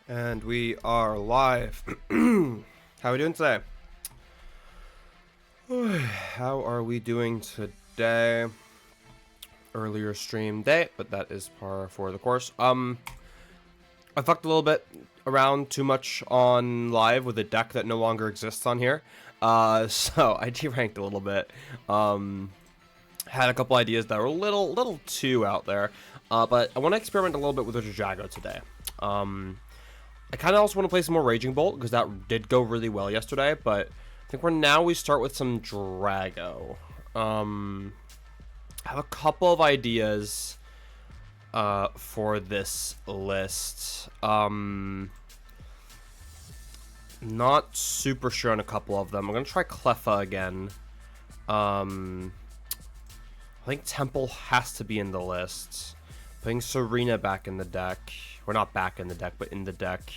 And we are live. How are we doing today? How are we doing today? Earlier stream day, but that is par for the course. I fucked a little bit around too much on live with a deck that no longer exists on here. So I deranked a little bit. Had a couple ideas that were a little too out there. But I want to experiment a little bit with Regidrago today. I kind of also want to play some more Raging Bolt, because that did go really well yesterday, but I think we start with some Drago. I have a couple of ideas for this list. Not super sure on a couple of them. I'm going to try Cleffa again. I think Temple has to be in the list. Putting Serena back in the deck. We're not back in the deck, but in the deck.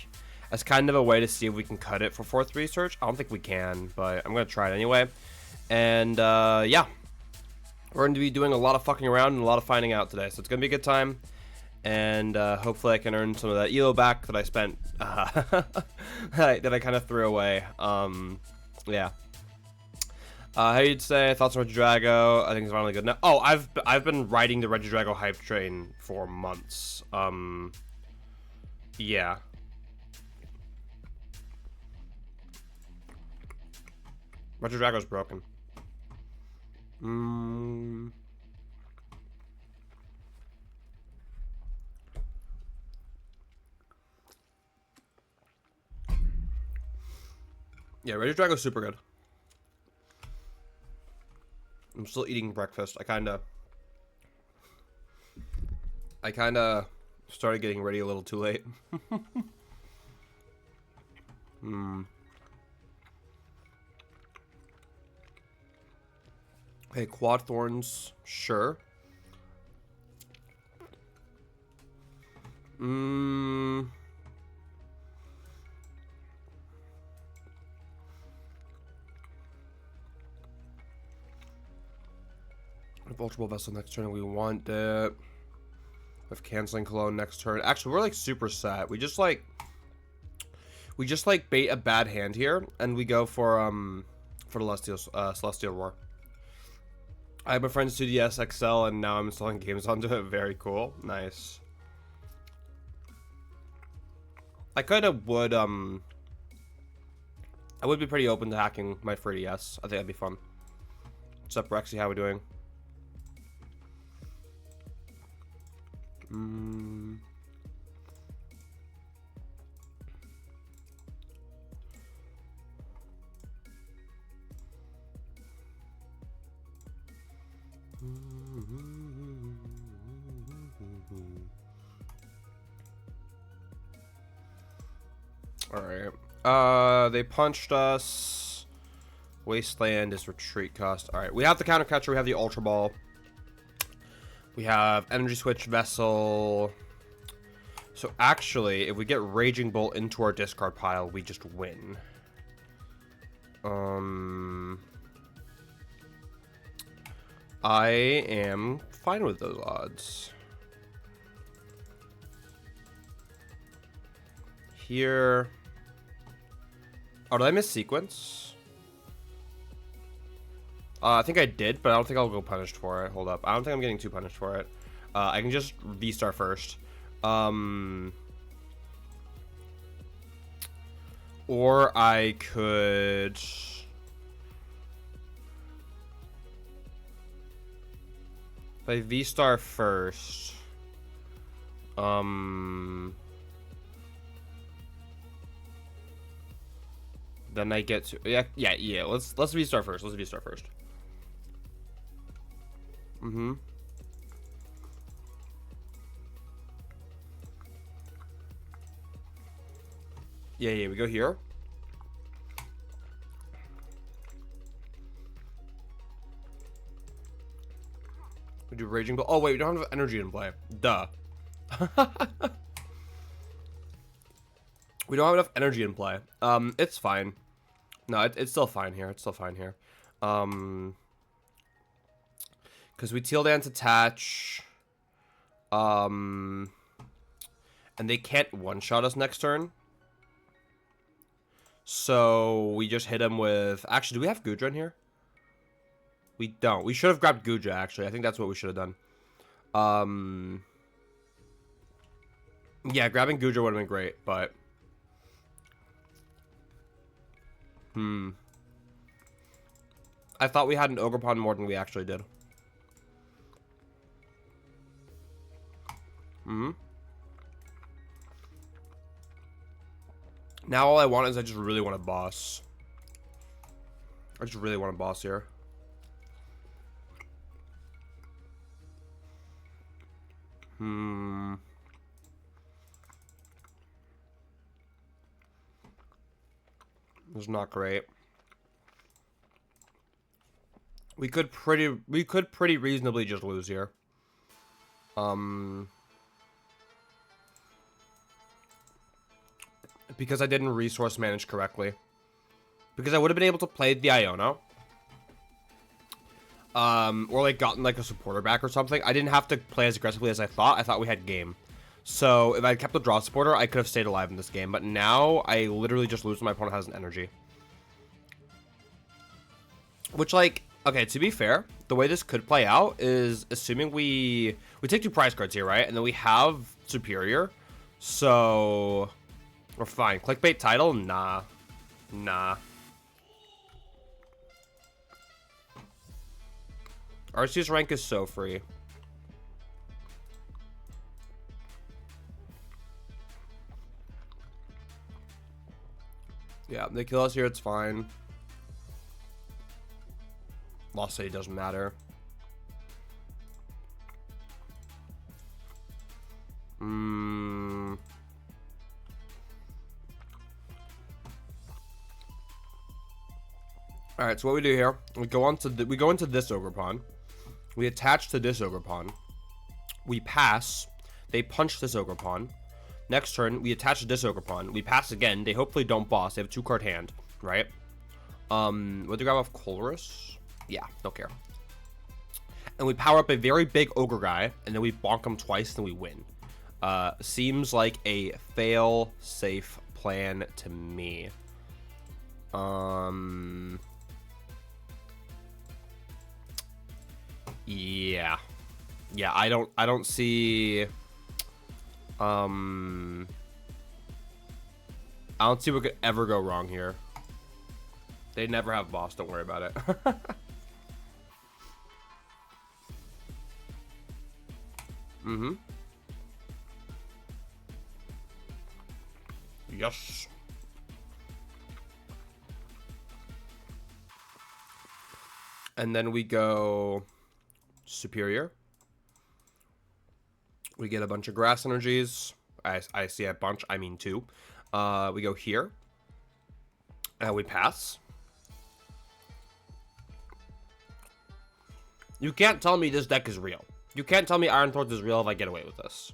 As kind of a way to see if we can cut it for 4th research. I don't think we can, but I'm going to try it anyway. And, yeah. We're going to be doing a lot of fucking around and a lot of finding out today. So it's going to be a good time. And, hopefully I can earn some of that ELO back that I spent, that I kind of threw away. Yeah. How you'd say thoughts on Regidrago? I think it's finally good now. Oh, I've been riding the Regidrago hype train for months. Yeah. Regidrago's broken. Yeah, Regidrago's super good. I'm still eating breakfast. I kinda started getting ready a little too late. Okay, quad thorns, sure. Vulture Vessel next turn, we want it. With canceling Cologne next turn. Actually, we're like super set. We just like bait a bad hand here, and we go for the Celestial Roar. I have my friend's 2DS XL, and now I'm installing games onto it. Very cool. Nice. I kind of would, I would be pretty open to hacking my 3DS. I think that'd be fun. What's up, Rexy? How we doing? Alright. They punched us. Wasteland is retreat cost. Alright, we have the counter catcher, we have the Ultra Ball. We have Energy Switch Vessel. So actually, if we get Raging Bolt into our discard pile, we just win. I am fine with those odds. Here. Oh, did I miss sequence? I think I did, but I don't think I'll go punished for it. Hold up. I don't think I'm getting too punished for it. I can just V-Star first. Or I could... If I V-Star first... Then I get to... Yeah. Let's V-Star first. Let's V-Star first. Yeah, we go here. We do Raging Bolt. Oh, wait, we don't have energy in play. Duh. We don't have enough energy in play. It's fine. No, it's still fine here. It's still fine here. Because we Teal Dance attach. And they can't one-shot us next turn. So we just hit him with... Actually, do we have Gudra in here? We don't. We should have grabbed Gudra, actually. I think that's what we should have done. Yeah, grabbing Gudra would have been great, but... I thought we had an Ogerpon more than we actually did. Now all I want is I just really want a boss. I just really want a boss here. It's not great. We could pretty reasonably just lose here. Because I didn't resource manage correctly. Because I would have been able to play the Iono. Or like gotten like a supporter back or something. I didn't have to play as aggressively as I thought. I thought we had game. So if I kept the draw supporter, I could have stayed alive in this game. But now I literally just lose when my opponent has an energy. Which, like, okay, to be fair, the way this could play out is assuming we take 2 prize cards here, right? And then we have Superior. So we're fine. Clickbait title? Nah. Arceus rank is so free. Yeah, they kill us here, it's fine. Lost City doesn't matter. Alright, so what we do here, we go into this Ogerpon. We attach to this Ogerpon. We pass. They punch this Ogerpon. Next turn, we attach to this Ogerpon. We pass again. They hopefully don't boss. They have a 2-card hand, right? What do you grab off Colrus? Yeah, don't care. And we power up a very big ogre guy, and then we bonk him twice, and we win. Seems like a fail-safe plan to me. Yeah. Yeah, I don't see I don't see what could ever go wrong here. They never have boss, don't worry about it. Mm-hmm. Yes. And then we go superior. We get a bunch of grass energies. I see a bunch, I mean 2. We go here. And we pass. You can't tell me this deck is real. You can't tell me Iron Thorns is real if I get away with this.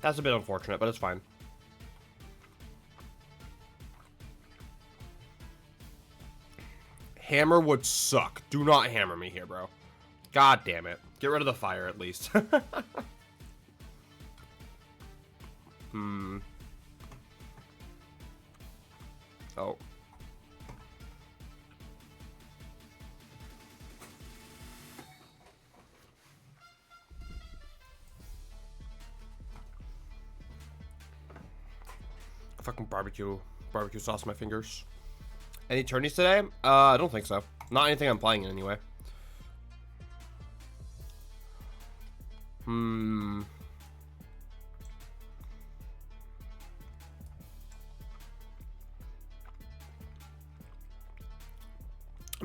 That's a bit unfortunate, but it's fine. Hammer would suck. Do not hammer me here, bro. God damn it. Get rid of the fire at least. Oh. Fucking barbecue sauce on my fingers. Any tourneys today? I don't think so. Not anything I'm playing in anyway. I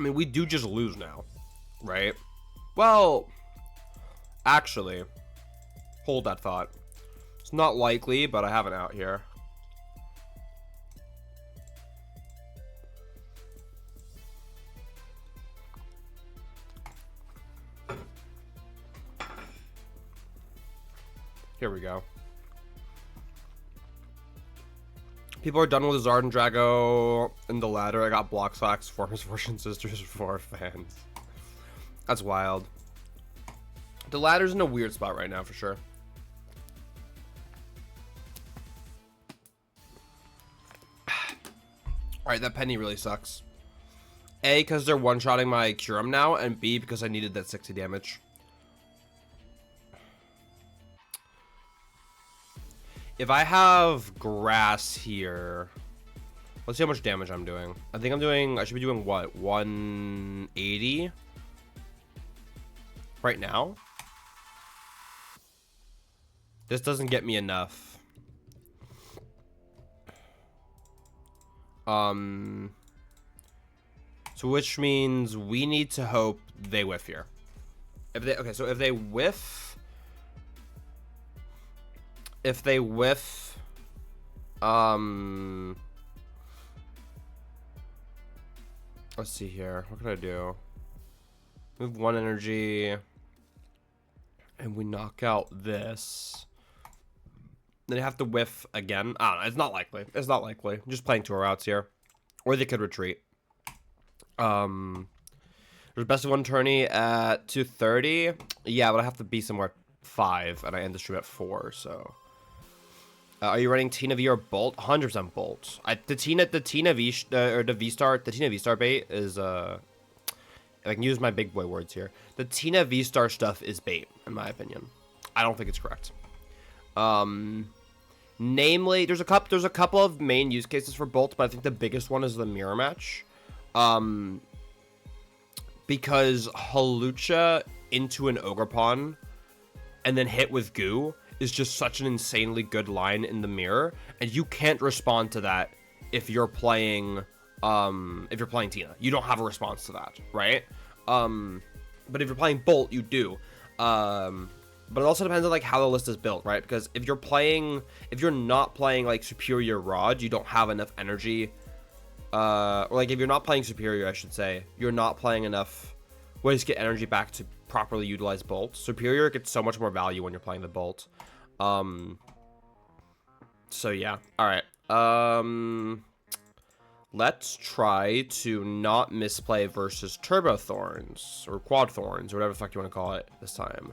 mean, we do just lose now, right? Well, actually, hold that thought. It's not likely, but I have it out here. Here we go. People are done with Zard and Drago in the ladder. I got Block Slacks, for Misfortune Sisters, for fans. That's wild. The ladder's in a weird spot right now, for sure. Alright, that penny really sucks. A, because they're one-shotting my Curum now, and B, because I needed that 60 damage. If I have grass here, let's see how much damage I'm doing. I think I should be doing what? 180? Right now? This doesn't get me enough. So which means we need to hope they whiff here. Okay, so if they whiff, let's see here. What can I do? Move 1 energy. And we knock out this. Then you have to whiff again. I don't know. It's not likely. It's not likely. I'm just playing 2 routes here. Or they could retreat. There's best of 1 tourney at 2:30. Yeah, but I have to be somewhere at 5. And I end the stream at 4, so... are you running Tina V or Bolt? 100% Bolt. The Tina V-Star bait is, if I can use my big boy words here. The Tina V-Star stuff is bait, in my opinion. I don't think it's correct. Namely, there's a couple of main use cases for Bolt, but I think the biggest one is the mirror match. Because Halucha into an Ogerpon and then hit with goo is just such an insanely good line in the mirror, and you can't respond to that if you're playing Tina. You don't have a response to that, right? But if you're playing Bolt, you do. But it also depends on like how the list is built, right? Because if you're not playing like Superior Rod, you don't have enough energy. Or like if you're not playing Superior, I should say, you're not playing enough ways to get energy back to properly utilize Bolt. Superior gets so much more value when you're playing the Bolt. So yeah. Alright. Let's try to not misplay versus Turbo Thorns or Quad Thorns or whatever the fuck you want to call it this time.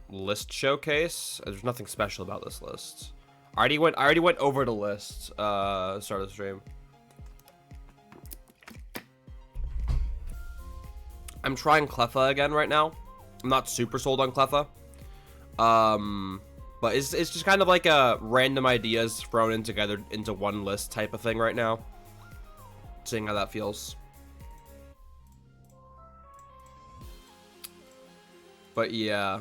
List showcase. There's nothing special about this list. I already went over the list start of the stream. I'm trying Cleffa again right now. I'm not super sold on Cleffa. But it's just kind of like a random ideas thrown in together into one list type of thing right now. Seeing how that feels. But yeah.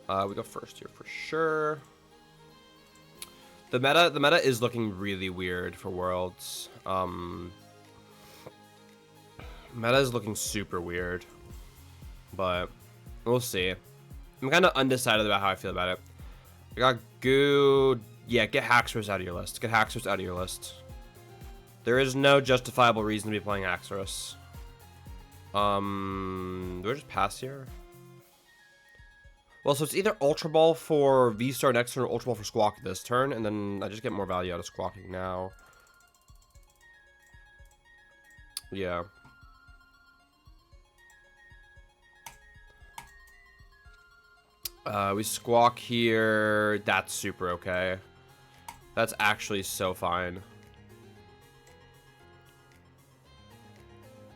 We go first here for sure. The meta is looking really weird for Worlds. Meta is looking super weird. But we'll see. I'm kind of undecided about how I feel about it. I got Goo. Yeah, get Haxorus out of your list. Get Haxorus out of your list. There is no justifiable reason to be playing Haxorus. Do I just pass here? Well, so it's either Ultra Ball for V-Star next turn or Ultra Ball for Squawk this turn, and then I just get more value out of Squawking now. Yeah. We Squawk here. That's super okay. That's actually so fine.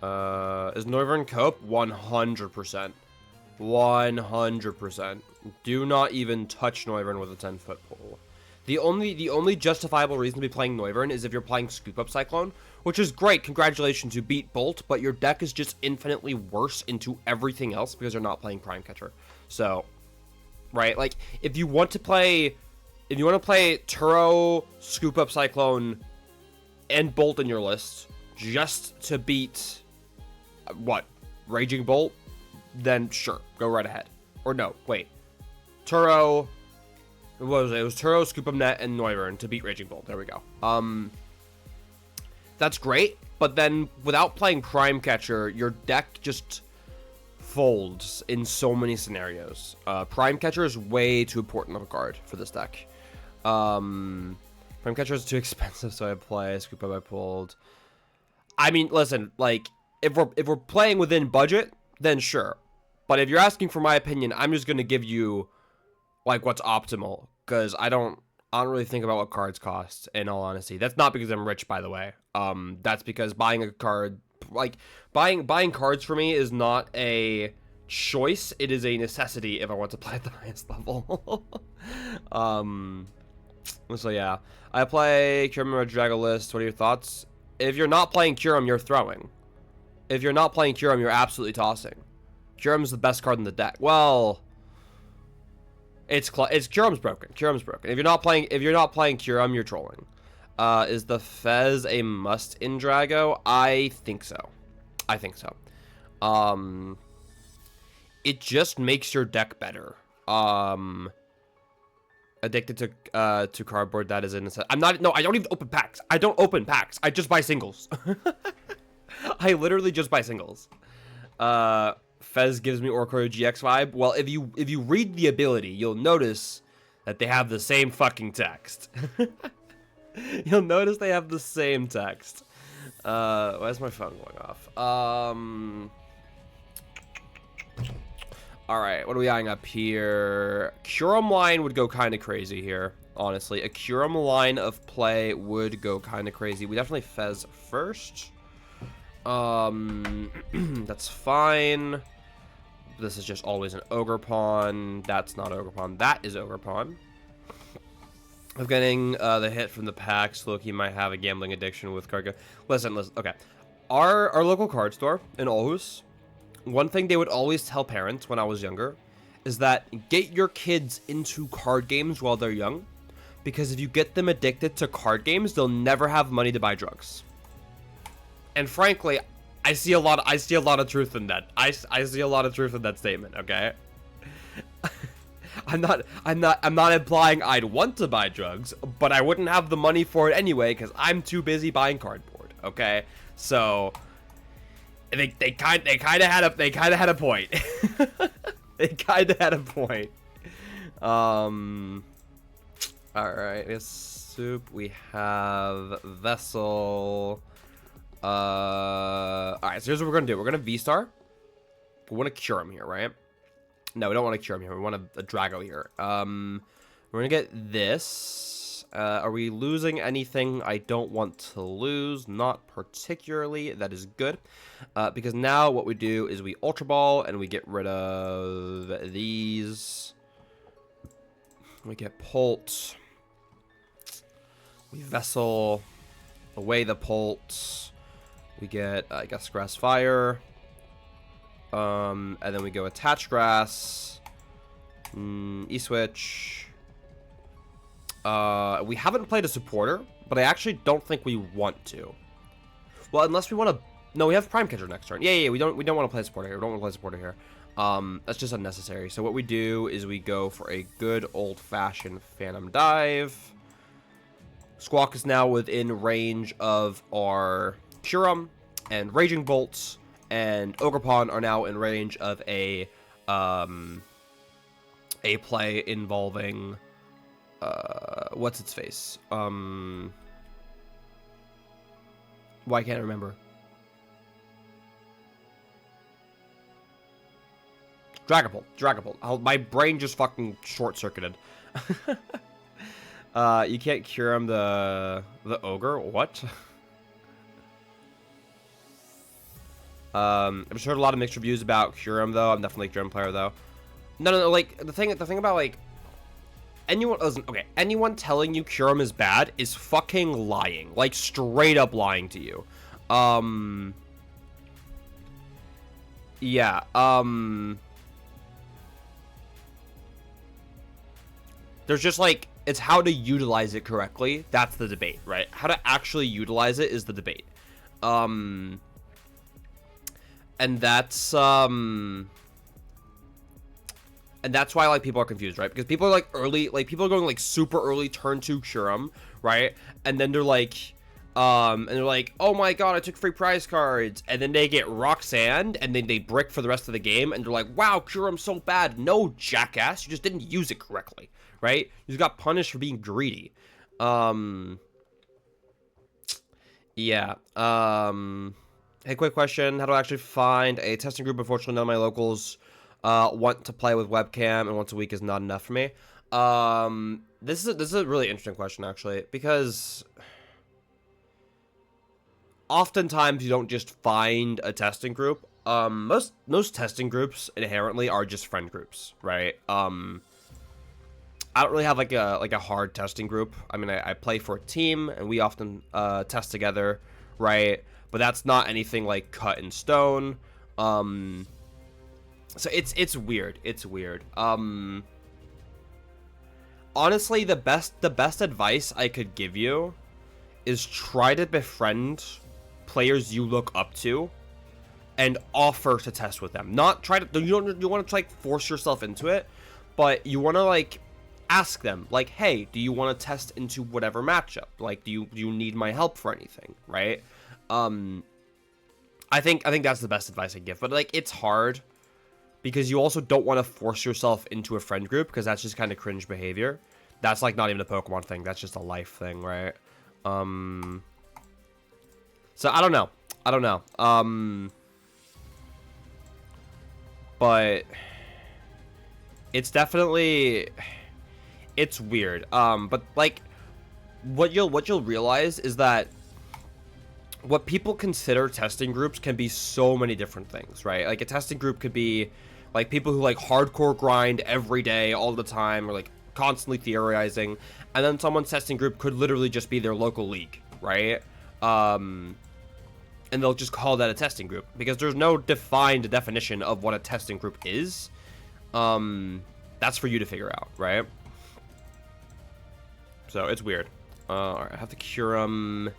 Is Noivern Cope? 100%. 100%. Do not even touch Noivern with a 10-foot pole. The only justifiable reason to be playing Noivern is if you're playing Scoop Up Cyclone, which is great. Congratulations, you beat Bolt, but your deck is just infinitely worse into everything else because you're not playing Prime Catcher. So, right, like if you want to play Turo, Scoop Up Cyclone, and Bolt in your list just to beat what? Raging Bolt? Then sure, go right ahead. Or no, wait. Turo. What was it? It was Turo, Scoop Up Net, and Noivern to beat Raging Bolt. There we go. That's great, but then without playing Prime Catcher, your deck just folds in so many scenarios. Prime Catcher is way too important of a card for this deck. Prime Catcher is too expensive, so I play Scoop Up. I pulled. I mean, listen, like if we're playing within budget, then sure. But if you're asking for my opinion, I'm just gonna give you like what's optimal, because I don't really think about what cards cost, in all honesty. That's not because I'm rich, by the way. That's because buying a card, like buying cards for me is not a choice. It is a necessity if I want to play at the highest level. So yeah, I play Kyurem Regidrago list. What are your thoughts? If you're not playing Kyurem, you're throwing. If you're not playing Kyurem, you're absolutely tossing. Kyurem's the best card in the deck. Well, it's Kyurem's broken. Kyurem's broken. If you're not playing Kyurem, you're trolling. Is the Fez a must in Drago? I think so. I think so. It just makes your deck better. Addicted to cardboard. That is innocent. I'm not. No, I don't even open packs. I don't open packs. I just buy singles. I literally just buy singles. Fez gives me Orkoro GX vibe. Well, if you read the ability, you'll notice that they have the same fucking text. You'll notice they have the same text. Why is my phone going off? Alright, what are we eyeing up here? Kyurem line would go kind of crazy here, honestly. A Kyurem line of play would go kind of crazy. We definitely Fez first. That's fine. This is just always an Ogerpon. That's not Ogerpon. That is Ogerpon. Of getting the hit from the packs, Loki might have a gambling addiction with card. Listen. Okay. Our local card store in Aarhus, one thing they would always tell parents when I was younger is that get your kids into card games while they're young, because if you get them addicted to card games, they'll never have money to buy drugs. And frankly, I see a lot of truth in that. I see a lot of truth in that statement, okay? I'm not implying I'd want to buy drugs, but I wouldn't have the money for it anyway because I'm too busy buying cardboard, okay? So they kind of had a point. They kind of had a point. All right, we have soup. We have vessel. All right, so here's what we're gonna do. We're gonna V-Star. We want to cure him here, right? No, we don't want to cure him here. We want a Drago here. We're gonna get this, Are we losing anything I don't want to lose? Not particularly. That is good. Because now what we do is we Ultra Ball and we get rid of these. We get Pult. We Vessel. Away the Pult. We get, I guess, Grass Fire. And then we go Attach Grass. E-Switch. We haven't played a supporter, but I actually don't think we want to. Well, unless we want to... No, we have Prime Catcher next turn. Yeah, we don't want to play a supporter here. We don't want to play a supporter here. That's just unnecessary. So what we do is we go for a good old-fashioned Phantom Dive. Squawk is now within range of our Curum, and Raging Bolts and Ogerpon are now in range of a play involving what's its face? Why can't I remember? Dragapult. My brain just fucking short-circuited. You can't cure him the ogre? What? I've heard a lot of mixed reviews about Curum, though. I'm definitely a Curum player, though. No, like, the thing about, like, anyone telling you Curum is bad is fucking lying. Like, straight up lying to you. Yeah, there's just, like, it's how to utilize it correctly. That's the debate, right? How to actually utilize it is the debate. And that's why, like, people are confused, right? Because people are, like, early, like, people are going, like, super early turn 2 Curum, right? And then they're like, oh my god, I took free prize cards. And then they get Roxanne, and then they brick for the rest of the game, and they're like, wow, Curum's so bad. No, jackass, you just didn't use it correctly, right? You just got punished for being greedy. Yeah. Hey, quick question. How do I actually find a testing group? Unfortunately, none of my locals want to play with webcam, and once a week is not enough for me. This is a really interesting question, actually, because oftentimes you don't just find a testing group. Most testing groups inherently are just friend groups, right? I don't really have like a hard testing group. I mean, I play for a team, and we often test together, right? But that's not anything like cut in stone. So it's weird. It's weird. Honestly, the best advice I could give you is try to befriend players you look up to and offer to test with them. Not try to, you want to like force yourself into it, but you want to like ask them, like, hey, do you want to test into whatever matchup? Like, do you need my help for anything, right? I think that's the best advice I give, but like it's hard because you also don't want to force yourself into a friend group because that's just kind of cringe behavior. That's like not even a Pokemon thing. That's just a life thing, right? So I don't know. But it's definitely, it's weird. But like what you'll realize is that what people consider testing groups can be so many different things, right? Like a testing group could be like people who like hardcore grind every day all the time, or like constantly theorizing, and then someone's testing group could literally just be their local league, right? And they'll just call that a testing group because there's no defined definition of what a testing group is. That's for you to figure out, right? So it's weird. All right, I have to cure them.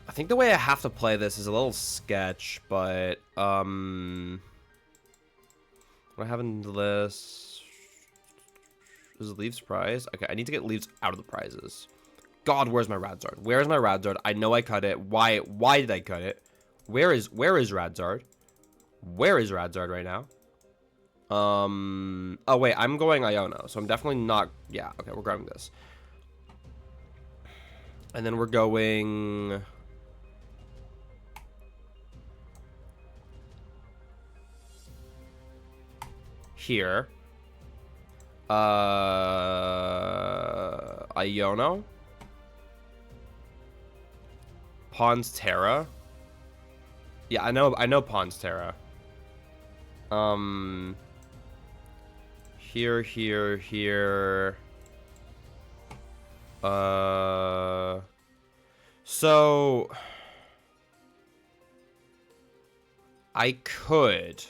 I think the way I have to play this is a little sketch, but what I have in the list is Leaves prize. Okay, I need to get Leaves out of the prizes. God, where's my Radzard? Where's my Radzard? I know I cut it. Why did I cut it? Where is Radzard? Where is Radzard right now? Oh wait, I'm going Iono, so I'm definitely not. Yeah, okay, we're grabbing this. And then we're going here. Iono Iono. Pawns Terra. Yeah, I know Pawns Terra. Here. So I could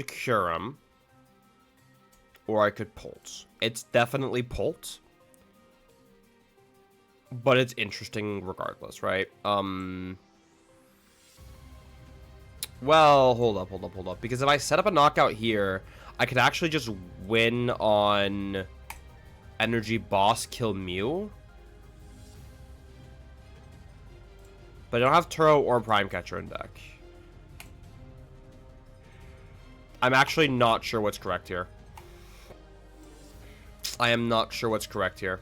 cure him, or I could Polt. It's definitely Polt, but it's interesting regardless, right? Well, hold up. Because if I set up a knockout here, I could actually just win on Energy Boss, kill Mew. But I don't have Turo or Prime Catcher in deck. I'm actually not sure what's correct here. I am not sure what's correct here.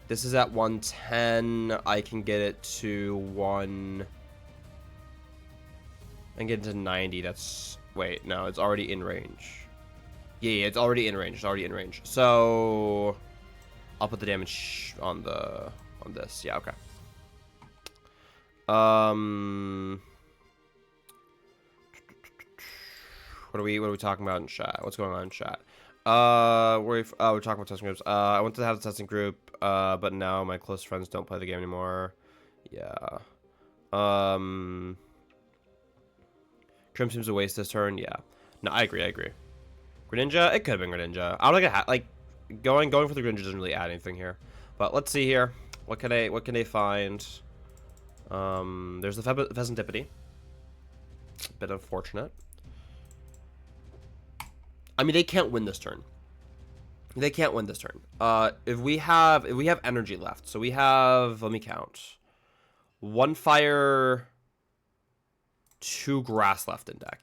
This is at 110. I can get it to 1... I can get it to 90. That's... Wait, no, it's already in range. Yeah, it's already in range. It's already in range. So... I'll put the damage on the... on this. Yeah, okay. What are we talking about in chat? What's going on in chat? We're talking about testing groups. I wanted to have a testing group, but now my close friends don't play the game anymore. Yeah. Trim seems a waste this turn. Yeah. No, I agree. Greninja, it could have been Greninja. I don't like going for the Greninja doesn't really add anything here. But let's see here. What can they find? There's the Pheasantipity. A bit unfortunate. I mean, they can't win this turn. They can't win this turn. If we have energy left, so we have, let me count, 1 fire, 2 grass left in deck.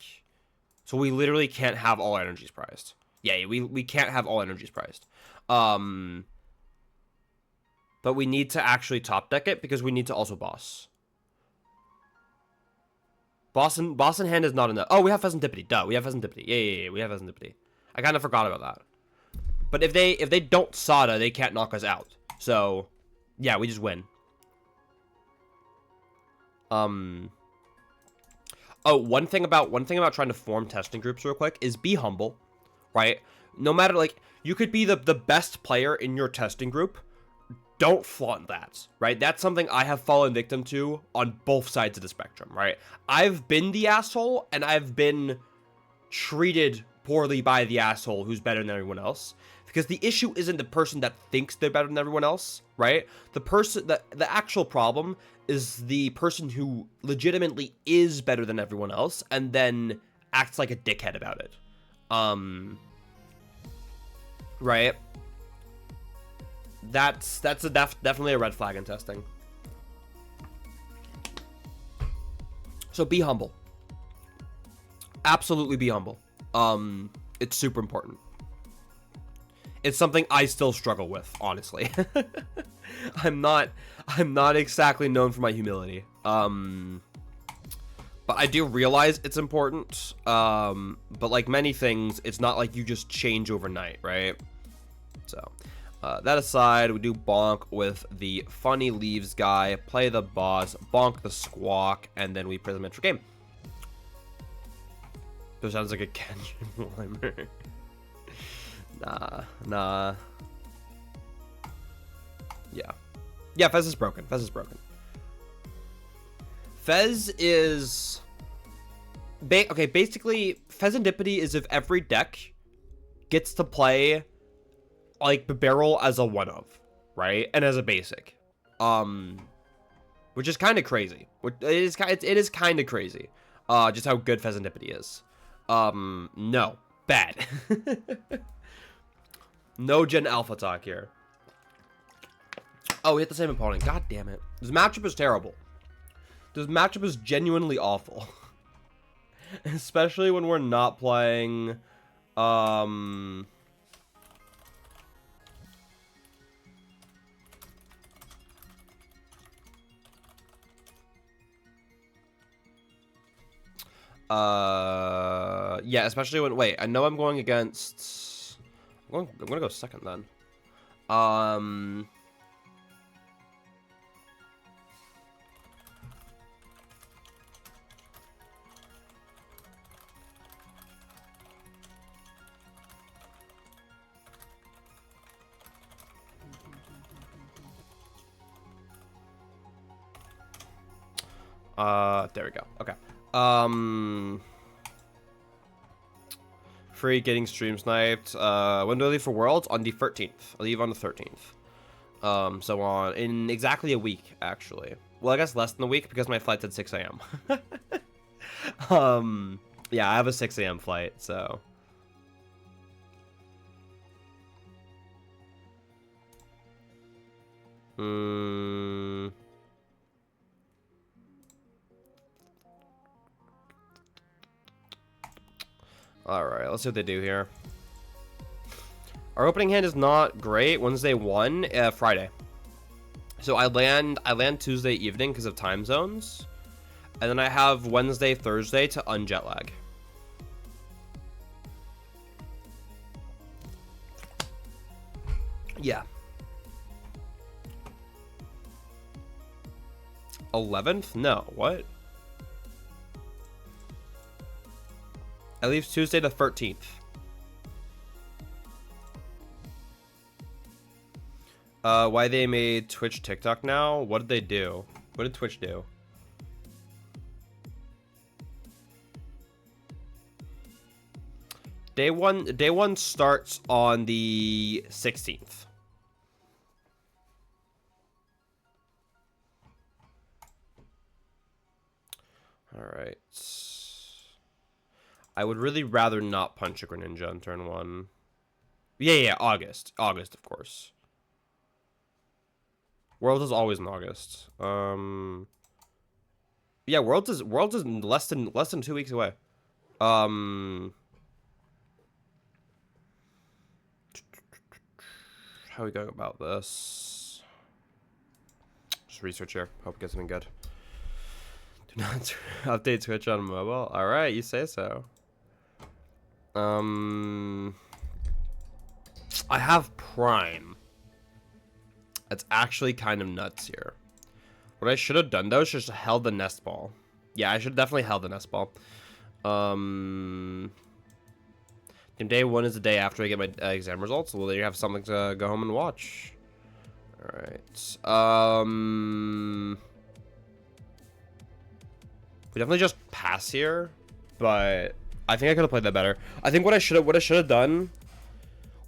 So we literally can't have all energies prized. Yeah, we can't have all energies prized. But we need to actually top deck it because we need to also boss. Boss in hand is not enough. Oh, we have Pheasantipity. Duh, we have Pheasantipity. Yeah, we have Pheasantipity. I kind of forgot about that. But if they don't Sada, they can't knock us out. So, yeah, we just win. Oh, one thing about trying to form testing groups real quick is be humble, right? No matter, like, you could be the best player in your testing group. Don't flaunt that, right? That's something I have fallen victim to on both sides of the spectrum, right? I've been the asshole, and I've been treated poorly by the asshole who's better than everyone else. Because the issue isn't the person that thinks they're better than everyone else, right? The actual problem is the person who legitimately is better than everyone else and then acts like a dickhead about it. Right? That's definitely a red flag in testing. So be humble. Absolutely be humble. It's super important. It's something I still struggle with, honestly. I'm not exactly known for my humility. But I do realize it's important. But like many things, it's not like you just change overnight, right? So, that aside, we do bonk with the funny leaves guy, play the boss, bonk the squawk, and then we play the metro game. This sounds like a Kenshin Limer. Nah. Yeah, Fez is broken. Fez is... okay, basically, Pheasantipity is if every deck gets to play, like, the barrel as a one-of, right? And as a basic. Which is kind of crazy. It is kind of crazy. Just how good Pheasantipity is. No. Bad. No Gen Alpha talk here. Oh, we hit the same opponent. God damn it. This matchup is terrible. This matchup is genuinely awful. Especially when we're not playing... Yeah, especially when, wait, I know I'm going against, I'm gonna go second then. There we go. Okay. Free getting stream sniped. When do I leave for Worlds? On the 13th. I leave on the 13th. So in exactly a week, actually. Well, I guess less than a week because my flight's at 6 a.m. Yeah, I have a 6 a.m. flight, so. Alright, let's see what they do here. Our opening hand is not great. Wednesday 1, Friday. So I land Tuesday evening because of time zones. And then I have Wednesday, Thursday to unjet lag. Yeah. 11th? No, what? I leave Tuesday the 13th. Why they made Twitch TikTok now? What did they do? What did Twitch do? Day one starts on the 16th. All right. I would really rather not punch a Greninja on turn 1. Yeah, August. August, of course. Worlds is always in August. Yeah, Worlds is less than 2 weeks away. How are we going about this? Just research here. Hope it gets something good. Do not update Twitch on mobile. All right, you say so. I have Prime. That's actually kind of nuts here. What I should have done though is just held the nest ball. Yeah, I should have definitely held the nest ball. Day 1 is the day after I get my exam results. So we'll you have something to go home and watch. All right. We definitely just pass here, but I think I could have played that better. I think what I should have done.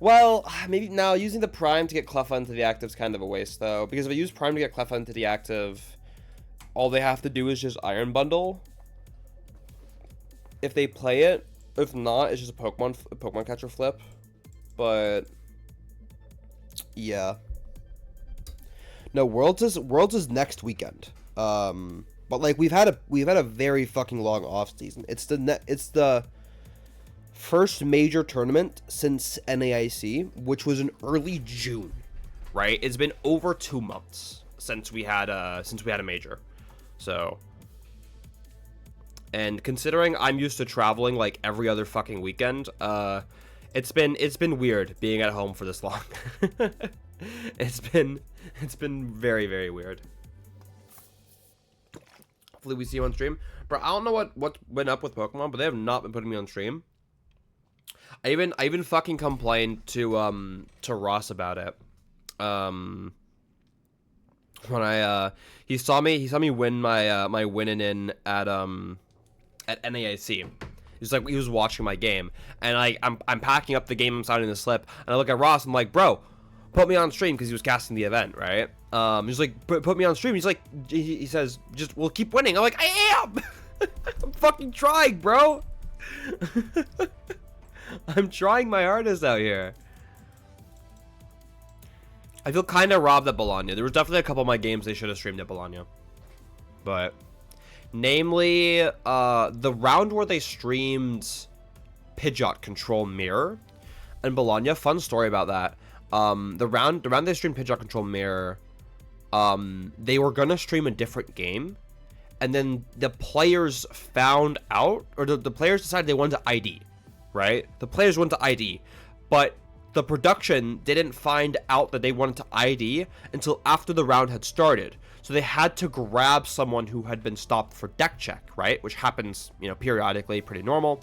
Well, maybe now using the Prime to get Cleffa into the active is kind of a waste though, because if I use Prime to get Cleffa into the active, all they have to do is just Iron Bundle. If they play it, if not, it's just a Pokemon catcher flip. But yeah, no, Worlds is next weekend. But like we've had a very fucking long off season. It's the first major tournament since NAIC, which was in early June, right? It's been over 2 months since we had a major. So, and considering I'm used to traveling like every other fucking weekend, it's been weird being at home for this long. It's been very, very weird. Hopefully we see you on stream. Bro, I don't know what went up with Pokemon, but they have not been putting me on stream. I even fucking complained to Ross about it. When he saw me win my winning in at NAIC. He was watching my game, and I'm packing up the game, I'm signing the slip, and I look at Ross, I'm like, bro, put me on stream, because he was casting the event, right? He's like, put me on stream. He's like, he says, just we'll keep winning. I'm like, I am. I'm fucking trying, bro. I'm trying my hardest out here. I feel kind of robbed at Bologna. There was definitely a couple of my games they should have streamed at Bologna. But, namely, the round where they streamed Pidgeot Control Mirror and Bologna. Fun story about that. The round they streamed Pidgeot Control Mirror, they were gonna stream a different game, and then the players found out, or the players decided they wanted to ID, right? The players wanted to ID, but the production didn't find out that they wanted to ID until after the round had started. So they had to grab someone who had been stopped for deck check, right? Which happens, you know, periodically, pretty normal.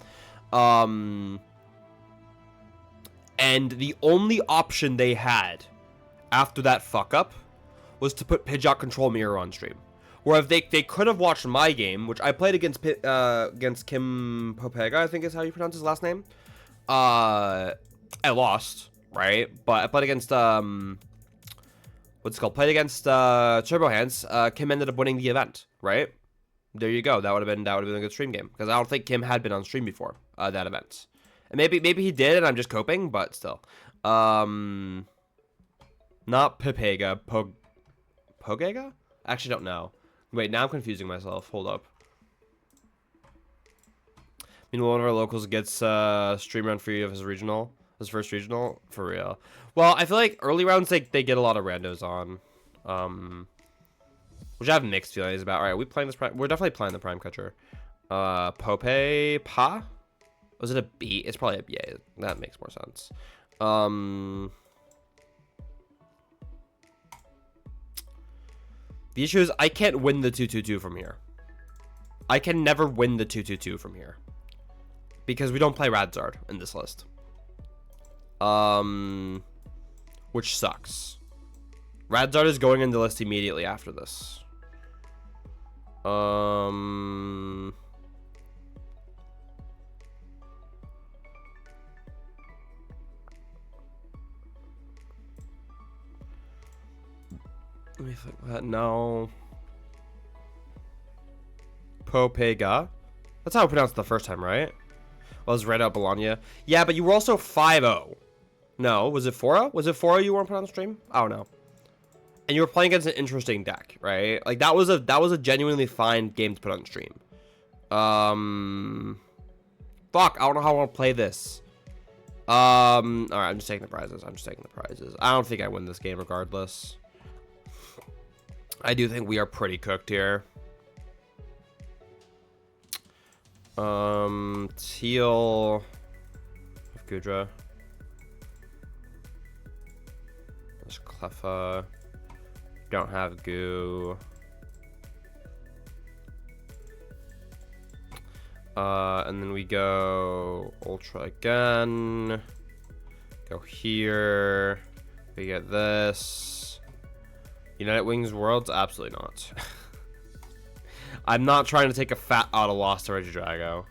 And the only option they had after that fuck up was to put Pidgeot Control Mirror on stream. Where if they could have watched my game, which I played against Kim Popega, I think is how you pronounce his last name. I lost, right? But I played against what's it called? Played against Turbo Hands. Kim ended up winning the event, right? There you go. That would have been a good stream game, because I don't think Kim had been on stream before that event. And maybe he did, and I'm just coping, but still. Not Pepega, Pogega? Actually, don't know. Wait, now I'm confusing myself. Hold up. Meanwhile, one of our locals gets stream run free of his regional, his first regional, for real. Well, I feel like early rounds they get a lot of randos on, which I have mixed feelings about. All right, we playing this prime. We're definitely playing the prime catcher. Pope Pa. Was it a B? It's probably a B. Yeah, that makes more sense. The issue is I can't win the 2-2-2 from here. I can never win the 2-2-2 from here, because we don't play Radzard in this list. Which sucks. Radzard is going in the list immediately after this. Let me think that. No. Popega. That's how I pronounced it the first time, right? Well, it was Red Out Bologna. Yeah, but you were also 5-0. No, was it 4-0? Was it 4-0 you weren't put on stream? I don't know. And you were playing against an interesting deck, right? Like that was a genuinely fine game to put on stream. Fuck, I don't know how I want to play this. All right, I'm just taking the prizes. I don't think I win this game regardless. I do think we are pretty cooked here. Teal of Gudra. There's Cleffa. Don't have Goo. And then we go Ultra again. Go here. We get this. United Wings Worlds? Absolutely not. I'm not trying to take a fat auto loss to Regidrago.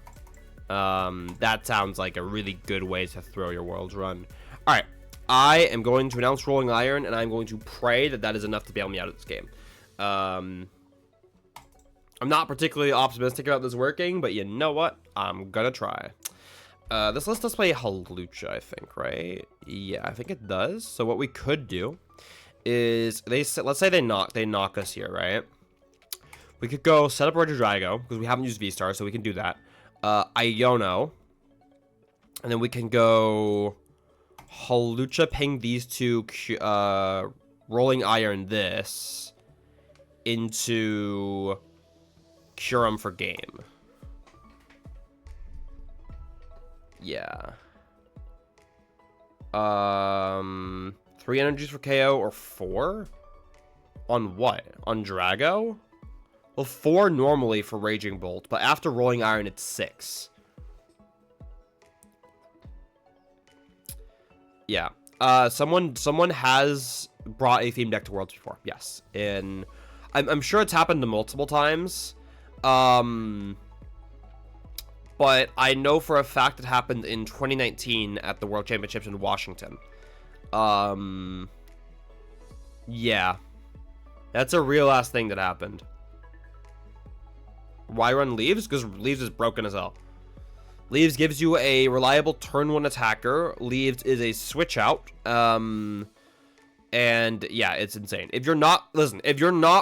That sounds like a really good way to throw your Worlds run. Alright. I am going to announce Rolling Iron, and I'm going to pray that that is enough to bail me out of this game. I'm not particularly optimistic about this working, but you know what? I'm gonna try. This list does play Halucha, I think, right? Yeah, I think it does. So what we could do is let's say they knock us here, right? We could go set up Regidrago, because we haven't used V-Star, so we can do that. Iono. And then we can go Halucha, ping these two, Rolling Iron this into Curum for game. Yeah. 3 energies for KO or 4? On what? On Drago? Well, 4 normally for Raging Bolt, but after Rolling Iron, it's 6. Yeah. Someone has brought a theme deck to Worlds before. Yes. And I'm sure it's happened multiple times. But I know for a fact it happened in 2019 at the World Championships in Washington. Yeah. That's a real ass thing that happened. Why run Leaves? Because Leaves is broken as hell. Leaves gives you a reliable turn 1 attacker. Leaves is a switch out. And yeah, it's insane. If you're not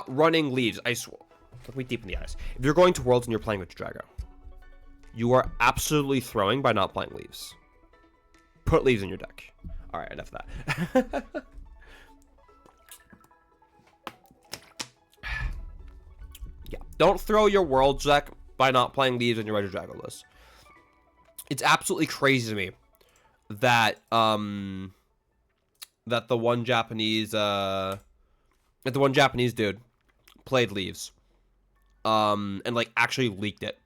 running Leaves, I swear, look me deep in the eyes. If you're going to Worlds and you're playing with Drago, you are absolutely throwing by not playing Leaves. Put Leaves in your deck. All right, enough of that. Yeah, don't throw your Worlds deck by not playing these in your Regidrago list. It's absolutely crazy to me that that the one Japanese dude played Leaves and like actually leaked it.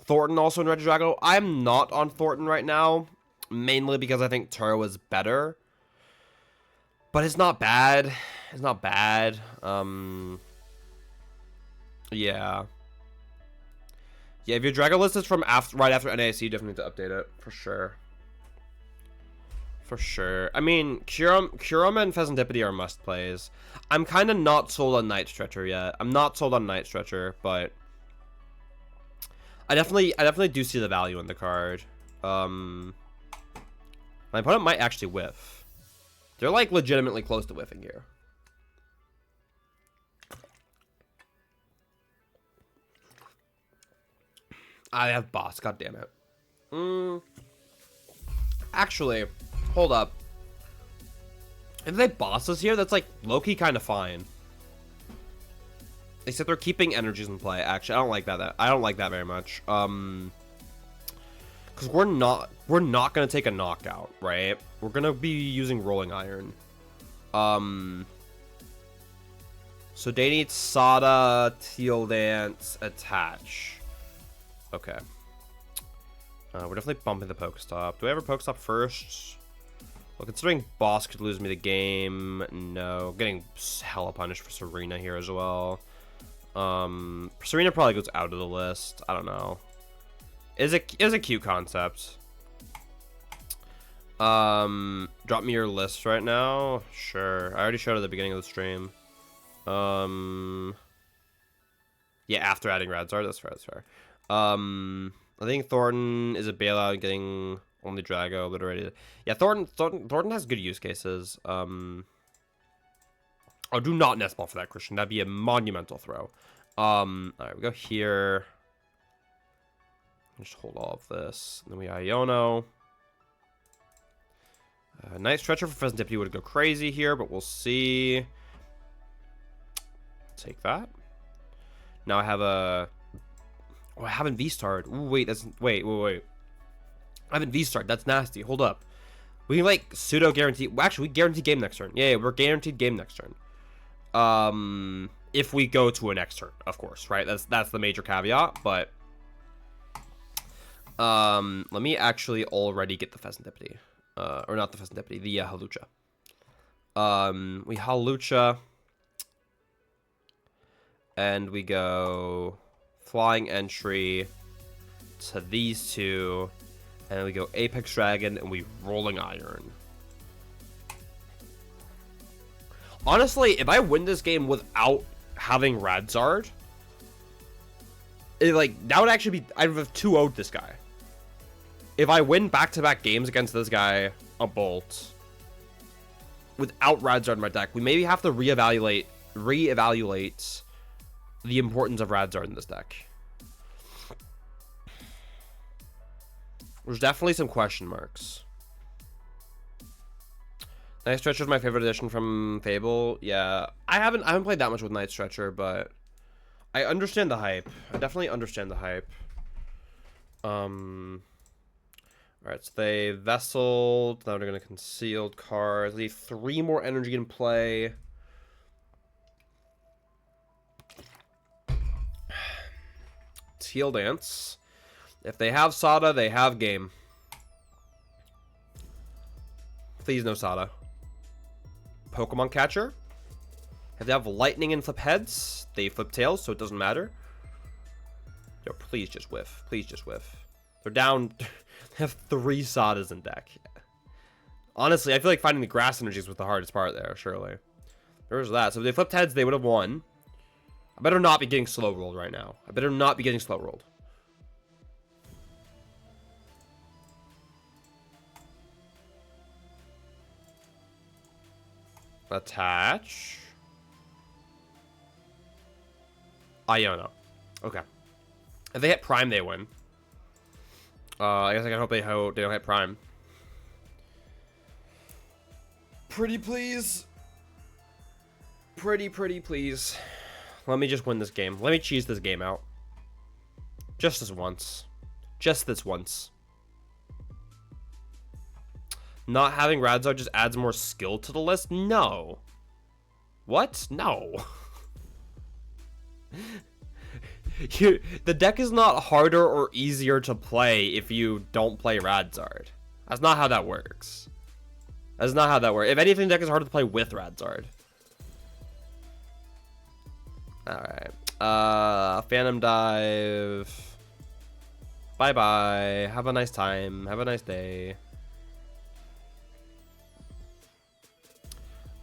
Thornton also in Regidrago. I'm not on Thornton right now, mainly because I think Turo is better. But it's not bad. It's not bad. Yeah. Yeah, if your Drago list is from right after NAC, you definitely need to update it. For sure. For sure. I mean, Kurama and Pheasantipity are must-plays. I'm kind of not sold on Night Stretcher yet. I'm not sold on Night Stretcher, but I definitely do see the value in the card. My opponent might actually whiff. They're like legitimately close to whiffing here. I have boss. God damn it. Actually, hold up. If they bosses here, that's like low-key kind of fine. Except they're keeping energies in play. Actually, I don't like that. I don't like that very much. Because we're not gonna take a knockout, right? We're gonna be using Rolling Iron. So they need Sada, Teal Dance, Attach. Okay. We're definitely bumping the Pokestop. Do I ever Pokestop first? Well, considering boss could lose me the game, no. Getting hella punished for Serena here as well. Serena probably goes out of the list. I don't know. Is a cute concept. Drop me your list right now. Sure. I already showed it at the beginning of the stream. Yeah, after adding Radzard. That's fair. That's fair. I think Thornton is a bailout getting only Drago, but already. Yeah, Thornton has good use cases. Oh, do not nest ball for that, Christian. That'd be a monumental throw. Alright, we go here. Just hold all of this. And then we Iono. Night Stretcher for Pheasantipity would go crazy here, but we'll see. Take that. Now I have a... Oh, I haven't V-starred. Ooh, wait, that's... Wait. I haven't V-starred. That's nasty. Hold up. We can, like, pseudo-guarantee... Well, actually, we guarantee game next turn. Yeah, we're guaranteed game next turn. If we go to a next turn, of course, right? That's the major caveat, but... let me actually already get the Pheasantipity. Or not the Pheasantipity, the Halucha. We Halucha. And we go... Flying Entry to these two, and then we go Apex Dragon, and we Rolling Iron. Honestly, if I win this game without having Radzard, that would actually be... I'd have 2-0'd this guy. If I win back-to-back games against this guy, a Bolt, without Radzard in my deck, we maybe have to reevaluate the importance of Radzard in this deck. There's definitely some question marks. Night Stretcher is my favorite addition from Fable. Yeah, I haven't played that much with Night Stretcher, but I understand the hype. I definitely understand the hype. Alright, so they Vesseled. Now they're gonna Concealed cards. Leave 3 more energy in play. Teal Dance. If they have Sada, they have game. Please no Sada. Pokemon Catcher. If they have Lightning and flip heads, they flip tails, so it doesn't matter. Yo, please just whiff. Please just whiff. They're down. They have 3 Sadas in deck. Honestly, I feel like finding the grass energies was the hardest part there, surely. There's that. So if they flipped heads, they would have won. I better not be getting slow rolled right now. I better not be getting slow rolled. Attach. Iono. Okay. If they hit Prime, they win. I guess I can hope they don't hit Prime. Pretty please. Pretty please. Let me just win this game. Let me cheese this game out. Just this once. Just this once. Not having Radzard just adds more skill to the list? No. What? No. The deck is not harder or easier to play if you don't play Radzard. That's not how that works. That's not how that works. If anything, the deck is harder to play with Radzard. Alright. Phantom Dive. Bye-bye. Have a nice time. Have a nice day.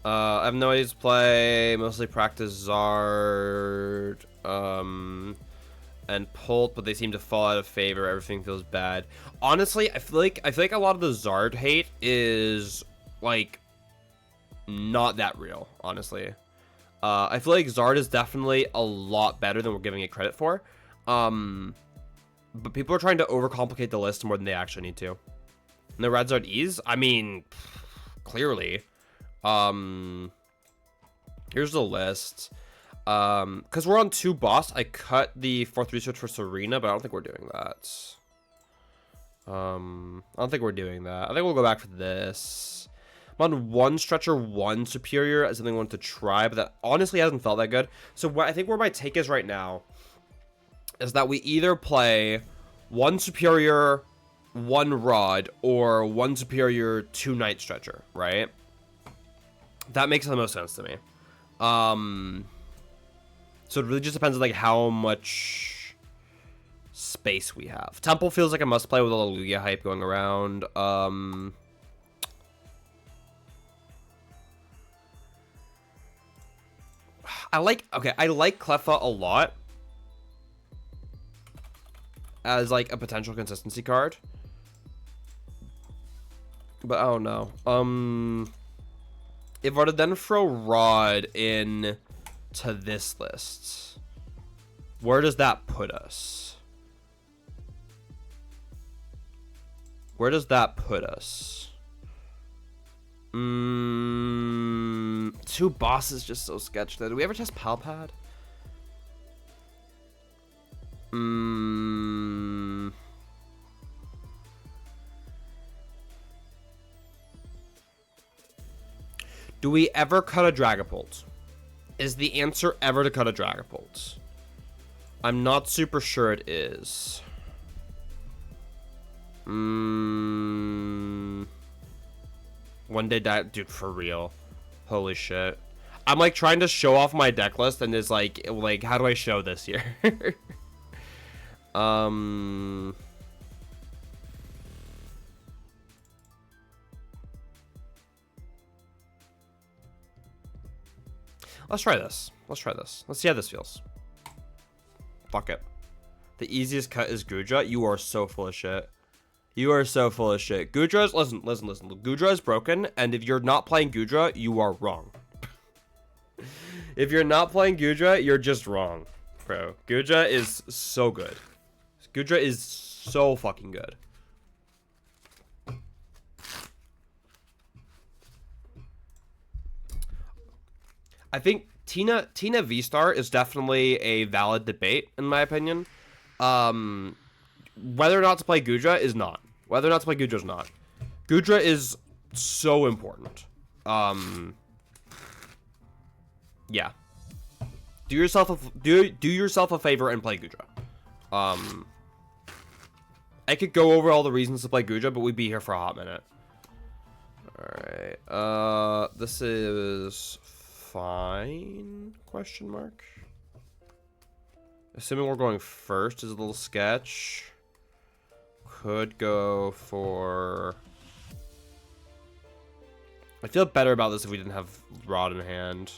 I have no idea to play. Mostly practice Zard. And Pult, but they seem to fall out of favor. Everything feels bad. Honestly, I feel like a lot of the Zard hate is like not that real, honestly. I feel like Zard is definitely a lot better than we're giving it credit for. But people are trying to overcomplicate the list more than they actually need to. And the Radzard Ease, I mean, clearly. Here's the list. Because we're on 2 boss, I cut the 4th research for Serena, but I don't think we're doing that. I don't think we're doing that. I think we'll go back for this. I'm on 1 stretcher, 1 superior as something I want to try, but that honestly hasn't felt that good. So what I think where my take is right now is that we either play 1 superior, 1 rod, or 1 superior, 2 night stretcher, right? That makes the most sense to me. So it really just depends on like how much space we have. Temple feels like a must play with all the Lugia hype going around. I like Cleffa a lot as like a potential consistency card. But I don't know. If I were to then throw Rod in to this list, where does that put us? Where does that put us? 2 bosses just so sketched. Did we ever test Palpad? Do we ever cut a Dragapult? Is the answer ever to cut a Dragapult? I'm not super sure it is. One day die, dude, for real. Holy shit. I'm like trying to show off my deck list and it's like how do I show this here? Let's try this. Let's try this. Let's see how this feels. Fuck it. The easiest cut is Gudra. You are so full of shit. You are so full of shit. Gudra's, listen. Gudra is broken, and if you're not playing Gudra, you are wrong. If you're not playing Gudra, you're just wrong, bro. Gudra is so good. Gudra is so fucking good. I think Tina V-Star is definitely a valid debate, in my opinion. Whether or not to play Gudra is not. Whether or not to play Gudra is not. Gudra is so important. Yeah. Do yourself a favor and play Gudra. I could go over all the reasons to play Gudra, but we'd be here for a hot minute. Alright. This is fine? Question mark. Assuming we're going first is a little sketch. Could go for... I feel better about this if we didn't have Rod in hand.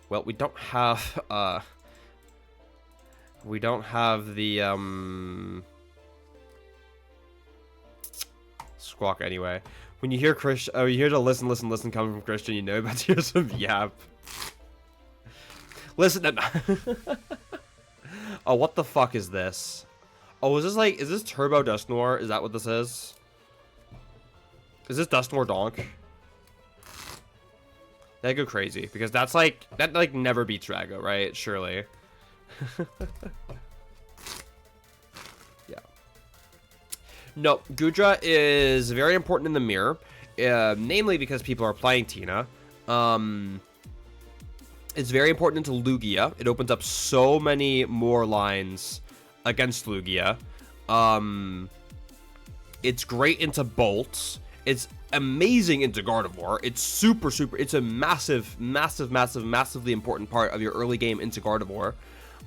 Well, we don't have the Squawk anyway. When you hear Christian, oh, you hear the listen coming from Christian, you know about to hear some yap. Listen. Oh, what the fuck is this? Oh, is this Turbo Dusknoir? Is that what this is? Is this Dusknoir Donk? That'd go crazy, because that's like, that like never beats Drago, right? Surely. Yeah. No, Gudra is very important in the mirror, namely because people are playing Tina. It's very important into Lugia. It opens up so many more lines against Lugia. It's great into Bolts. It's amazing into Gardevoir. It's super, it's a massively important part of your early game into Gardevoir.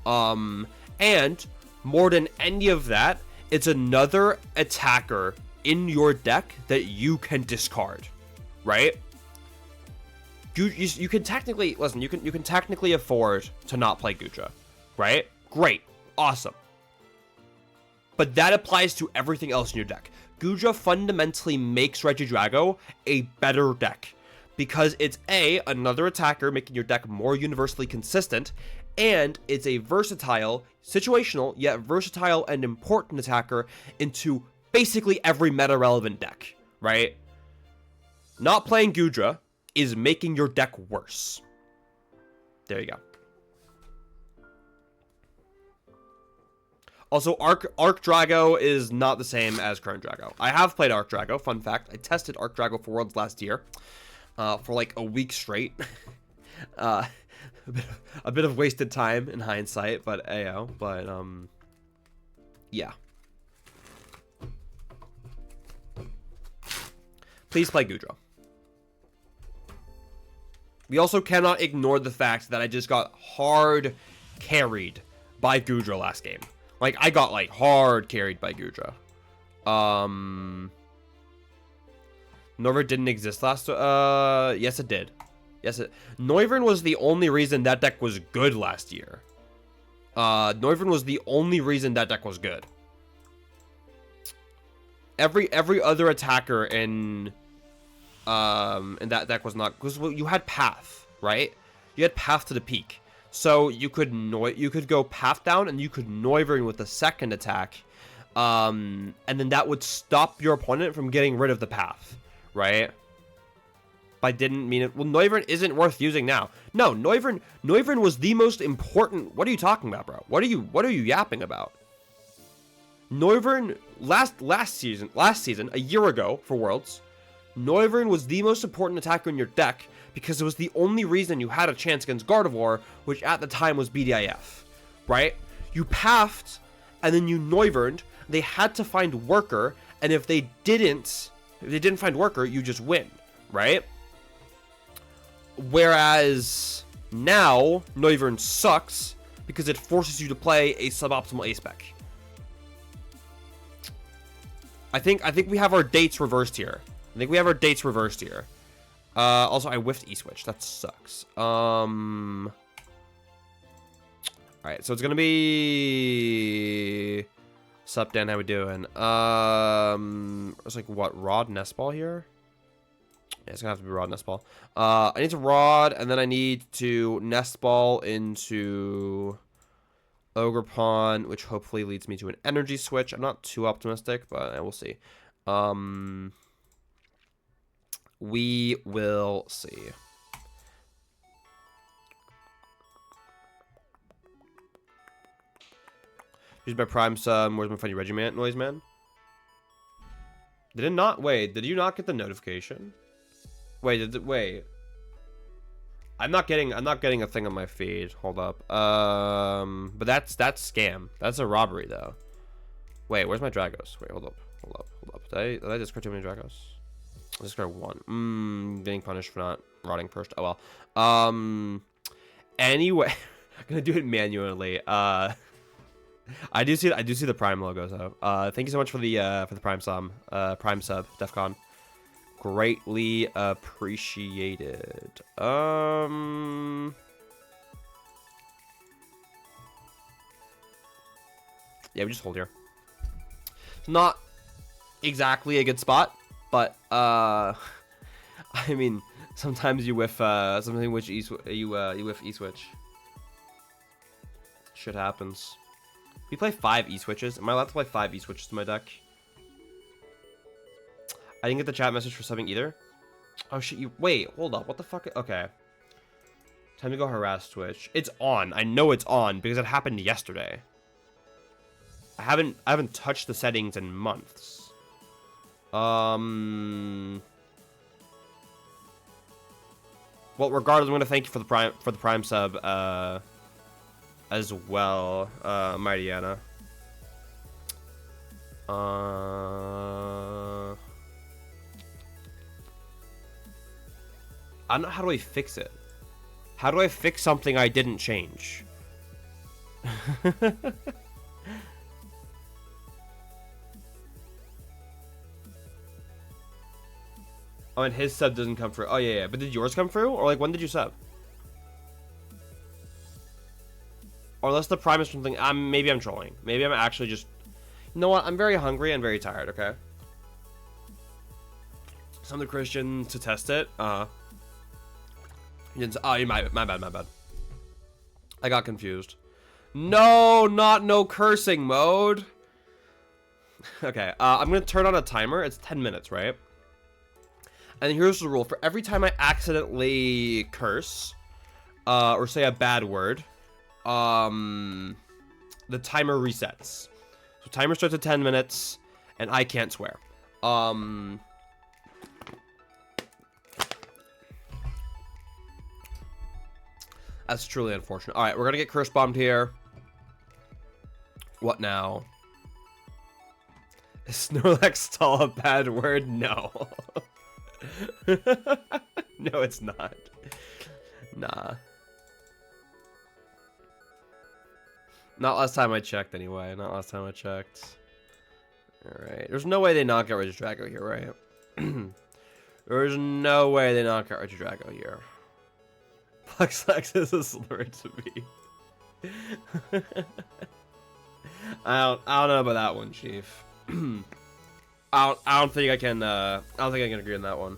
And more than any of that, it's another attacker in your deck that you can discard, right? You can technically, listen, you can technically afford to not play Gudra, right? Great. Awesome. But that applies to everything else in your deck. Gudra fundamentally makes Regidrago a better deck because it's another attacker making your deck more universally consistent, and it's a versatile, situational, yet versatile and important attacker into basically every meta-relevant deck, right? Not playing Gudra is making your deck worse. There you go. Also, Arc Drago is not the same as current Drago. I have played Arc Drago. Fun fact, I tested Arc Drago for Worlds last year for like a week straight. A bit of wasted time in hindsight, but ayo. But yeah. Please play Gudra. We also cannot ignore the fact that I just got hard carried by Gudra last game. Like, I got, like, hard carried by Gudra. Noivern didn't exist last... yes, it did. Noivern was the only reason that deck was good last year. Noivern was the only reason that deck was good. Every other attacker in that deck was not... Because you had Path, right? You had Path to the peak. So you could go Path down and you could Noivern with the second attack. And then that would stop your opponent from getting rid of the Path, right? I didn't mean it. Well, Noivern isn't worth using now. No, Noivern was the most important. What are you talking about, bro? What are you yapping about? Noivern last season, a year ago for Worlds, Noivern was the most important attacker in your deck because it was the only reason you had a chance against Gardevoir, which at the time was BDIF, right? You pathed, and then you Noiverned. They had to find Worker, and if they didn't find Worker, you just win, right? Whereas now Noivern sucks because it forces you to play a suboptimal A-spec. I think we have our dates reversed here. Also, I whiffed E-Switch. That sucks. Alright, so it's gonna be... Sup, Dan, how we doing? It's like, what, Rod Nest Ball here? Yeah, it's gonna have to be Rod Nest Ball. I need to Rod, and then I need to Nest Ball into Ogerpon, which hopefully leads me to an energy switch. I'm not too optimistic, but we'll see. We will see. Here's my Prime sub. Where's my funny Regiment noise, man? Did it not? Wait, did you not get the notification? Wait. I'm not getting a thing on my feed. Hold up. But that's scam. That's a robbery though. Wait, where's my Dragos? Wait, hold up. Did I discard too many Dragos? I'll discard one. Getting punished for not rotting first. Oh well. Anyway, I'm gonna do it manually. I do see the Prime logo though. Thank you so much for the Prime sub, Defcon. Greatly appreciated. Yeah, we just hold here. It's not exactly a good spot, but I mean, sometimes you whiff something which you whiff E-Switch. Shit happens. We play 5 E-Switches. Am I allowed to play 5 E-Switches to my deck? I didn't get the chat message for subbing either. Oh shit, wait, hold up. What the fuck? Okay. Time to go harass Twitch. It's on. I know it's on because it happened yesterday. I haven't touched the settings in months. Well, regardless, I'm gonna thank you for the prime sub as well, Mighty Anna. I don't know, how do I fix it? How do I fix something I didn't change? Oh, and his sub doesn't come through. Oh, yeah. But did yours come through? Or, like, when did you sub? Or unless the prime is something... maybe I'm trolling. Maybe I'm actually just... You know what? I'm very hungry and very tired, okay? Some of the Christian to test it. Oh, my bad. I got confused. No, not no cursing mode. Okay, I'm going to turn on a timer. It's 10 minutes, right? And here's the rule. For every time I accidentally curse, or say a bad word, the timer resets. So timer starts at 10 minutes, and I can't swear. That's truly unfortunate. Alright, we're gonna get curse bombed here. What now? Is Snorlax a bad word? No. No, it's not. Nah. Not last time I checked, anyway. Not last time I checked. Alright. There's no way they knock out Regidrago here, right? There's no way they knock out Regidrago here. Plexlex is a slur to me. I don't know about that one, Chief. I don't think I can agree on that one.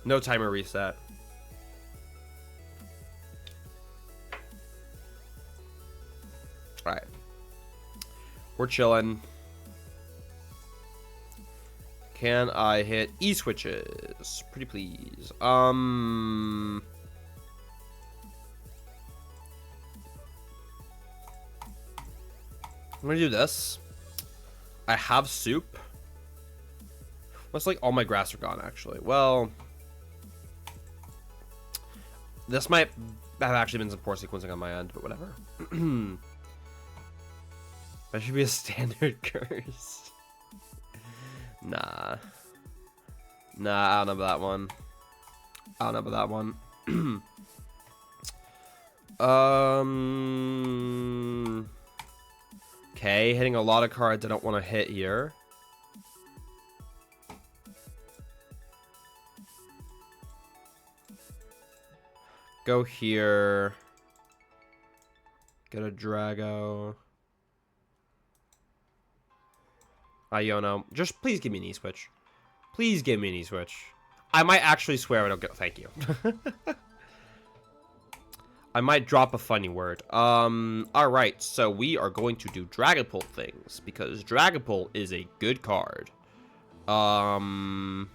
No timer reset. Alright. We're chilling. Can I hit E-switches? Pretty please. I'm gonna do this. I have soup. Looks like all my grass are gone, actually. Well, this might have actually been some poor sequencing on my end, but whatever. That should be a standard curse. Nah. Nah, I don't know about that one. I don't know about that one. Okay, hitting a lot of cards I don't want to hit here. Go here. Get a Drago. Iono. Just please give me an E-switch. Please give me an E-switch. I might actually swear I don't get... Thank you. I might drop a funny word. Alright, so we are going to do Dragapult things, because Dragapult is a good card. Bye-bye,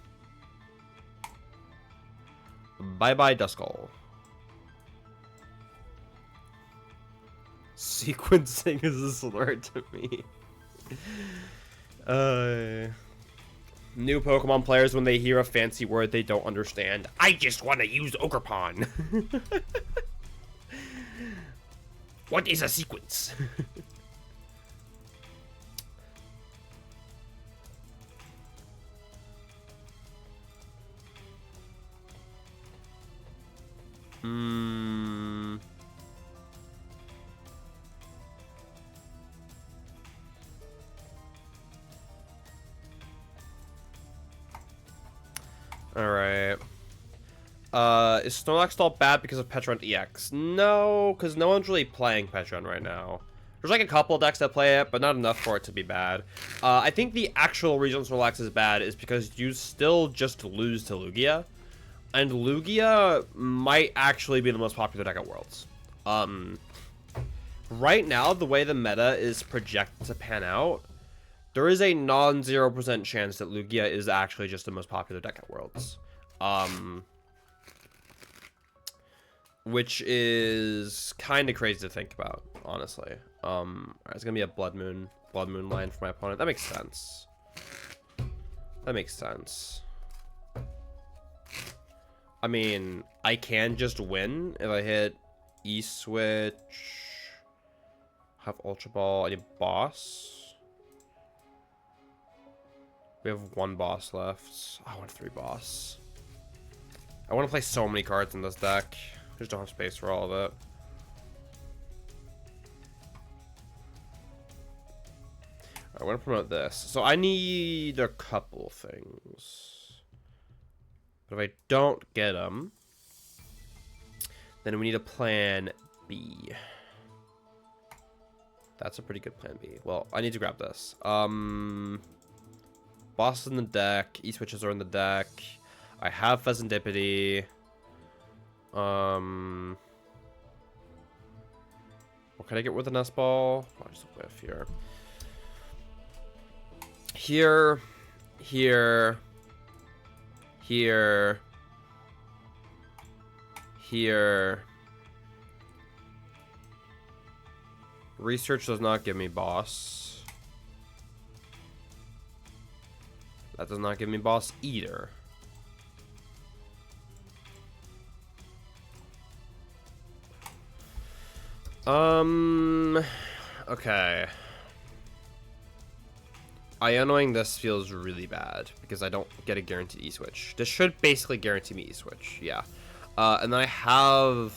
Duskull. Sequencing is a slur to me. New Pokemon players, when they hear a fancy word they don't understand. I just want to use Ogerpon. What is a sequence? Alright. Is Snorlax all bad because of Petron EX? No, because no one's really playing Petron right now. There's like a couple decks that play it, but not enough for it to be bad. I think the actual reason Snorlax is bad is because you still just lose to Lugia. And Lugia might actually be the most popular deck at Worlds. Right now, the way the meta is projected to pan out, there is a non-0% chance that Lugia is actually just the most popular deck at Worlds. which is kind of crazy to think about, honestly. Alright, it's gonna be a Blood Moon line for my opponent. That makes sense. That makes sense. I mean, I can just win if I hit E-Switch. Have Ultra Ball. I need Boss. We have 1 boss left. I want 3 boss. I want to play so many cards in this deck. I just don't have space for all of it. I want to promote this. So I need a couple things. But if I don't get them, then we need a plan B. That's a pretty good plan B. Well, I need to grab this. Boss in the deck. E-switches are in the deck. I have Pheasantipity. What can I get with an S-ball? I'll just whiff here. Here. Here. Here. Here. Research does not give me boss. That does not give me boss either. Okay. Ionoing this feels really bad because I don't get a guaranteed E-switch. This should basically guarantee me E-switch, yeah. And then I have...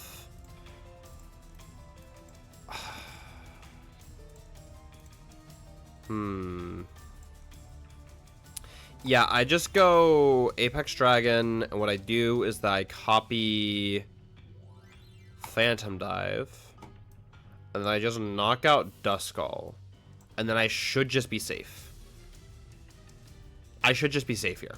Yeah, I just go Apex Dragon, and what I do is that I copy Phantom Dive, and then I just knock out Duskull, and then I should just be safe. I should just be safe here.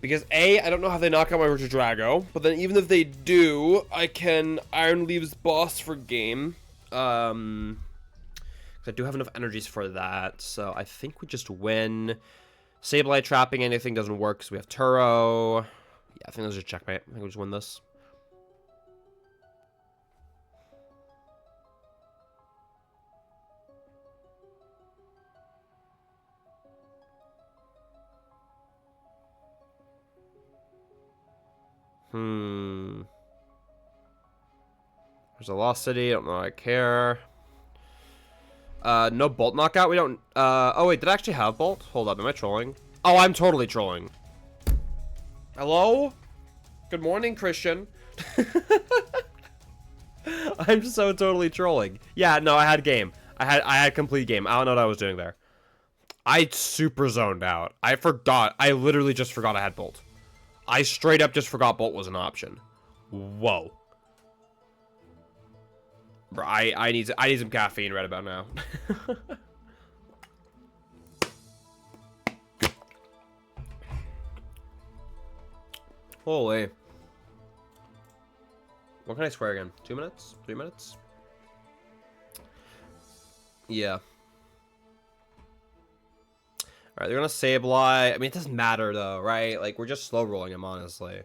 Because A, I don't know how they knock out my Regidrago, but then even if they do, I can Iron Leaves boss for game. Because I do have enough energies for that, so I think we just win. Sableye trapping anything doesn't work because we have Turo. Yeah, I think that's just checkmate. I think we just win this. There's a Lost City. I don't know. I care. No Bolt knockout. We don't. Oh wait, did I actually have Bolt? Hold up. Am I trolling? Oh, I'm totally trolling. Hello? Good morning, Christian. I'm so totally trolling. Yeah, no, I had game. I had complete game. I don't know what I was doing there. I super zoned out. I forgot. I literally just forgot I had Bolt. I straight up just forgot Bolt was an option. Whoa. Bro, I need some caffeine right about now. Holy. What can I swear again? 2 minutes? 3 minutes? Yeah. Alright, they're gonna Sableye. I mean, it doesn't matter though, right? Like, we're just slow rolling him, honestly.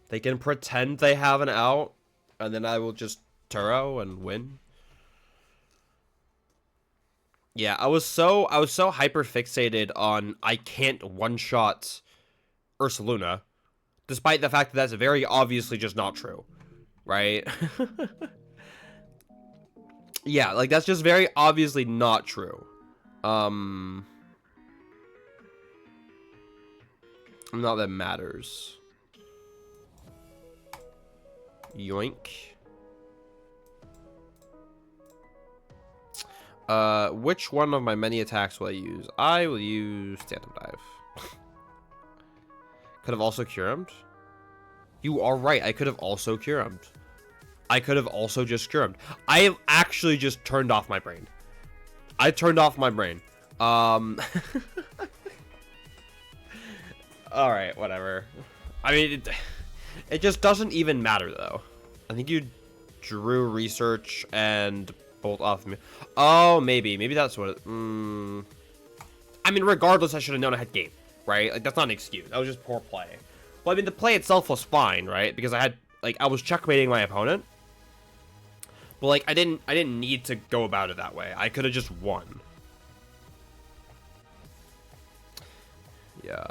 They can pretend they have an out, and then I will just Turo and win. Yeah, I was so hyper fixated on I can't one-shot Ursaluna, despite the fact that that's very obviously just not true, right? Yeah, like that's just very obviously not true. Not that it matters. Yoink. Which one of my many attacks will I use? I will use Phantom Dive. Could have also Curumed. You are right. I could have also Curumed. I could have also just Curumed. I actually just turned off my brain. I turned off my brain. Alright, whatever. I mean, it just doesn't even matter, though. I think you drew Research and Bolt off me. Oh, maybe. Maybe that's what it... I mean, regardless, I should have known I had game, right? Like, that's not an excuse. That was just poor play. Well, I mean, the play itself was fine, right? Because I had, like, I was checkmating my opponent. But, like, I didn't need to go about it that way. I could have just won. Yeah.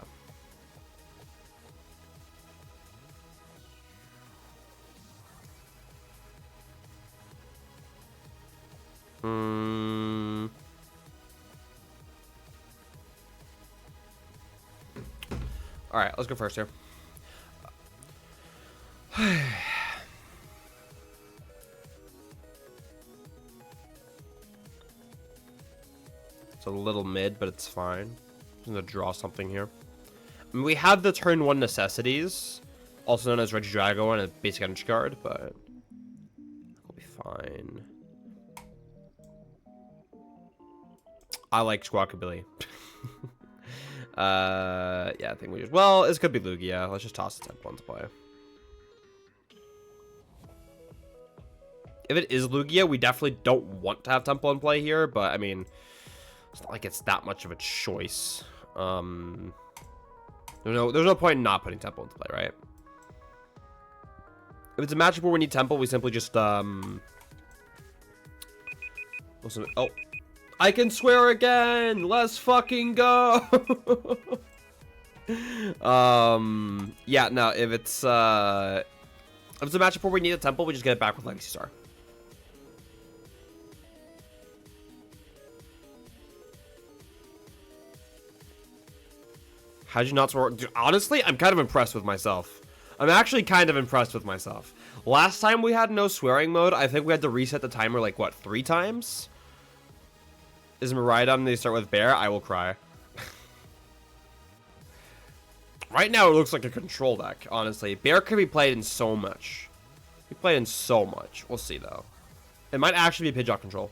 Alright, let's go first here. It's a little mid, but it's fine. I'm going to draw something here. I mean, we have the turn 1 necessities, also known as Regidrago and a basic energy card, but we'll be fine. I like Squawkabilly. Yeah, I think we just... Well, this could be Lugia. Let's just toss the tempo into play. If it is Lugia, we definitely don't want to have tempo in play here, but, I mean, it's not like it's that much of a choice. There's no point in not putting tempo into play, right? If it's a matchup where we need tempo, we simply just, listen, oh. I can swear again! Let's fucking go! Yeah, no, if it's a matchup where we need a tempo, we just get it back with Legacy Star. How'd you not swear? Dude, honestly, I'm kind of impressed with myself. I'm actually kind of impressed with myself. Last time we had no swearing mode, I think we had to reset the timer, like, what, 3 times? Is Miraidon they start with Bear? I will cry. Right now, it looks like a control deck, honestly. Bear could be played in so much. He played in so much. We'll see, though. It might actually be Pidgeot control.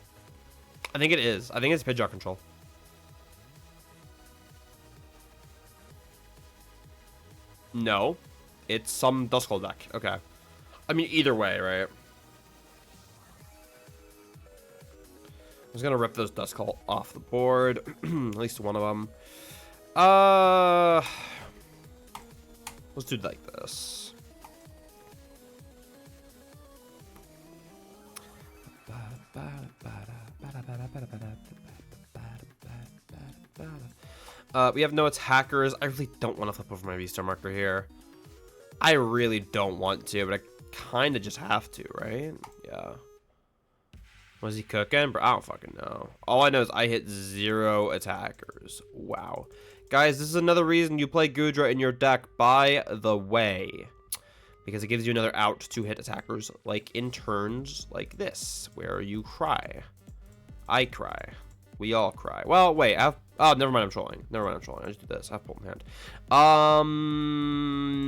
I think it is. I think it's Pidgeot control. No. It's some Duskull deck. Okay. I mean, either way, right? I'm just gonna rip those Duskull off the board. At least one of them. Let's do it like this. We have no attackers. I really don't want to flip over my V-Star marker here. I really don't want to, but I kind of just have to, right? Yeah. Was he cooking? Bro, I don't fucking know. All I know is I hit 0 attackers. Wow. Guys, this is another reason you play Gudra in your deck, by the way. Because it gives you another out to hit attackers, like in turns like this, where you cry. I cry. We all cry. Well, wait. Oh, never mind. I'm trolling. Never mind. I'm trolling. I just did this. I have pulled in hand.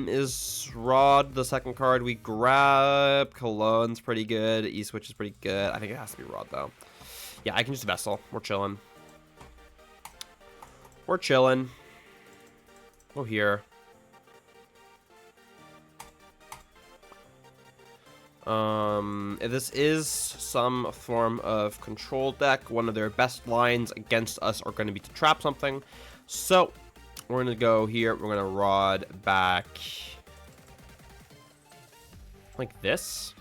Is Rod the second card we grab? Cologne's pretty good. E-Switch is pretty good. I think it has to be Rod, though. Yeah, I can just Vessel. We're chilling. We're chilling. Go here. If this is some form of control deck, one of their best lines against us are going to be to trap something. So, we're going to go here. We're going to Rod back like this.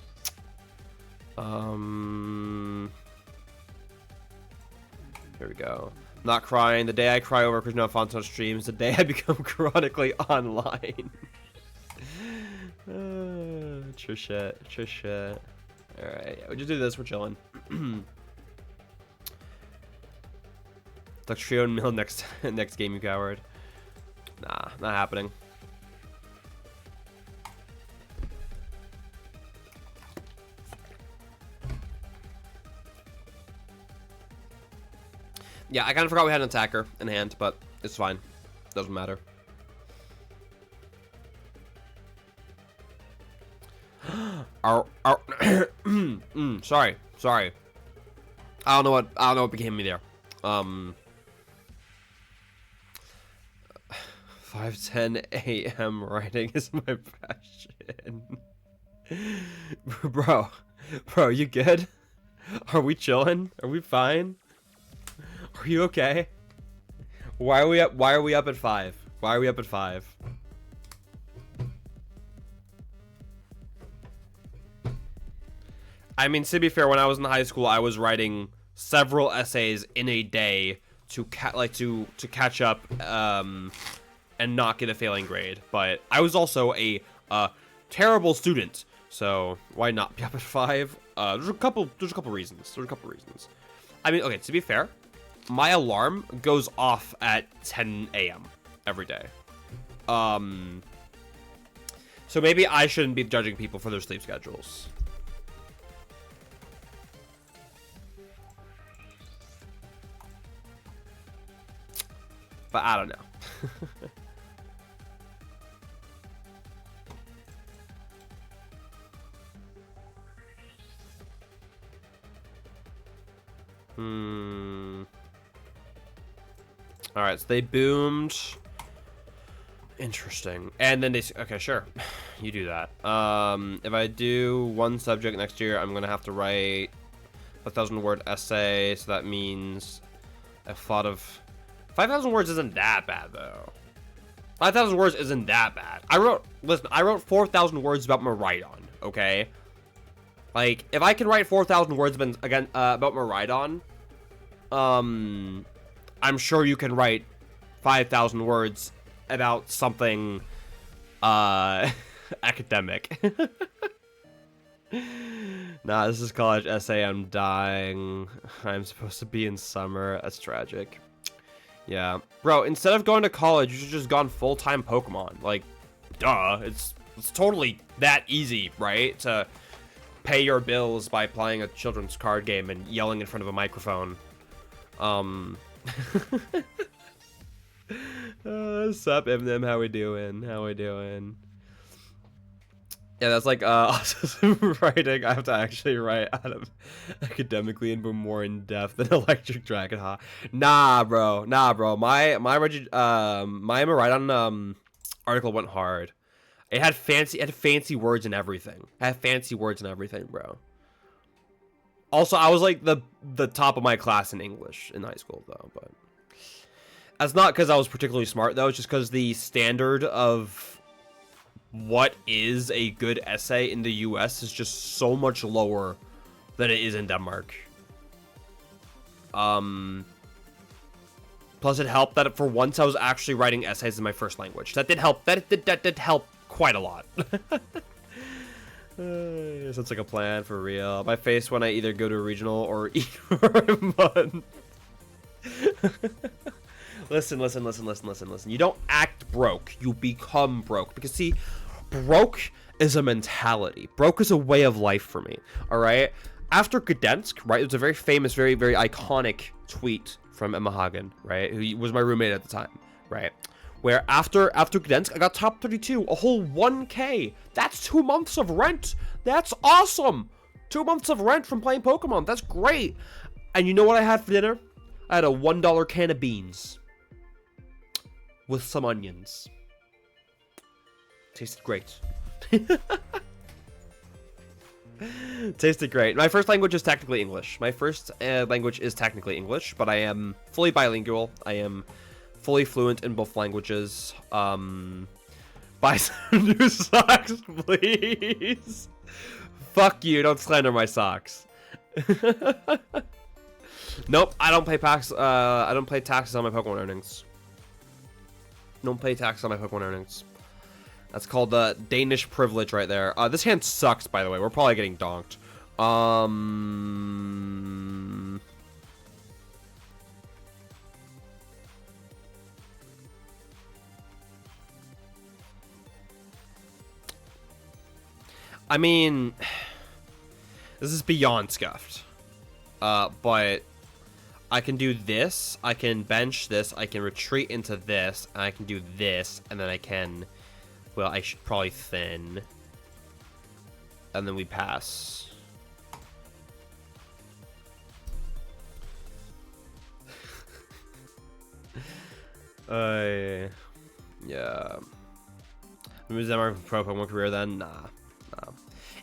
Here we go. Not crying. The day I cry over Krishna Alfonso streams, the day I become chronically online. Trisha. Alright, yeah, we just do this, we're chilling. Duck Trio and Mill next game, you coward. Nah, not happening. Yeah, I kind of forgot we had an attacker in hand, but it's fine. Doesn't matter. Sorry. I don't know what became me there. 5:10 a.m. writing is my passion. Bro, you good? Are we chilling? Are we fine? Are you okay? Why are we up at 5? Why are we up at 5? I mean, to be fair, when I was in high school, I was writing several essays in a day to catch up and not get a failing grade. But I was also a terrible student, so why not be up at 5? There's a couple reasons. I mean, okay, to be fair, my alarm goes off at 10 a.m. every day. So maybe I shouldn't be judging people for their sleep schedules. But I don't know. Alright, so they boomed. Interesting. And then they... Okay, sure. You do that. If I do one subject next year, I'm going to have to write a 1,000-word essay. So that means a thought of... 5,000 words isn't that bad, though. 5,000 words isn't that bad. I wrote 4,000 words about Miraidon, okay? Like, if I can write 4,000 words about Miraidon, I'm sure you can write 5,000 words about something, academic. Nah, this is college essay. I'm dying. I'm supposed to be in summer. That's tragic. Yeah. Bro, instead of going to college, you should just gone full-time Pokemon. Like, duh. It's totally that easy, right? To pay your bills by playing a children's card game and yelling in front of a microphone. Sup, Eminem? How we doing? Yeah, that's like autism writing. I have to actually write out of academically and be more in depth than Electric Dragon, huh? Nah, bro. My Miraidon article went hard. It had fancy words and everything. Bro. Also, I was like the top of my class in English in high school, though. But that's not because I was particularly smart, though. It's just because the standard of what is a good essay in the US is just so much lower than it is in Denmark. Plus, it helped that for once I was actually writing essays in my first language. That did help. That did help quite a lot. Sounds like a plan for real. My face when I either go to a regional or eat for a month. Listen. You don't act broke. You become broke. Because, see, broke is a mentality. Broke is a way of life for me. All right? After Gdansk, right? It was a very famous, very, very iconic tweet from Emma Hagen, right? Who was my roommate at the time, right? Where after Gdansk, I got top 32, a whole 1K. That's 2 months of rent. That's awesome. 2 months of rent from playing Pokemon. That's great. And you know what I had for dinner? I had a $1 can of beans with some onions. Tasted great. Tasted great. My first language is technically English. But I am fully bilingual. I am fully fluent in both languages. Buy some new socks, please. Fuck you, don't slander my socks. Nope, I don't pay taxes on my Pokemon earnings. Don't pay taxes on my Pokemon earnings. That's called the Danish privilege right there. This hand sucks, by the way. We're probably getting donked. I mean, this is beyond scuffed. But I can do this. I can bench this. I can retreat into this. And I can do this. And then I can... Well, I should probably thin. And then we pass. Yeah. Was that my pro Pokemon career then? Nah.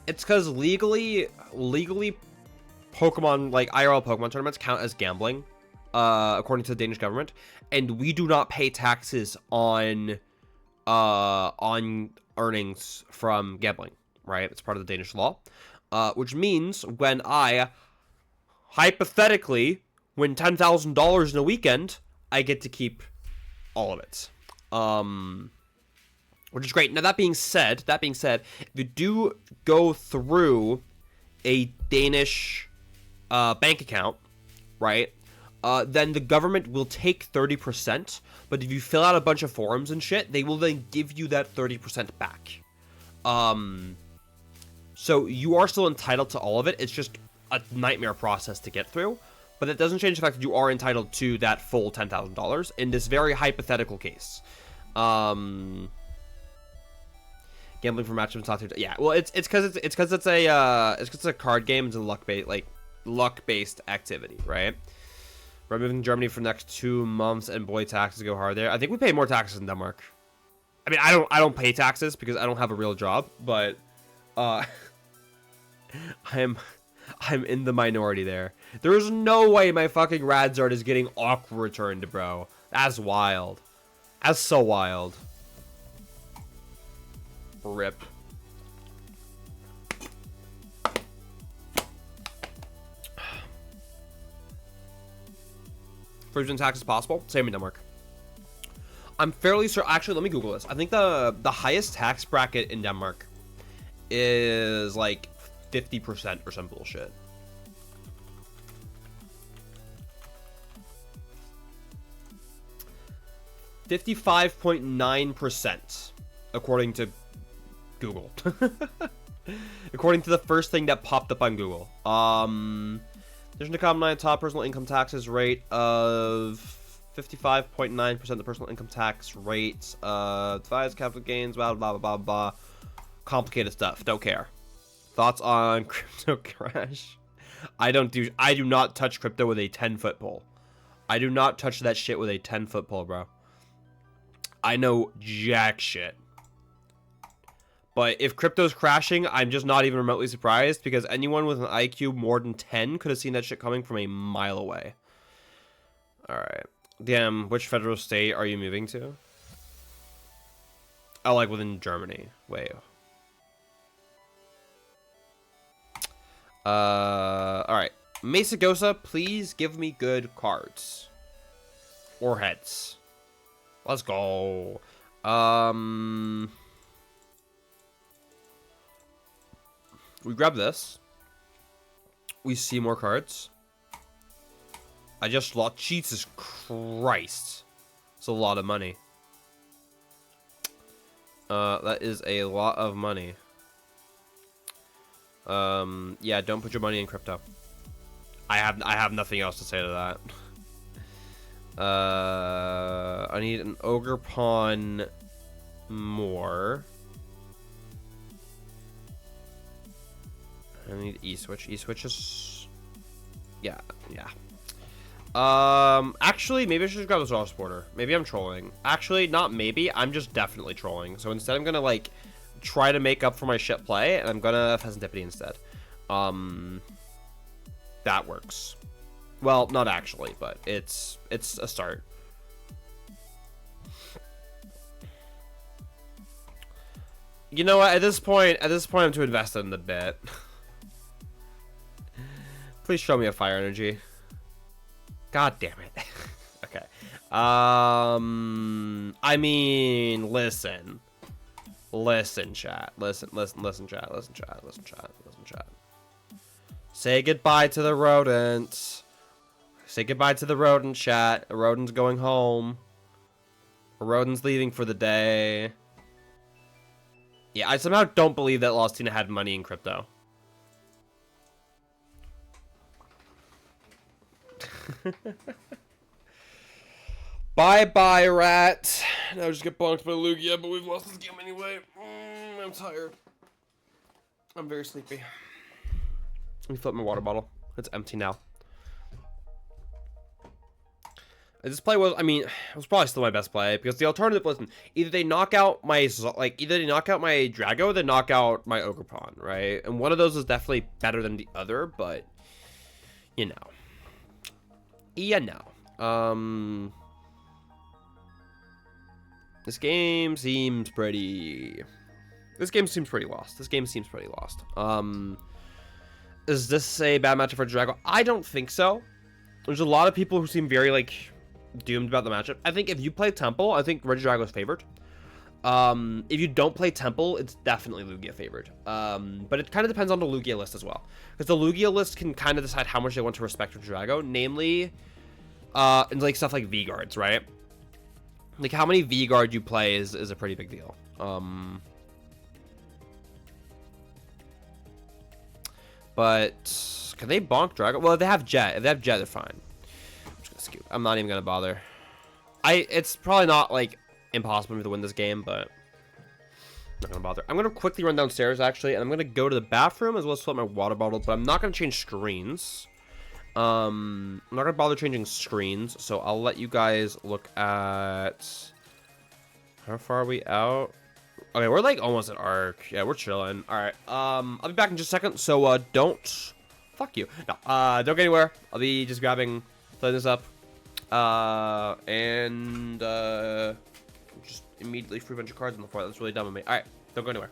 It's because legally, Pokemon, like IRL Pokemon tournaments count as gambling, according to the Danish government, and we do not pay taxes on earnings from gambling, right? It's part of the Danish law. which means when I hypothetically win $10,000 in a weekend, I get to keep all of it. Which is great. Now, that being said, if you do go through a Danish bank account, right, then the government will take 30%, but if you fill out a bunch of forms and shit, they will then give you that 30% back. So you are still entitled to all of it. It's just a nightmare process to get through, but that doesn't change the fact that you are entitled to that full $10,000 in this very hypothetical case. Gambling for matchups top 2. Yeah, well, it's because it's a card game. It's a luck based activity, right? We're moving to Germany for the next 2 months, and boy, taxes go hard there. I think we pay more taxes in Denmark. I mean, I don't pay taxes because I don't have a real job, but I'm in the minority there. There's no way my fucking Radzard is getting Aqua returned, bro. That's wild. That's so wild. Rip. Frozen tax is possible. Same in Denmark. I'm fairly sure. Actually, let me Google this. I think the highest tax bracket in Denmark is like 50% or some bullshit. $55.9%, according to Google. According to the first thing that popped up on Google. There's an economy top personal income taxes rate of 55.9%. The personal income tax rate. Divides capital gains. Blah blah blah blah blah. Complicated stuff. Don't care. Thoughts on crypto crash? I do not touch crypto with a 10-foot pole. I do not touch that shit with a 10-foot pole, bro. I know jack shit. But if crypto's crashing, I'm just not even remotely surprised, because anyone with an IQ more than 10 could have seen that shit coming from a mile away. Alright. Damn, which federal state are you moving to? Oh, like within Germany. Wait. Alright. Mesagosa, please give me good cards. Or heads. Let's go. We grab this. We see more cards. I just lost. Jesus Christ. It's a lot of money. That is a lot of money. Yeah, don't put your money in crypto. I have nothing else to say to that. I need an Ogerpon more. I need E-switch. E-switch is... Yeah. Actually, maybe I should just grab this auto-supporter. Maybe I'm trolling. Actually, not maybe. I'm just definitely trolling. So instead, I'm gonna, like, try to make up for my shit play, and I'm gonna Pheasantipity instead. That works. Well, not actually, but it's a start. You know what? At this point, I'm too invested in the bit. Please show me a fire energy. God damn it. Okay. I mean, listen. Listen, chat. Listen, chat. Say goodbye to the rodents. Say goodbye to the rodent, chat. A rodent's going home. A rodent's leaving for the day. Yeah, I somehow don't believe that Lost Tina had money in crypto. Bye-bye, rat. Now just get bonked by Lugia, but we've lost this game anyway. I'm tired. I'm very sleepy. Let me fill up my water bottle. It's empty now. This play was, I mean, it was probably still my best play, because the alternative, listen, either they knock out my Drago, or they knock out my Ogerpon, right? And one of those is definitely better than the other, but, you know. This game seems pretty lost. Is this a bad matchup for Regidrago? I don't think so. There's a lot of people who seem very, like, doomed about the matchup. I think if you play Temple, I think Regidrago is favored. If you don't play Temple, it's definitely Lugia favored. But it kind of depends on the Lugia list as well. Because the Lugia list can kind of decide how much they want to respect Regidrago. Namely, and like stuff like V-Guards, right? Like how many V-Guard you play is a pretty big deal. But can they bonk Drago? Well, if they have Jet. If they have Jet, they're fine. I'm just gonna scoop. I'm not even gonna bother. It's probably not like impossible for me to win this game, but I'm not gonna bother. I'm gonna quickly run downstairs actually, and I'm gonna go to the bathroom as well as fill up my water bottle. But I'm not gonna change screens. I'm not gonna bother changing screens, so I'll let you guys look at how far are we out. Okay, we're like almost at arc. Yeah, we're chilling. All right. I'll be back in just a second. So don't fuck you. No. Don't get anywhere. I'll be just grabbing, filling this up, and just immediately free a bunch of cards on the floor. That's really dumb of me. All right, don't go anywhere.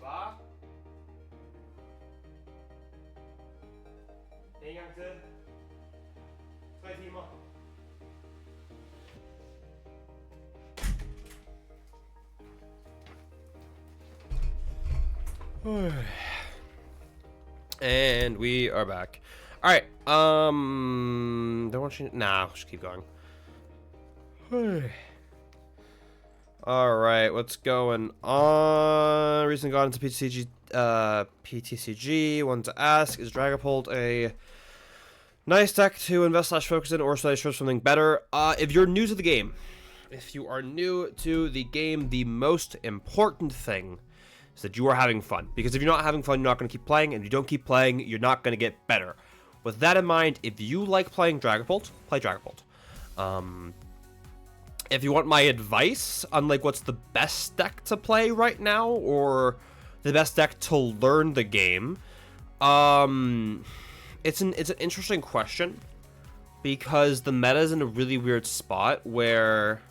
Va? En gang til. 3 timer. And we are back. All right. Don't want you. Nah, just keep going. All right, what's going on? Recently got into PTCG. PTCG. Wanted to ask: is Dragapult a Nice deck to invest / focus in or / show something better. If you're new to the game, the most important thing is that you are having fun. Because if you're not having fun, you're not going to keep playing. And if you don't keep playing, you're not going to get better. With that in mind, if you like playing Dragapult, play Dragapult. If you want my advice on like what's the best deck to play right now, or the best deck to learn the game, it's an interesting question, because the meta is in a really weird spot where,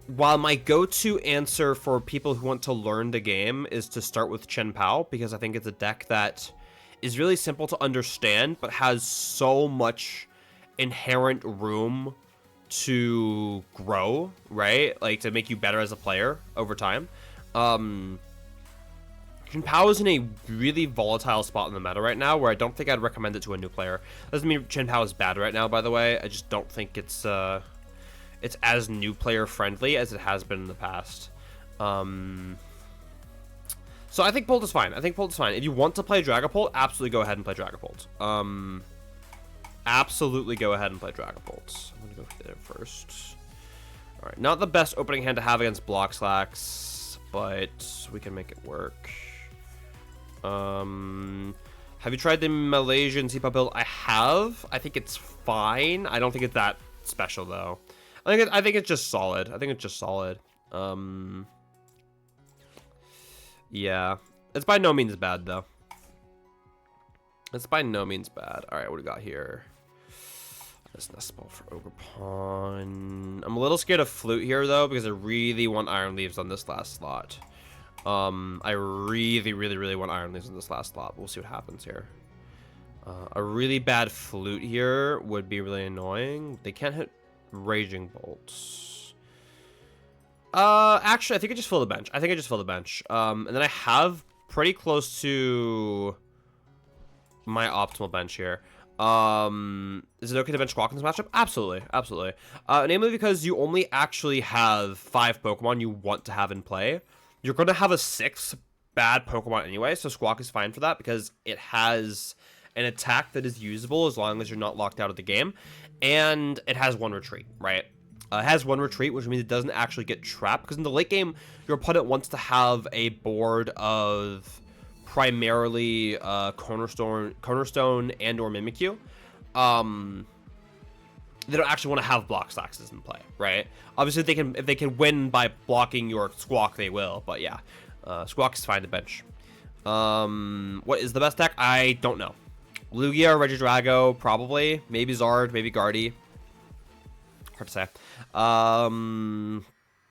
while my go-to answer for people who want to learn the game is to start with Chen Pao, because I think it's a deck that is really simple to understand, but has so much inherent room to grow, right? Like, to make you better as a player over time. Chen Pao is in a really volatile spot in the meta right now, where I don't think I'd recommend it to a new player. Doesn't mean Chen Pao is bad right now, by the way. I just don't think it's as new player friendly as it has been in the past. So I think Bolt is fine. If you want to play Dragapult, absolutely go ahead and play Dragapult. Absolutely go ahead and play Dragapult. I'm gonna go there first. All right, not the best opening hand to have against Block Slacks, but we can make it work. Have you tried the Malaysian Seepaw build? I have. I think it's fine. I don't think it's that special though. I think it's just solid. Yeah. It's by no means bad, though. All right, what do we got here? This Nest Ball for Ogerpon. I'm a little scared of Flute here, though, because I really want Iron Leaves on this last slot. I really want Iron Leaves on this last slot. We'll see what happens here. A really bad Flute here would be really annoying. They can't hit Raging Bolts. Actually, I think I just fill the bench. And then I have pretty close to my optimal bench here. Is it okay to bench Squawk in this matchup? Absolutely. Namely because you only actually have 5 Pokemon you want to have in play. You're going to have a 6th bad Pokemon anyway, so Squawk is fine for that, because it has an attack that is usable as long as you're not locked out of the game, and it has 1 retreat, right? It has 1 retreat, which means it doesn't actually get trapped, because in the late game, your opponent wants to have a board of primarily Cornerstone and or Mimikyu. They don't actually want to have Block Slacks in play, right? Obviously, if they can win by blocking your Squawk, they will. But yeah, Squawk is fine to bench. What is the best deck? I don't know. Lugia or Regidrago, probably. Maybe Zard, maybe Guardy. Hard to say.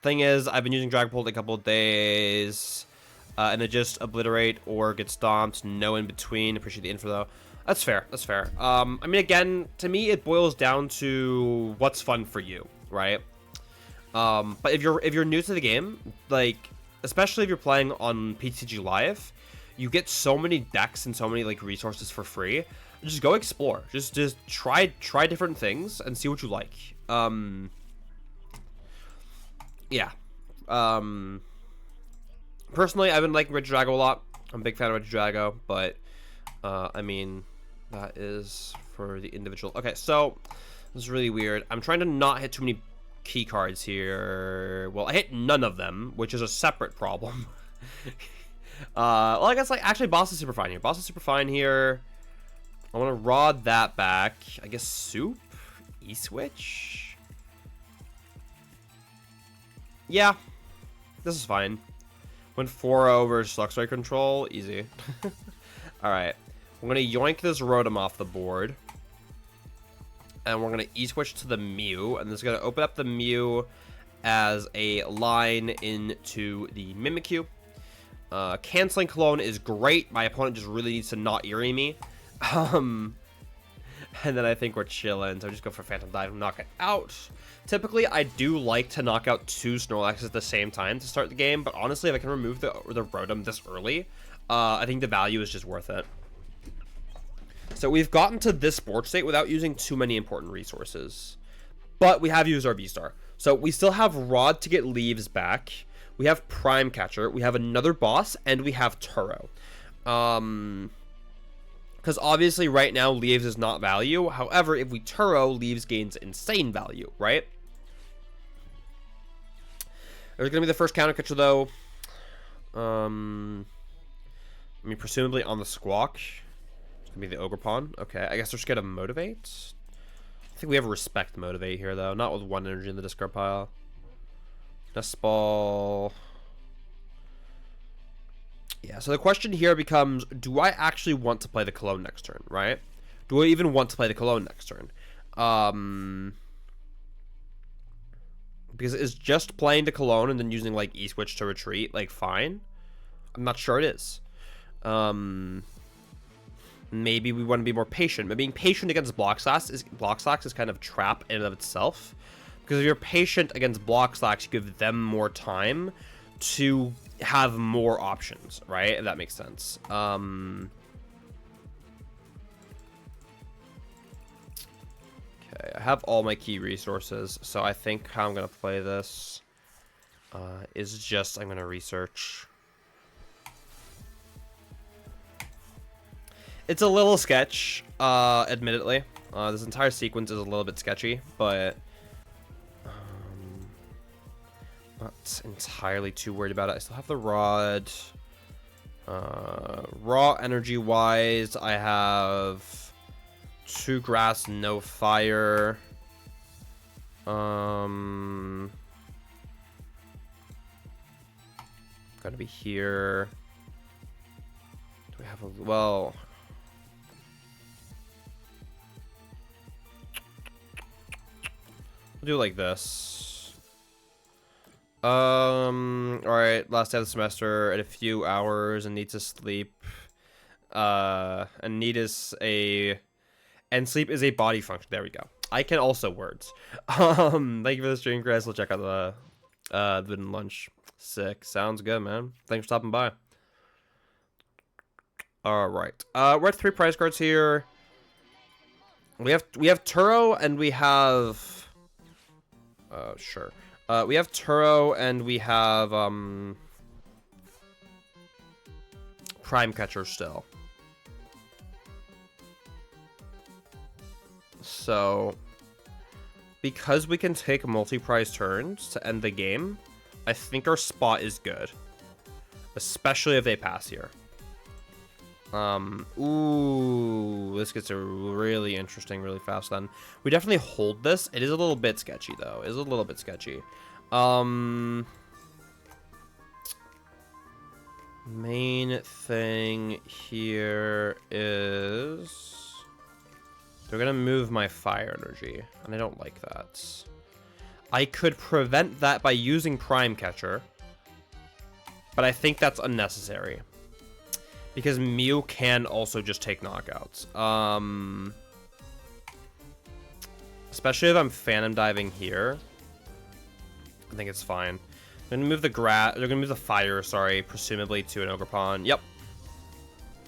Thing is, I've been using Dragapult a couple of days, and it just obliterate or get stomped. No in between. Appreciate the info though. That's fair. I mean, again, to me, it boils down to what's fun for you, right? But if you're new to the game, like, especially if you're playing on PTG Live, you get so many decks and so many like resources for free. Just go explore. Just try different things and see what you like. Yeah. Personally, I've been liking Regidrago a lot. I'm a big fan of Regidrago, but I mean, that is for the individual. Okay, so this is really weird. I'm trying to not hit too many key cards here. Well, I hit none of them, which is a separate problem. Well, I guess, like, actually, Boss is super fine here. I want to Rod that back. I guess Soup? E-Switch? Yeah. This is fine. Went 4-0 versus Luxray control. Easy. Alright. We're going to yoink this Rotom off the board. And we're going to E-Switch to the Mew. And this is going to open up the Mew as a line into the Mimikyu. Canceling Cologne is great. My opponent just really needs to not Eerie me. And then I think we're chilling. So just go for Phantom Dive and knock it out. Typically, I do like to knock out 2 Snorlaxes at the same time to start the game. But honestly, if I can remove the Rotom this early, I think the value is just worth it. So we've gotten to this board state without using too many important resources. But we have used our V-Star. So we still have Rod to get Leaves back. We have Prime Catcher. We have another boss. And we have Turo. Because obviously right now Leaves is not value. However, if we Turo, Leaves gains insane value, right? There's going to be the first counter catcher though. I mean, presumably on the Squawk. It's going to be the Ogerpon. Okay, I guess they're scared of Motivate. I think we have a Respect Motivate here though. Not with 1 energy in the discard pile. Nest Ball. Yeah, so the question here becomes, do I actually want to play the Cologne next turn, right? Do I even want to play the Cologne next turn? Because it's just playing the Cologne and then using, like, E-Switch to retreat, like, fine. I'm not sure it is. Maybe we want to be more patient. But being patient against Block Slacks is kind of a trap in and of itself. Because if you're patient against Block Slacks, you give them more time to have more options, right? If that makes sense. Okay, I have all my key resources, so I think how I'm gonna play this is just I'm gonna research. It's a little sketch, admittedly. This entire sequence is a little bit sketchy, but not entirely too worried about it. I still have the rod. Raw energy wise, I have 2 grass, no fire. Gotta be here. Do we have a, well, we'll do it like this. Alright, last day of the semester in a few hours and need to sleep. And sleep is a body function. There we go. I can also words. Thank you for the stream, Chris. We'll check out the hidden lunch. Sick. Sounds good, man. Thanks for stopping by. Alright. We're at 3 prize cards here. We have Turo and we have sure. We have Turo and we have Prime Catcher still. So because we can take multi-prize turns to end the game, I think our spot is good. Especially if they pass here. Ooh, this gets really interesting really fast then. We definitely hold this. It is a little bit sketchy though. It is a little bit sketchy. Main thing here is they're gonna move my fire energy, and I don't like that. I could prevent that by using Prime Catcher, but I think that's unnecessary. Because Mew can also just take knockouts. Especially if I'm Phantom Diving here. I think it's fine. They're gonna move the they're gonna move the fire, sorry, presumably to an Ogerpon. Yep.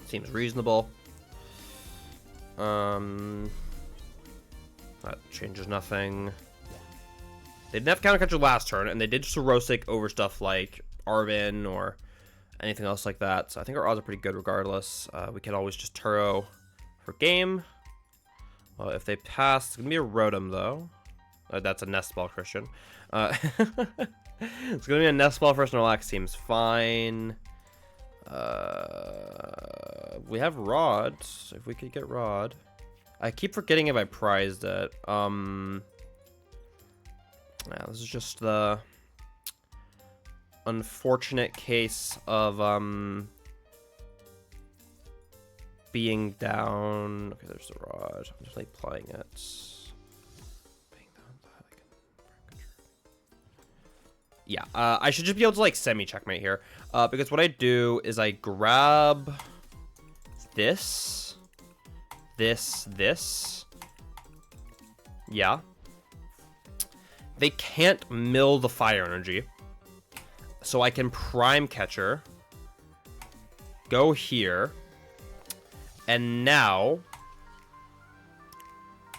Seems reasonable. That changes nothing. They didn't have counter catcher last turn, and they did Sorosic over stuff like Arvin or anything else like that. So I think our odds are pretty good regardless. We can always just Turo for game. Well, if they pass, it's gonna be a Rotom though. That's a Nest Ball, Christian. It's gonna be a Nest Ball for Snorlax, seems fine. We have Rod. If we could get Rod. I keep forgetting if I prized it. Yeah, this is just the unfortunate case of being down. Okay, there's the Rod. I'm just like playing it. Yeah, I should just be able to like semi-checkmate here, because what I do is I grab this, yeah. They can't mill the fire energy, so I can Prime Catcher, go here, and now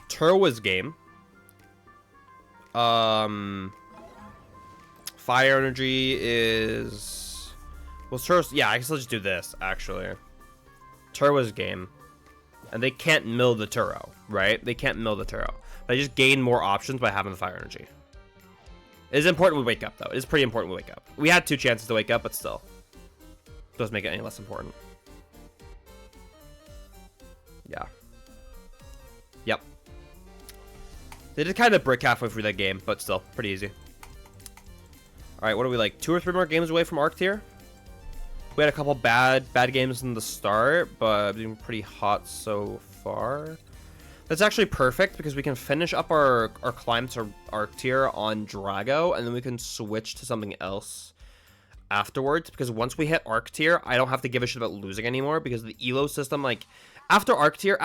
Turwa's game. Fire energy is... Well, Turbo's... Yeah, I guess I'll just do this, actually. Turbo's game. And they can't mill the Turo, right? They can't mill the Turo. But I just gain more options by having the fire energy. It is important we wake up, though. It is pretty important we wake up. We had 2 chances to wake up, but still. Doesn't make it any less important. Yeah. Yep. They did kind of brick halfway through that game, but still, pretty easy. Alright, what are we, like 2 or 3 more games away from Arc tier? We had a couple bad games in the start, but been pretty hot so far. That's actually perfect because we can finish up our climb to Arc tier on Drago, and then we can switch to something else afterwards. Because once we hit Arc tier, I don't have to give a shit about losing anymore, because the elo system, like, after Arc tier,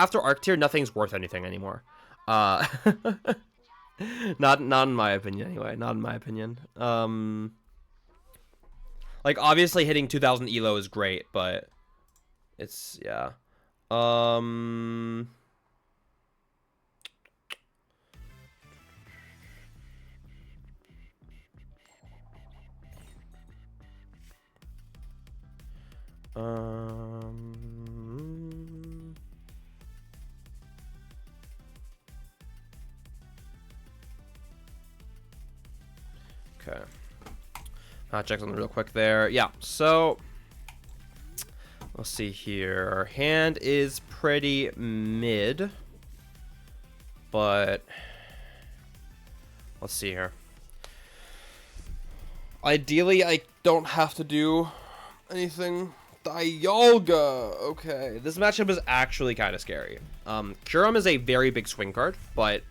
nothing's worth anything anymore. Not in my opinion, anyway. Not in my opinion. Like, obviously hitting 2000 elo is great, but it's, yeah. Okay. Check something real quick there. Yeah, so let's see here. Our hand is pretty mid, but let's see here. Ideally, I don't have to do anything. Dialga. Okay, this matchup is actually kind of scary. Curum is a very big swing card, but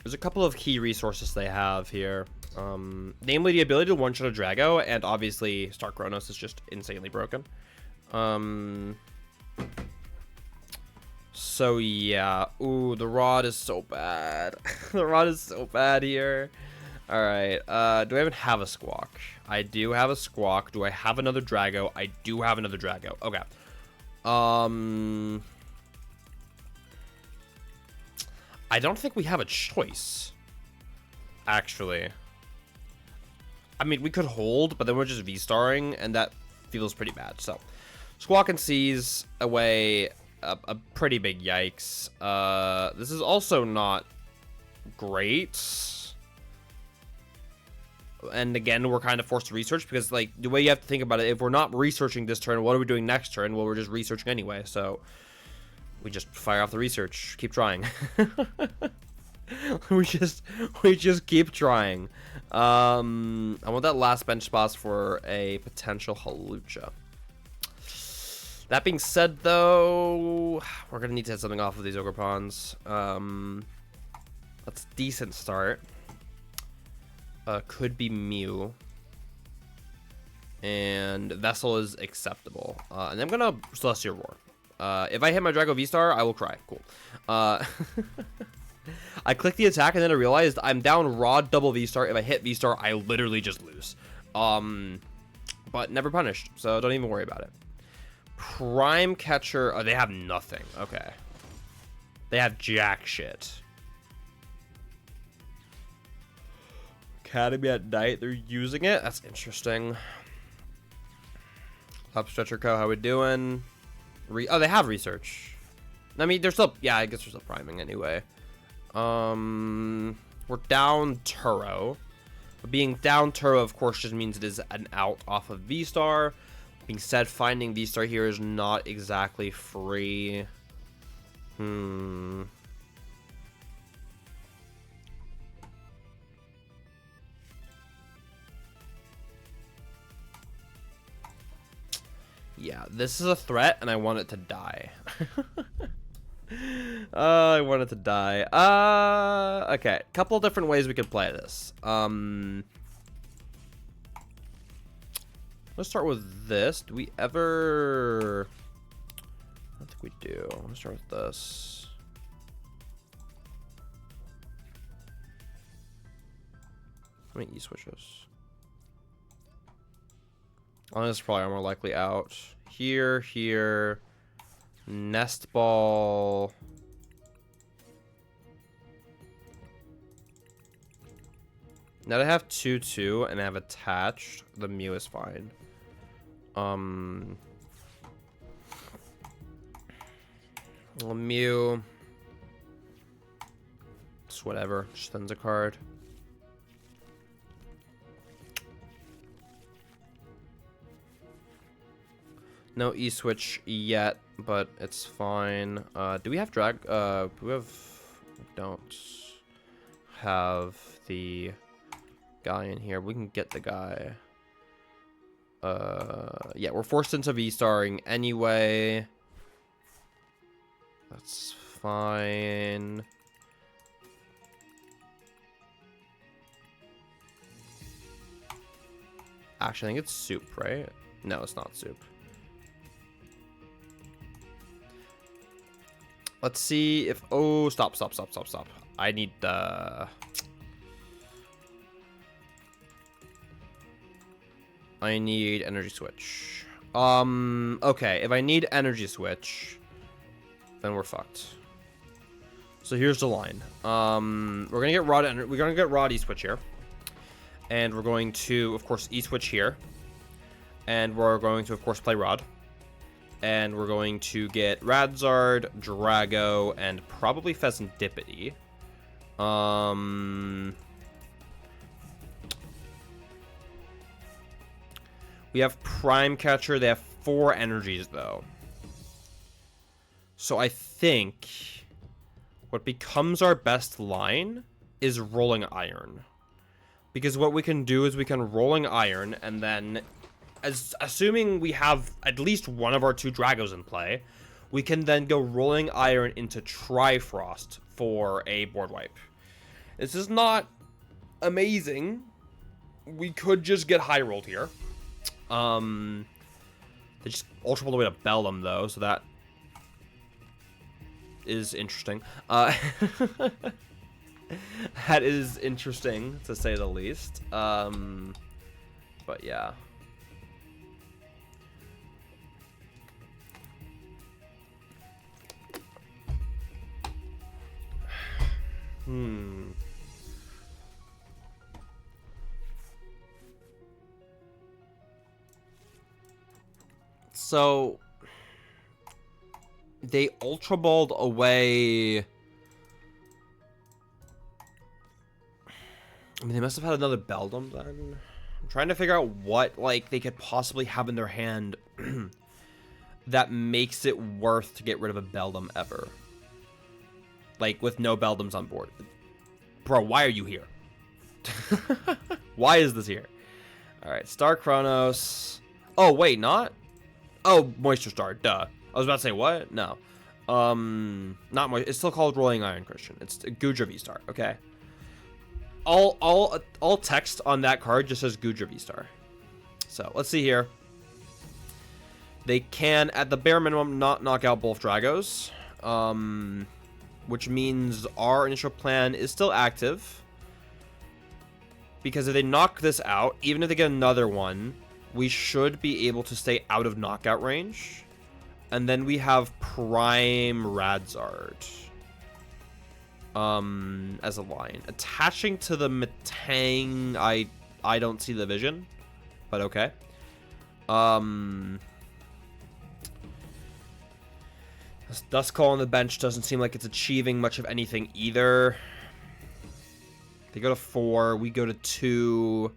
there's a couple of key resources they have here. Namely the ability to one-shot a Drago, and obviously Star Chronos is just insanely broken. So yeah. Ooh, the Rod is so bad. The Rod is so bad here. Alright, do I even have a Squawk? I do have a Squawk. Do I have another Drago? I do have another Drago. Okay. I don't think we have a choice, actually. I mean, we could hold, but then we're just V-starring, and that feels pretty bad. So, Squawk and Seize away a pretty big yikes. This is also not great. And again, we're kind of forced to research, because, like, the way you have to think about it, if we're not researching this turn, what are we doing next turn? Well, we're just researching anyway, so we just fire off the research. Keep trying. we just keep trying. I want that last bench spot for a potential Halucha. That being said, though, we're gonna need to hit something off of these Ogerpons. That's a decent start. Could be Mew. And Vessel is acceptable. And I'm gonna Celestial Roar. If I hit my Drago V-Star, I will cry. Cool. I clicked the attack and then I realized I'm down Rod double V-Star. If I hit V-Star, I literally just lose. But never punished, so don't even worry about it. Prime Catcher. Oh, they have nothing. Okay. They have jack shit. Academy at night. They're using it. That's interesting. Top Stretcher Co. How we doing? Oh, they have research. I mean, they're still. Yeah, I guess they're still priming anyway. We're down Turo. But being down Turo, of course, just means it is an out off of V-Star. Being said, finding V-Star here is not exactly free. Yeah, this is a threat, and I want it to die. I want it to die. Okay, a couple of different ways we could play this. Let's start with this. Do we ever... I don't think we do. Let's start with this. How many E-switches? Oh, this is probably more likely out. Here. Nest Ball. Now that I have 2/2 and I have attached, the Mew is fine. Mew. Just whatever. Just sends a card. No E-switch yet, but it's fine. Do we have drag? We don't have the guy in here. We can get the guy. Yeah, we're forced into V-starring anyway. That's fine. Actually, I think it's soup, right? No, it's not soup. Let's see if... Oh, stop. I need the... I need energy switch. Okay, if I need energy switch, then we're fucked. So here's the line. We're gonna get rod E-switch here. And we're going to, of course, E-switch here. And we're going to, of course, play Rod. And we're going to get Radzard, Drago, and probably Pheasantipity. We have Prime Catcher. They have 4 energies, though. So I think what becomes our best line is Rolling Iron. Because what we can do is we can Rolling Iron, and then, assuming we have at least one of our 2 Dragos in play, we can then go Rolling Iron into Trifrost for a board wipe. This is not amazing. We could just get high rolled here. They just Ultra Ball the way to bell them, though, so that is interesting. That is interesting, to say the least. But yeah. So they Ultra Balled away. I mean, they must have had another Beldum then. I'm trying to figure out what, like, they could possibly have in their hand that makes it worth to get rid of a Beldum ever. Like, with no Beldums on board. Bro, why are you here? Why is this here? Alright, Star Chronos. Oh, wait, not? Oh, Moisture Star, duh. I was about to say, what? No. Not Moisture. It's still called Rolling Iron, Christian. It's Gudra V-Star, okay? All text on that card just says Gudra V-Star. So, let's see here. They can, at the bare minimum, not knock out both Dragos. Which means our initial plan is still active. Because if they knock this out, even if they get another one, we should be able to stay out of knockout range. And then we have Prime Radzard. As a line. Attaching to the Metang, I don't see the vision. But okay. Dust Call on the bench doesn't seem like it's achieving much of anything either. They go to 4. We go to 2.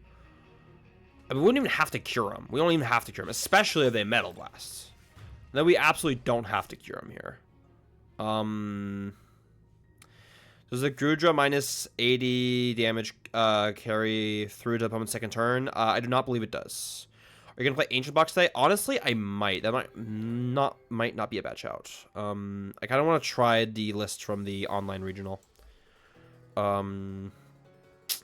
I mean, we wouldn't even have to cure them. We don't even have to cure them, especially if they Metal Blast. Then we absolutely don't have to cure them here. Does the Grudra minus 80 damage carry through to the opponent's second turn? I do not believe it does. Are you gonna play Ancient Box today? Honestly, I might. That might not be a bad shout. I kind of want to try the list from the online regional. I'm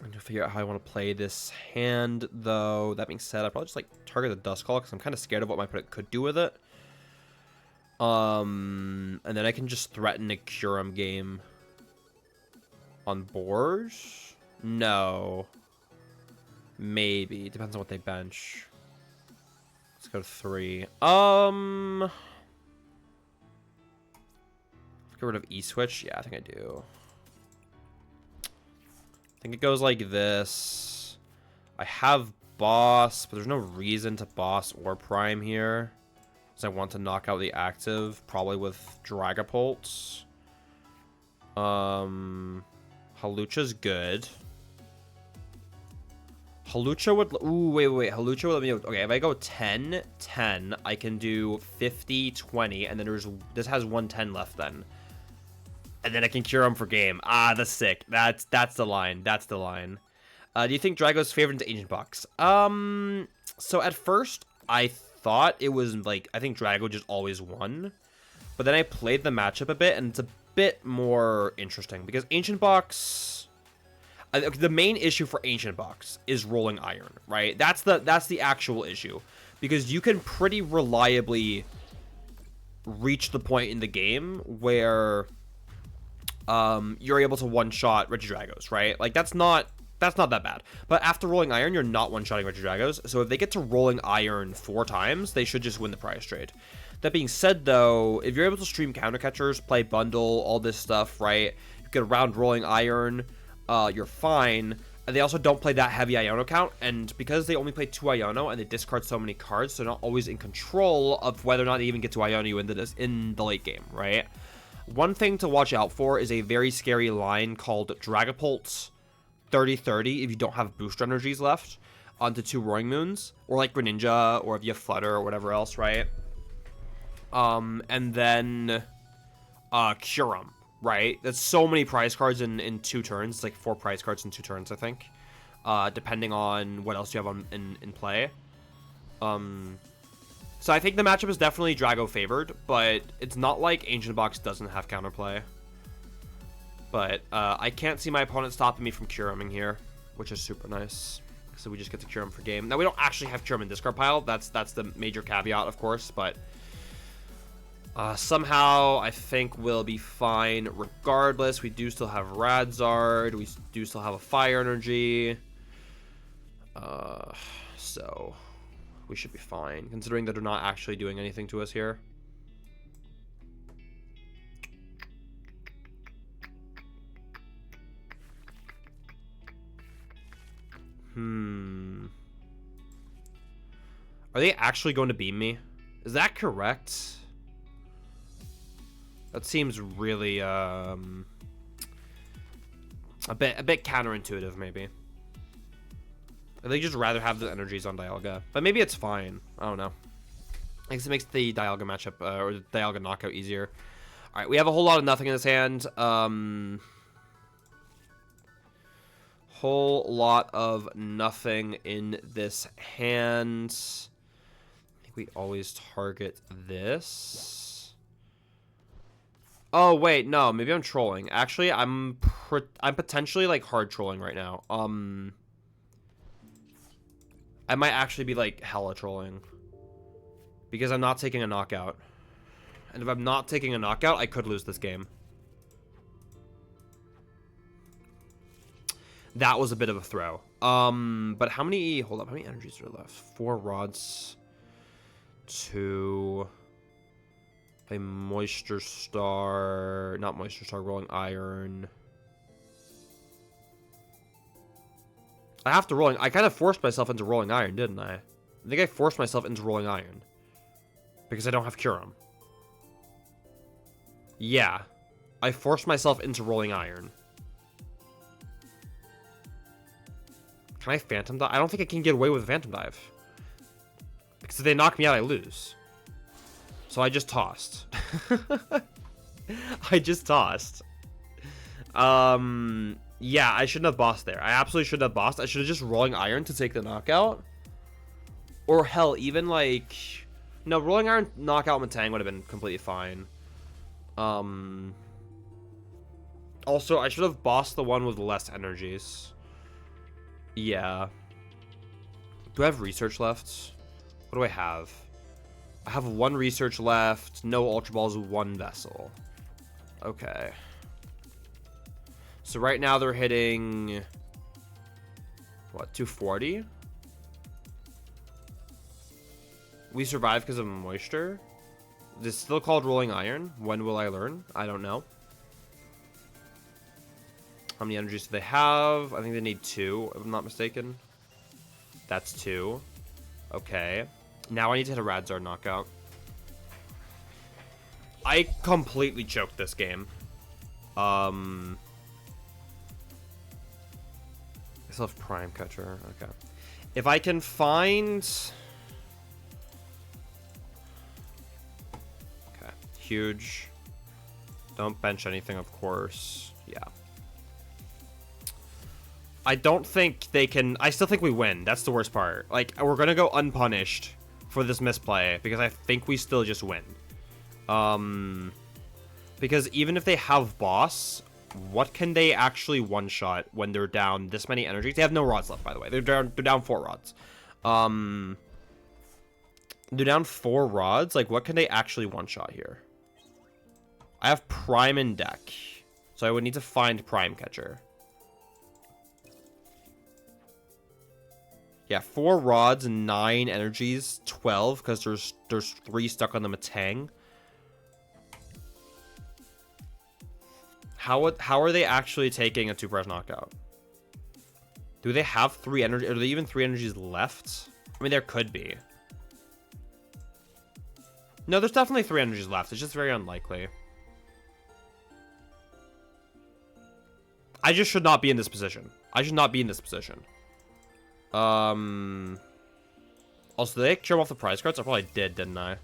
gonna figure out how I want to play this hand, though. That being said, I probably just like target the Dust Call because I'm kind of scared of what my opponent could do with it. And then I can just threaten a Curum game on board. No, maybe depends on what they bench. Let's go to 3. Let's get rid of E-Switch. Yeah, I think I do. I think it goes like this. I have Boss, but there's no reason to Boss or Prime here. Because I want to knock out the active, probably with Dragapult. Halucha's good. Halucha would... Ooh, wait. Halucha would let me... Okay, if I go 10, 10, I can do 50, 20, and then this has 110 left then. And then I can cure him for game. Ah, that's sick. That's the line. That's the line. Do you think Drago's favored into Ancient Box? So at first, I thought it was like... I think Drago just always won. But then I played the matchup a bit, and it's a bit more interesting. Because Ancient Box... The main issue for Ancient Box is Rolling Iron, right? That's the actual issue. Because you can pretty reliably reach the point in the game where you're able to one-shot Regidragos, right? Like, that's not that bad. But after Rolling Iron, you're not one-shotting Regidragos. So if they get to Rolling Iron 4 times, they should just win the prize trade. That being said, though, if you're able to stream counter catchers, play bundle, all this stuff, right? You get around Rolling Iron... you're fine. And they also don't play that heavy Iono count, and because they only play 2 Iono and they discard so many cards, they're not always in control of whether or not they even get to Iono you in the late game, right? One thing to watch out for is a very scary line called Dragapult 30-30 if you don't have booster energies left onto 2 Roaring Moons, or like Greninja, or if you have Flutter or whatever else, right? And then Curum. Right? That's so many prize cards in 2 turns. It's like 4 prize cards in 2 turns, I think. Depending on what else you have in play. So I think the matchup is definitely Drago favored, but it's not like Ancient Box doesn't have counterplay. But I can't see my opponent stopping me from Curuming here, which is super nice. So we just get to cure him for game. Now, we don't actually have Curum in discard pile. That's the major caveat, of course, but... somehow, I think we'll be fine regardless. We do still have Radzard. We do still have a Fire Energy. So, we should be fine, considering that they're not actually doing anything to us here. Are they actually going to beam me? Is that correct? That seems really, a bit counterintuitive, maybe. I think just rather have the energies on Dialga. But maybe it's fine. I don't know. I guess it makes the Dialga matchup, or the Dialga knockout easier. Alright, we have a whole lot of nothing in this hand. Whole lot of nothing in this hand. I think we always target this. Oh, wait, no, maybe I'm trolling. Actually, I'm potentially, like, hard trolling right now. I might actually be, like, hella trolling. Because I'm not taking a knockout. And if I'm not taking a knockout, I could lose this game. That was a bit of a throw. But how many... Hold up, how many energies are left? 4 rods. 2... A Moisture Star, not Moisture Star, Rolling Iron. I have to Rolling, I kind of forced myself into Rolling Iron, didn't I? I think I forced myself into Rolling Iron. Because I don't have Curum. Yeah. I forced myself into Rolling Iron. Can I Phantom Dive? I don't think I can get away with Phantom Dive. Because if they knock me out, I lose. So I just tossed. I just tossed. Yeah, I shouldn't have bossed there. I absolutely shouldn't have bossed. I should have just Rolling Iron to take the knockout. Or hell, even like... No, Rolling Iron knockout Matang would have been completely fine. Also, I should have bossed the one with less energies. Yeah. Do I have research left? What do I have? I have 1 research left, no Ultra Balls, 1 vessel. Okay. So right now they're hitting... What, 240? We survived because of moisture? This is still called Rolling Iron. When will I learn? I don't know. How many energies do they have? I think they need 2, if I'm not mistaken. That's 2. Okay. Now I need to hit a Radzard knockout. I completely choked this game. I still have Prime Catcher. Okay. If I can find... Okay. Huge. Don't bench anything, of course. Yeah. I don't think they can... I still think we win. That's the worst part. Like, we're going to go unpunished for this misplay because I think we still just win. Because even if they have boss, what can they actually one-shot when they're down this many energies? They have no rods left, by the way. They're down 4 rods. They're down 4 rods. Like, what can they actually one-shot here? I have Prime in deck, so I would need to find Prime Catcher. Yeah, 4 rods, 9 energies, 12, because there's 3 stuck on the Matang. How are they actually taking a 2-press knockout? Do they have 3 energy? Are there even 3 energies left? I mean, there could be. No, there's definitely 3 energies left. It's just very unlikely. I just should not be in this position. I should not be in this position. Also, did they trim off the prize cards? I probably didn't I?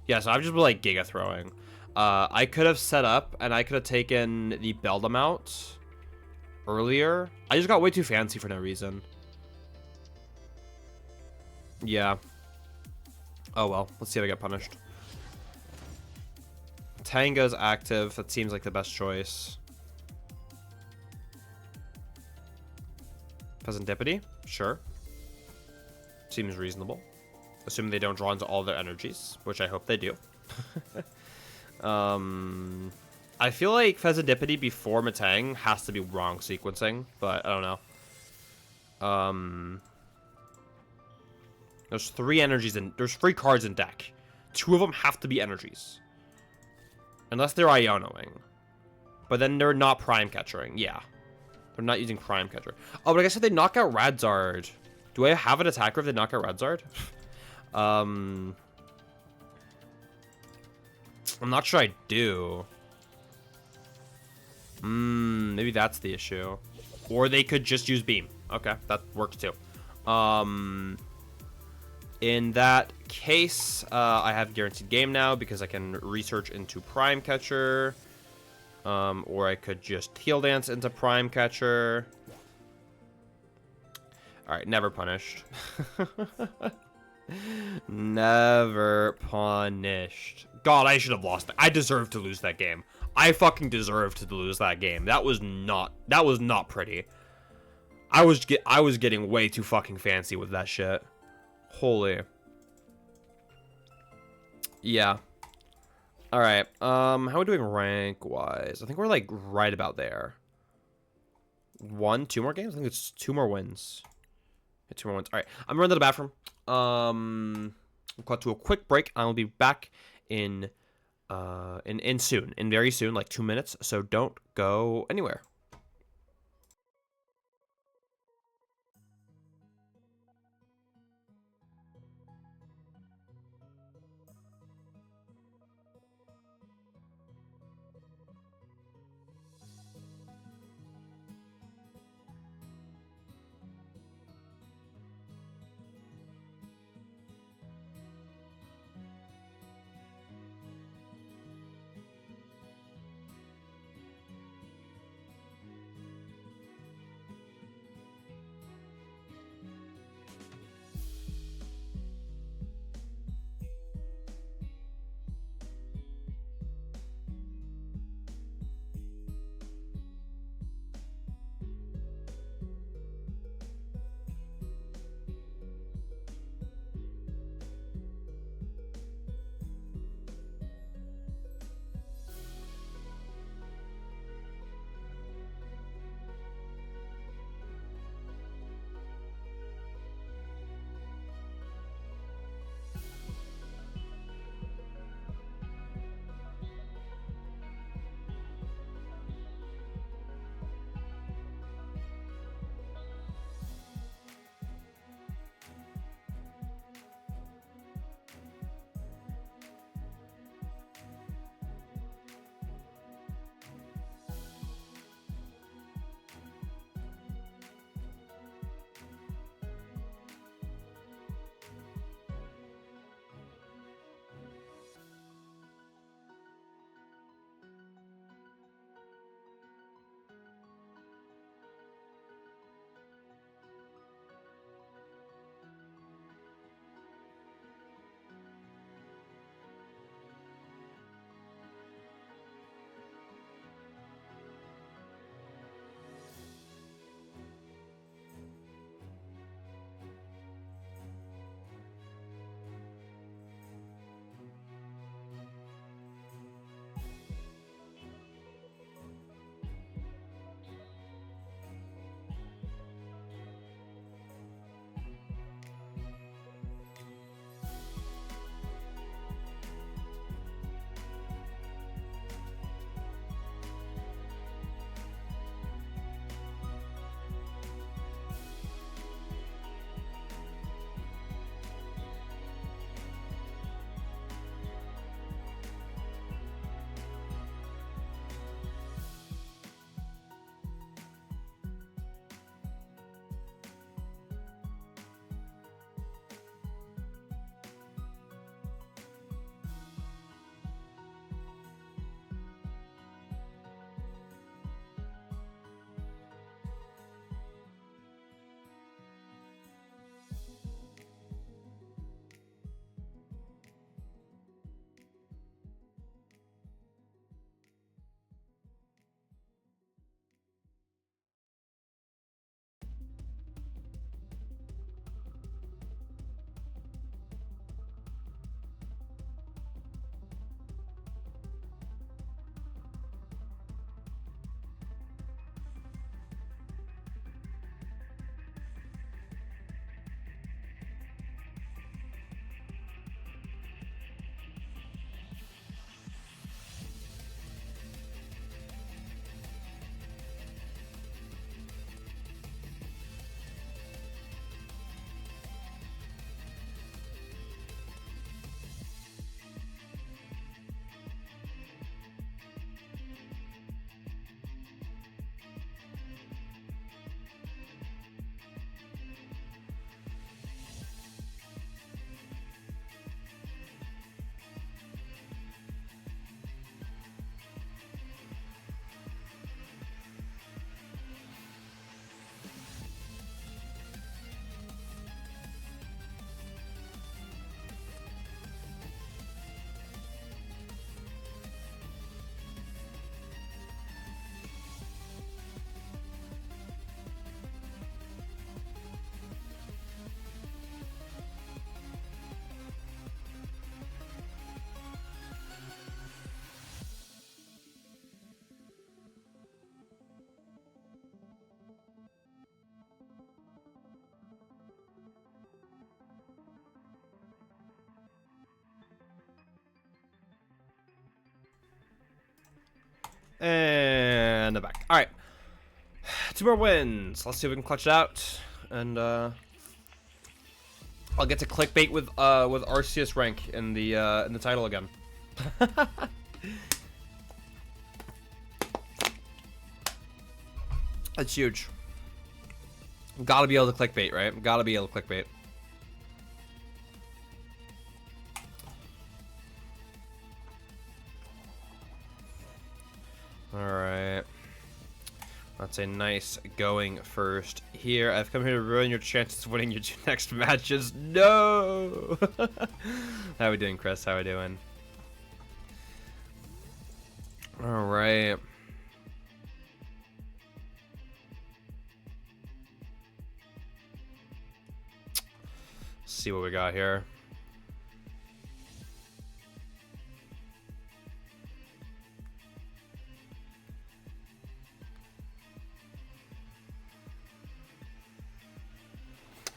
Yeah, so I've just been, like, Giga throwing. I could have set up, and I could have taken the Beldam out earlier. I just got way too fancy for no reason. Yeah. Oh, well. Let's see if I get punished. Tango's active. That seems like the best choice. Peasantipity? Sure. Seems reasonable. Assuming they don't draw into all their energies, which I hope they do. I feel like Pheasantipity before Matang has to be wrong sequencing, but I don't know. There's 3 energies in... There's 3 cards in deck. 2 of them have to be energies. Unless they're Ionoing. But then they're not Prime Catchering. Yeah. They're not using Prime Catcher. Oh, but I guess if they knock out Radzard... Do I have an attacker if they knock out Radzard? I'm not sure I do. Maybe that's the issue. Or they could just use Beam. Okay, that works too. In that case, I have guaranteed game now because I can research into Prime Catcher. Or I could just Heal Dance into Prime Catcher. Alright, never punished. Never punished. God, I should have lost that. I deserved to lose that game. I fucking deserved to lose that game. That was not pretty. I was getting way too fucking fancy with that shit. Holy. Yeah. Alright, how are we doing rank-wise? I think we're, like, right about there. 2 more games? I think it's 2 more wins. Yeah, 2 more wins. Alright, I'm running to the bathroom. We'll cut to a quick break. I'll be back in soon. In very soon, like 2 minutes. So don't go anywhere. And I'm back. All right. 2 more wins. Let's see if we can clutch it out. And I'll get to clickbait with Arceus rank in the title again. That's huge. Gotta be able to clickbait, right? Gotta be able to clickbait. Alright. That's a nice going first here. I've come here to ruin your chances of winning your 2 next matches. No! How we doing, Chris? How we doing? Alright. See what we got here.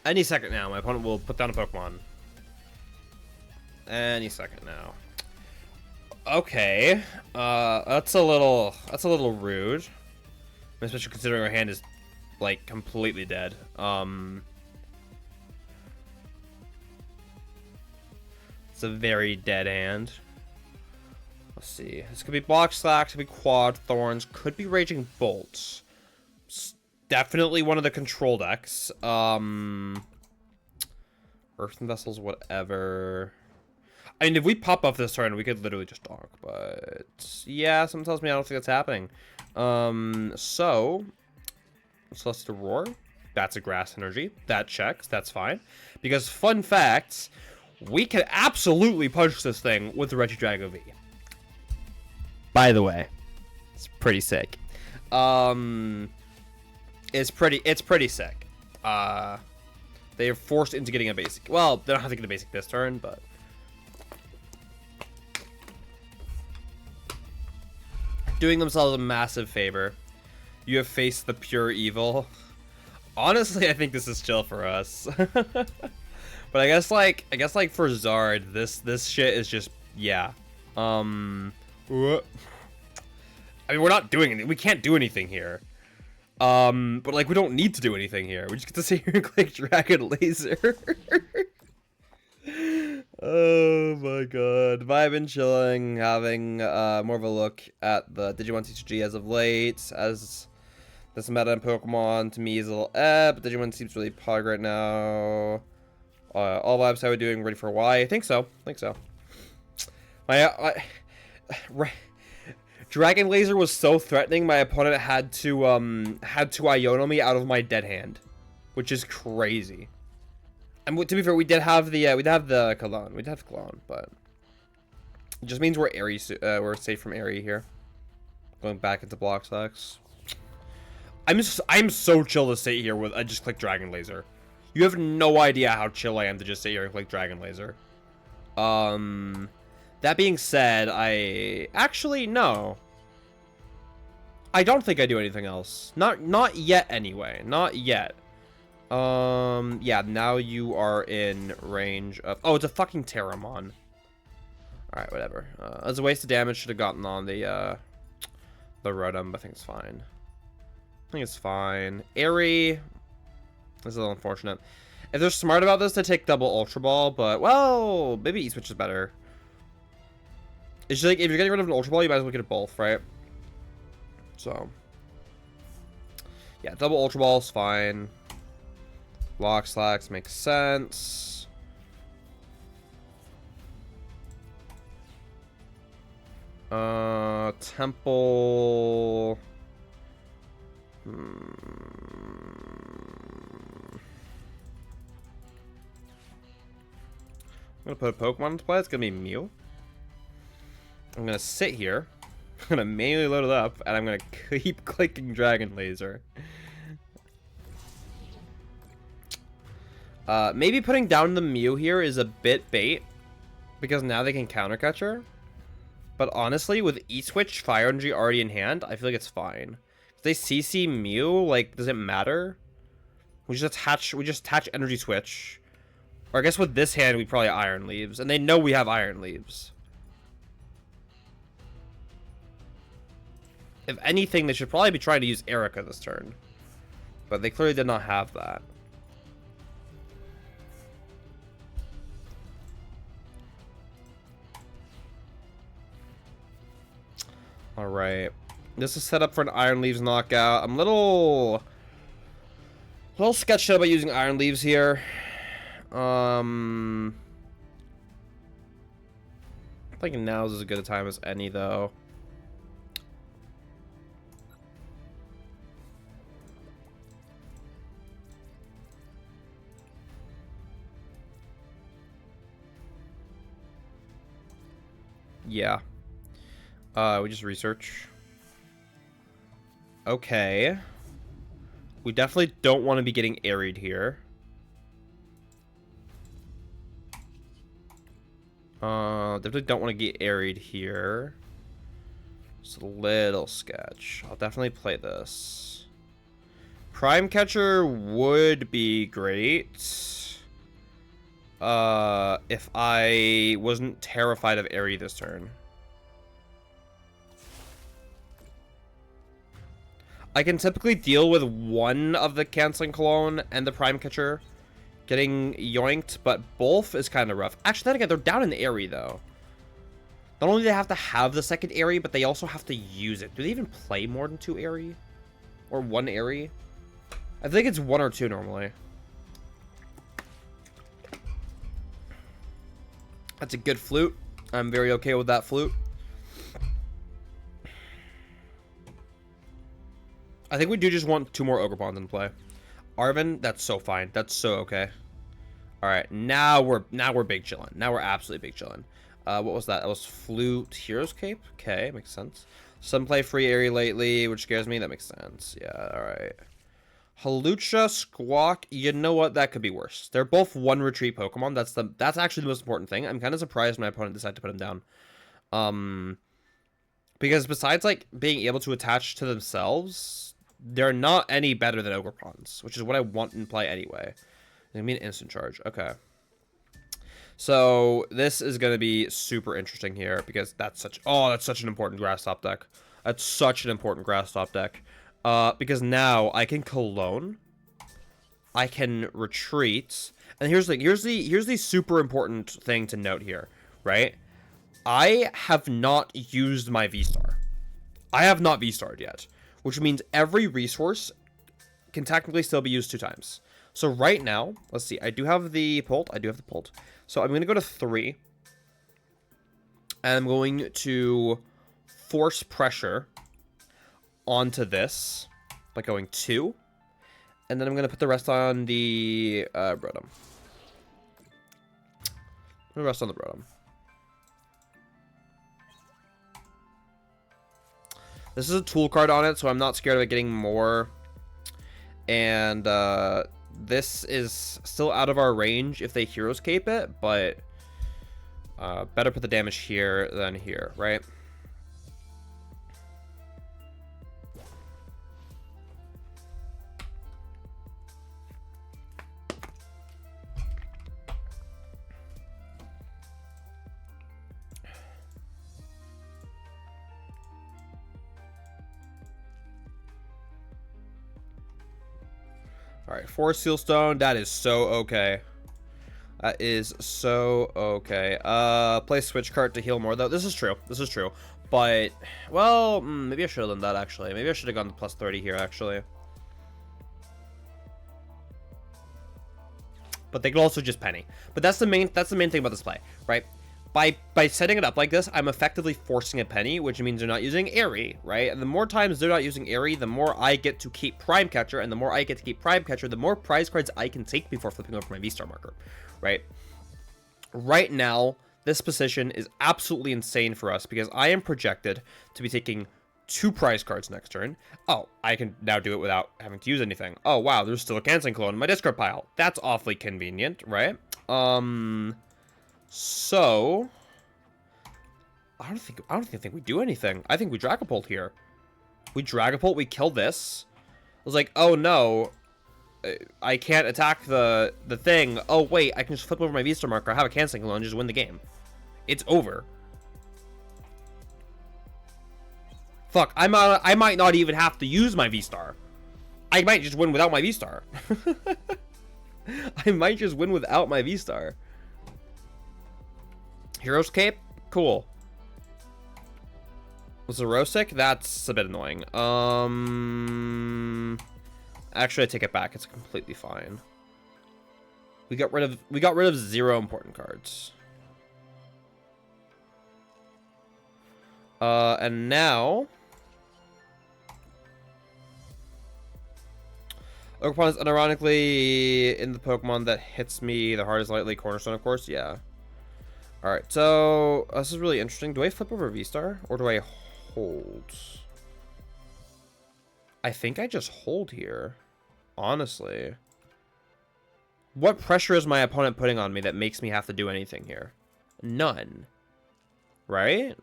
Any second now, my opponent will put down a Pokemon. Any second now. Okay, that's a little rude, especially considering our hand is like completely dead. It's a very dead hand. Let's see. This could be Block Slack, could be Quad Thorns, could be Raging Bolts. Definitely one of the control decks. Earthen Vessels, whatever. I mean, if we pop up this turn, we could literally just donk. But yeah, something tells me I don't think that's happening. So let's do Roar. That's a Grass Energy. That checks. That's fine. Because fun fact, we can absolutely punch this thing with the Regidrago V. By the way, it's pretty sick. It's pretty sick. They are forced into getting a basic. Well, they don't have to get a basic this turn, but doing themselves a massive favor. You have faced the pure evil. Honestly, I think this is chill for us. But I guess like for Zard, this shit is just, yeah. I mean, we're not doing anything. We can't do anything here. But like we don't need to do anything here. We just get to sit here and click Dragon Laser. Oh my god. Vibing, chilling, having more of a look at the Digimon TCG as of late, as this meta in Pokemon to me is a little but Digimon seems really pog right now. All vibes, how are we doing? Ready for a Y? I think so. Dragon Laser was so threatening, my opponent had to Iono me out of my dead hand, which is crazy. And to be fair, we did have the Cologne, but it just means we're we're safe from Airy here. Going back into Block Stacks. I'm so chill to sit here with I just click Dragon Laser. You have no idea how chill I am to just sit here and click Dragon Laser. That being said, no. I don't think I do anything else. Not yet anyway. Not yet. Yeah, now you are in range of... Oh, it's a fucking Terramon. Alright, whatever. It's a waste of damage. Should have gotten on the Rotom, but I think it's fine. Airy. This is a little unfortunate. If they're smart about this, they take double Ultra Ball, but, well, maybe E-Switch is better. It's just like, if you're getting rid of an Ultra Ball, you might as well get it both, right? So, yeah, double Ultra Ball is fine. Block Slacks makes sense. Temple. I'm gonna put a Pokemon into play. It's gonna be Mew. I'm gonna sit here. I'm gonna manually load it up, and I'm gonna keep clicking Dragon Laser. Maybe putting down the Mew here is a bit bait, because now they can counter Catcher. But honestly, with E-Switch, Fire Energy already in hand, I feel like it's fine. If they CC Mew, like, does it matter? We just attach Energy Switch. Or I guess with this hand, we probably Iron Leaves. And they know we have Iron Leaves. If anything, they should probably be trying to use Erica this turn. But they clearly did not have that. Alright. This is set up for an Iron Leaves knockout. I'm a little sketched out about using Iron Leaves here. I think now is as good a time as any, though. Yeah. We just research. Okay. We definitely don't want to be getting airied here. Definitely don't want to get airied here. It's a little sketch. I'll definitely play this. Prime Catcher would be great. If I wasn't terrified of Airy this turn. I can typically deal with one of the Canceling Cologne and the Prime Catcher getting yoinked, but both is kind of rough. Actually, then again, they're down in Airy, though. Not only do they have to have the second Airy, but they also have to use it. Do they even play more than 2 Airy? Or 1 Airy? I think it's 1 or 2 normally. That's a good flute. I'm very okay with that flute. I think we do just want 2 more Ogerpons in play. Arvin, that's so fine. That's so okay. All right, now we're big chillin'. Now we're absolutely big chillin'. What was that? That was Flute Hero's Cape. Okay, makes sense. Some play free Airy lately, which scares me. That makes sense. Yeah, all right. Halucha, Squawk. You know what? That could be worse. They're both 1 retreat Pokemon. That's actually the most important thing. I'm kind of surprised my opponent decided to put him down. Because besides like being able to attach to themselves, they're not any better than Ogerpons, which is what I want in play anyway. I mean, instant charge. Okay. So this is going to be super interesting here because that's such an important grass top deck. That's such an important grass top deck. Because now I can Cologne, I can retreat, and here's the super important thing to note here, right? I have not used my V-Star. I have not V-Starred yet, which means every resource can technically still be used 2 times. So right now, let's see, I do have the Pult. So I'm going to go to 3. And I'm going to force pressure onto this by going 2. And then I'm going to put the rest on the Rotom. The rest on the Rotom. This is a tool card on it, so I'm not scared of it getting more. And this is still out of our range if they Hero's Cape it, but better put the damage here than here, right? Alright, 4 Sealstone. That is so okay. That is so okay. Play Switch Cart to heal more, though. This is true. This is true. But, well, maybe I should have done that, actually. Maybe I should have gone to plus 30 here, actually. But they could also just penny. But that's the main thing about this play, right? By setting it up like this, I'm effectively forcing a penny, which means they're not using Airy, right? And the more times they're not using Airy, the more I get to keep Prime Catcher, and the more I get to keep Prime Catcher, the more prize cards I can take before flipping over my V-Star marker, right? Right now, this position is absolutely insane for us because I am projected to be taking 2 prize cards next turn. Oh, I can now do it without having to use anything. Oh, wow, there's still a Canceling Cologne in my discard pile. That's awfully convenient, right? So I don't think we do anything. I think we Dragapult here. We Dragapult, we kill this. I was like, oh no, I can't attack the thing. Oh wait, I can just flip over my V-Star marker. I have a Canceling Cologne, just win the game. It's over. Fuck, I might not even have to use my V-Star. I might just win without my V-Star. I might just win without my V-Star. Hero's Cape? Cool. Was Rosic? That's a bit annoying. Actually, I take it back. It's completely fine. We got rid of 0 important cards. And now Ogerpon is unironically in the Pokemon that hits me the hardest lightly. Cornerstone, of course. Yeah. Alright, so this is really interesting. Do I flip over V-Star or do I hold? I think I just hold here. Honestly. What pressure is my opponent putting on me that makes me have to do anything here? None. Right?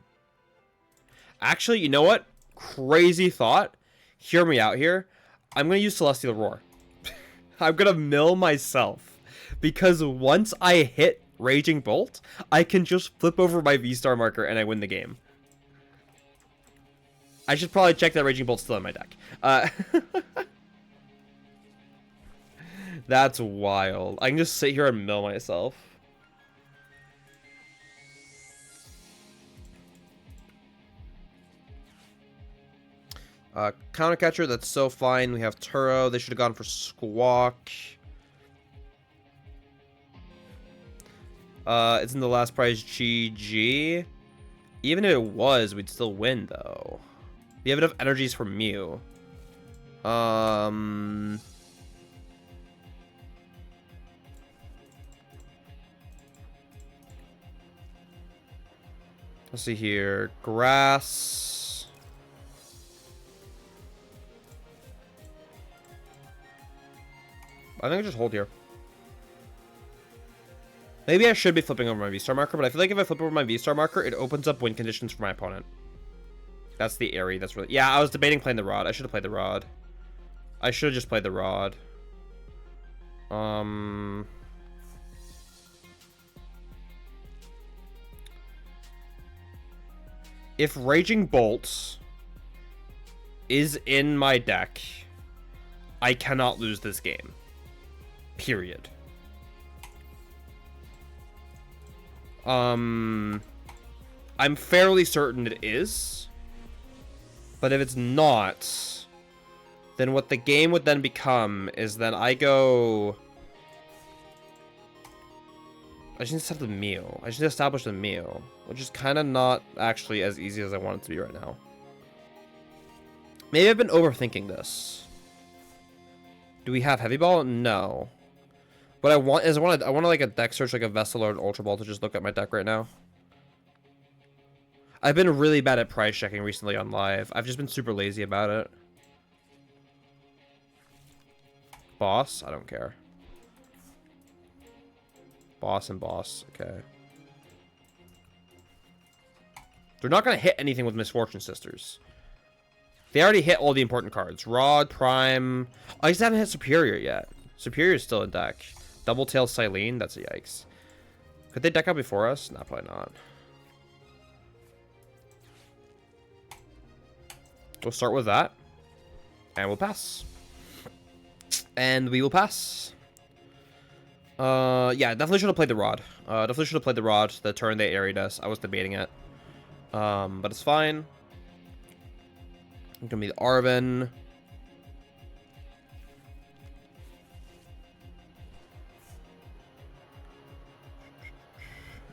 Actually, you know what? Crazy thought. Hear me out here. I'm going to use Celestial Roar. I'm going to mill myself. Because once I hit Raging Bolt, I can just flip over my V-Star marker and I win the game. I should probably check that Raging Bolt's still in my deck. That's wild. I can just sit here and mill myself. Counter Catcher, that's so fine. We have Turo. They should have gone for Squawk. It's in the last prize, GG. Even if it was, we'd still win, though. We have enough energies for Mew. Let's see here. Grass. I think I just hold here. Maybe I should be flipping over my V-Star marker, but I feel like if I flip over my V-Star marker, it opens up win conditions for my opponent. That's the Airy. That's really... Yeah, I was debating playing the Rod. I should have played the Rod. I should have just played the Rod. If Raging Bolt is in my deck, I cannot lose this game. Period. I'm fairly certain it is. But if it's not, then what the game would then become is then I go... I just need to set the meal. I just need to establish the meal, which is kind of not actually as easy as I want it to be right now. Maybe I've been overthinking this. Do we have Heavy Ball? No. What I want is I want like a deck search, like a Vessel or an Ultra Ball, to just look at my deck right now. I've been really bad at price checking recently on live. I've just been super lazy about it. Boss? I don't care. Boss and boss. Okay. They're not going to hit anything with Misfortune Sisters. They already hit all the important cards. Rod, Prime. I just haven't hit Superior yet. Superior is still in deck. Double Tail Silene. That's a yikes. Could they deck out before us? Nah, probably not. We'll start with that. And we'll pass. And we will pass. Yeah, definitely should have played the Rod. Definitely should have played the Rod the turn they airied us. I was debating it. But it's fine. It's gonna be the Arven.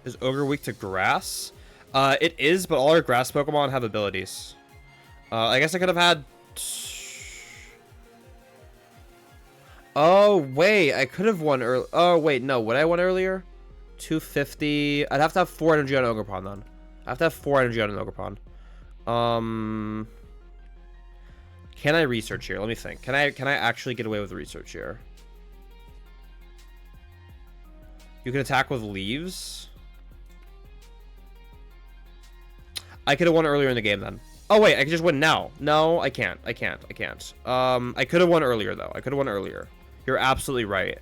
Is Ogre weak to grass? It is, but all our grass Pokemon have abilities. I guess I could have had... Oh, wait. I could have won earlier. Oh, wait. No. Would I won earlier? 250. I'd have to have 4 energy on Ogerpon, then. I have to have 4 energy on an Ogerpon. Can I research here? Let me think. Can I actually get away with research here? You can attack with leaves. I could have won earlier in the game, then. Oh, wait, I can just win now. No, I can't. I can't. I could have won earlier, though. I could have won earlier. You're absolutely right.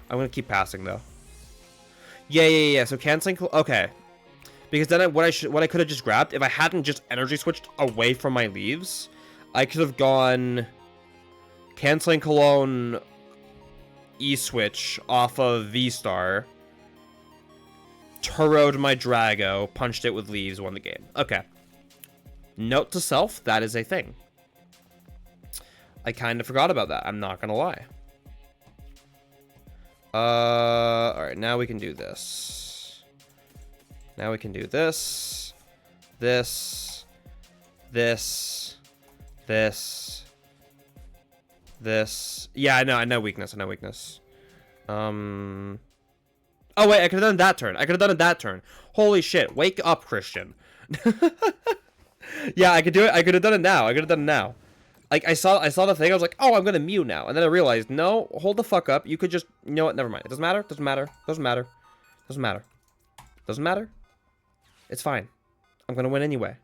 I'm going to keep passing, though. Yeah. So canceling... Okay. Because then what I could have just grabbed, if I hadn't just energy switched away from my leaves, I could have gone canceling Cologne E-switch off of V-Star, Turo'd my Drago, punched it with leaves, won the game. Okay. Note to self, that is a thing. I kind of forgot about that, I'm not gonna lie. Alright, now we can do this. Now we can do this. This. This. This. This. Yeah, I know weakness, Oh, wait, I could have done that turn. I could have done it that turn. Holy shit, wake up, Christian. Yeah, I could do it. I could have done it now. Like, I saw the thing, I was like, oh, I'm gonna Mew now. And then I realized, no, hold the fuck up. You could just, you know what, never mind. It doesn't matter. It's fine. I'm gonna win anyway.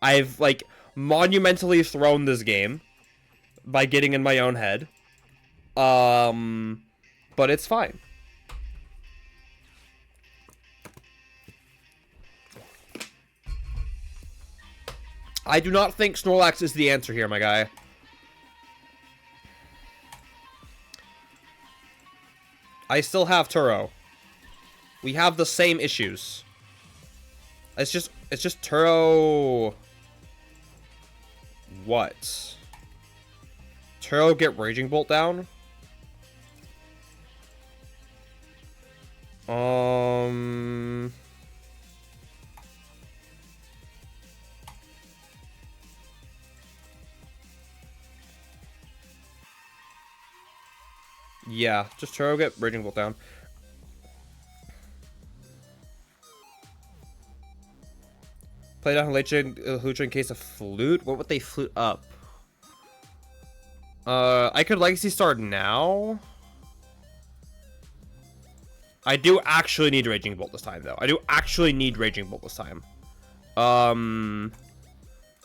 I've, like, monumentally thrown this game by getting in my own head. But it's fine. I do not think Snorlax is the answer here, my guy. I still have Turo. We have the same issues. It's just Turo. What? Turo get Raging Bolt down? Yeah, just Turo get Raging Bolt down. Play down Hlucha in case of flute. What would they flute up? I could Legacy Star now. I do actually need Raging Bolt this time, though. I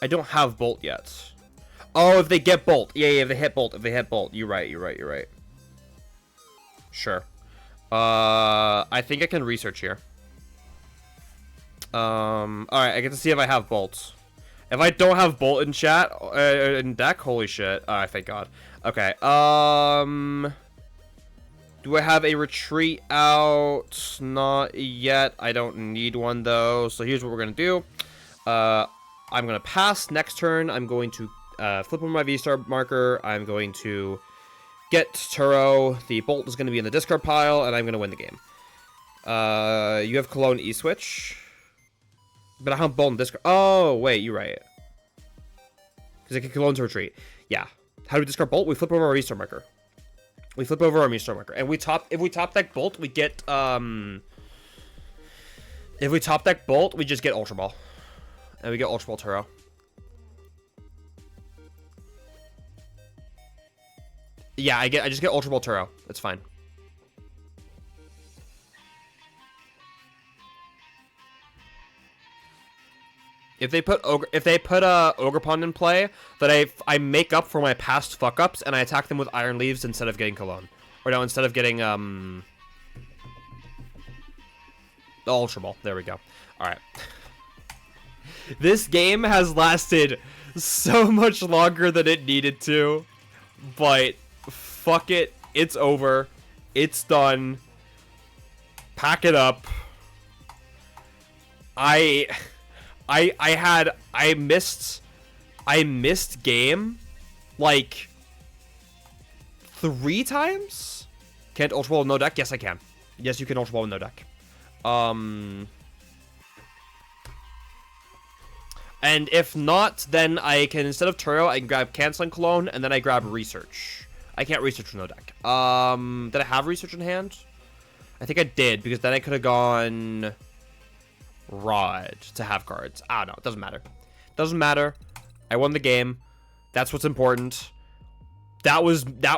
don't have Bolt yet. Oh, if they get Bolt. Yeah, if they hit Bolt. You're right. Sure. I think I can research here. Alright, I get to see if I have bolts. If I don't have bolt in chat, in deck, holy shit. Thank God. Okay, do I have a retreat out? Not yet. I don't need one, though. So here's what we're gonna do. I'm gonna pass. Next turn, I'm going to, flip on my V-Star marker. I'm going to get Turo. The bolt is gonna be in the discard pile, and I'm gonna win the game. You have Cologne E-switch. But I have Bolt and discard. Oh, wait, you're right. Because I can Cologne to retreat. Yeah. How do we discard Bolt? We flip over our V-Star marker. And if we top deck Bolt, we get, if we top deck Bolt, we just get Ultra Ball. And we get Ultra Ball Turo. Yeah, I just get Ultra Ball Turo. That's fine. If they put Ogerpon in play, that I make up for my past fuck ups and I attack them with Iron Leaves instead of getting Cologne, or no, instead of getting the Ultra Ball. There we go. All right. This game has lasted so much longer than it needed to, but fuck it, it's over, it's done. Pack it up. I missed game like 3 times. Can't Ultra Ball with no deck? Yes, I can. Yes, you can Ultra Ball with no deck. And if not, then I can, instead of Turo, I can grab Canceling Cologne, and then I grab Research. I can't Research with no deck. Did I have Research in hand? I think I did, because then I could have gone Rod to have cards. I don't know. It doesn't matter. Doesn't matter. I won the game. That's what's important. That.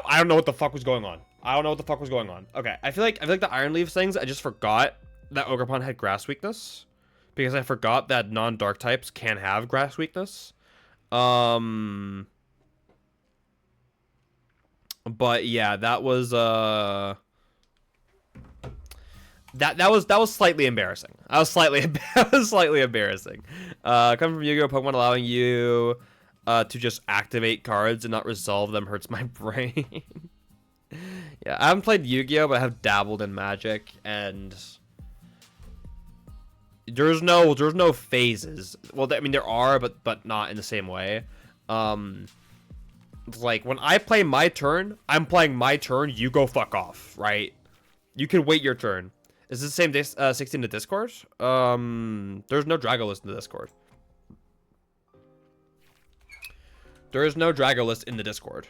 I don't know what the fuck was going on. Okay. I feel like the Iron Leaves things, I just forgot that Ogerpon had grass weakness. Because I forgot that non-dark types can have grass weakness. But yeah, that was That was slightly embarrassing. I was slightly embarrassing. Coming from Yu-Gi-Oh! Pokemon allowing you to just activate cards and not resolve them hurts my brain. Yeah, I haven't played Yu-Gi-Oh! But I have dabbled in Magic, and there's no phases. Well, I mean there are, but not in the same way. Like when I play my turn, I'm playing my turn. You go fuck off, right? You can wait your turn. Is this the same 16 to Discord? There's no Drago list in the Discord. There is no Drago list in the Discord.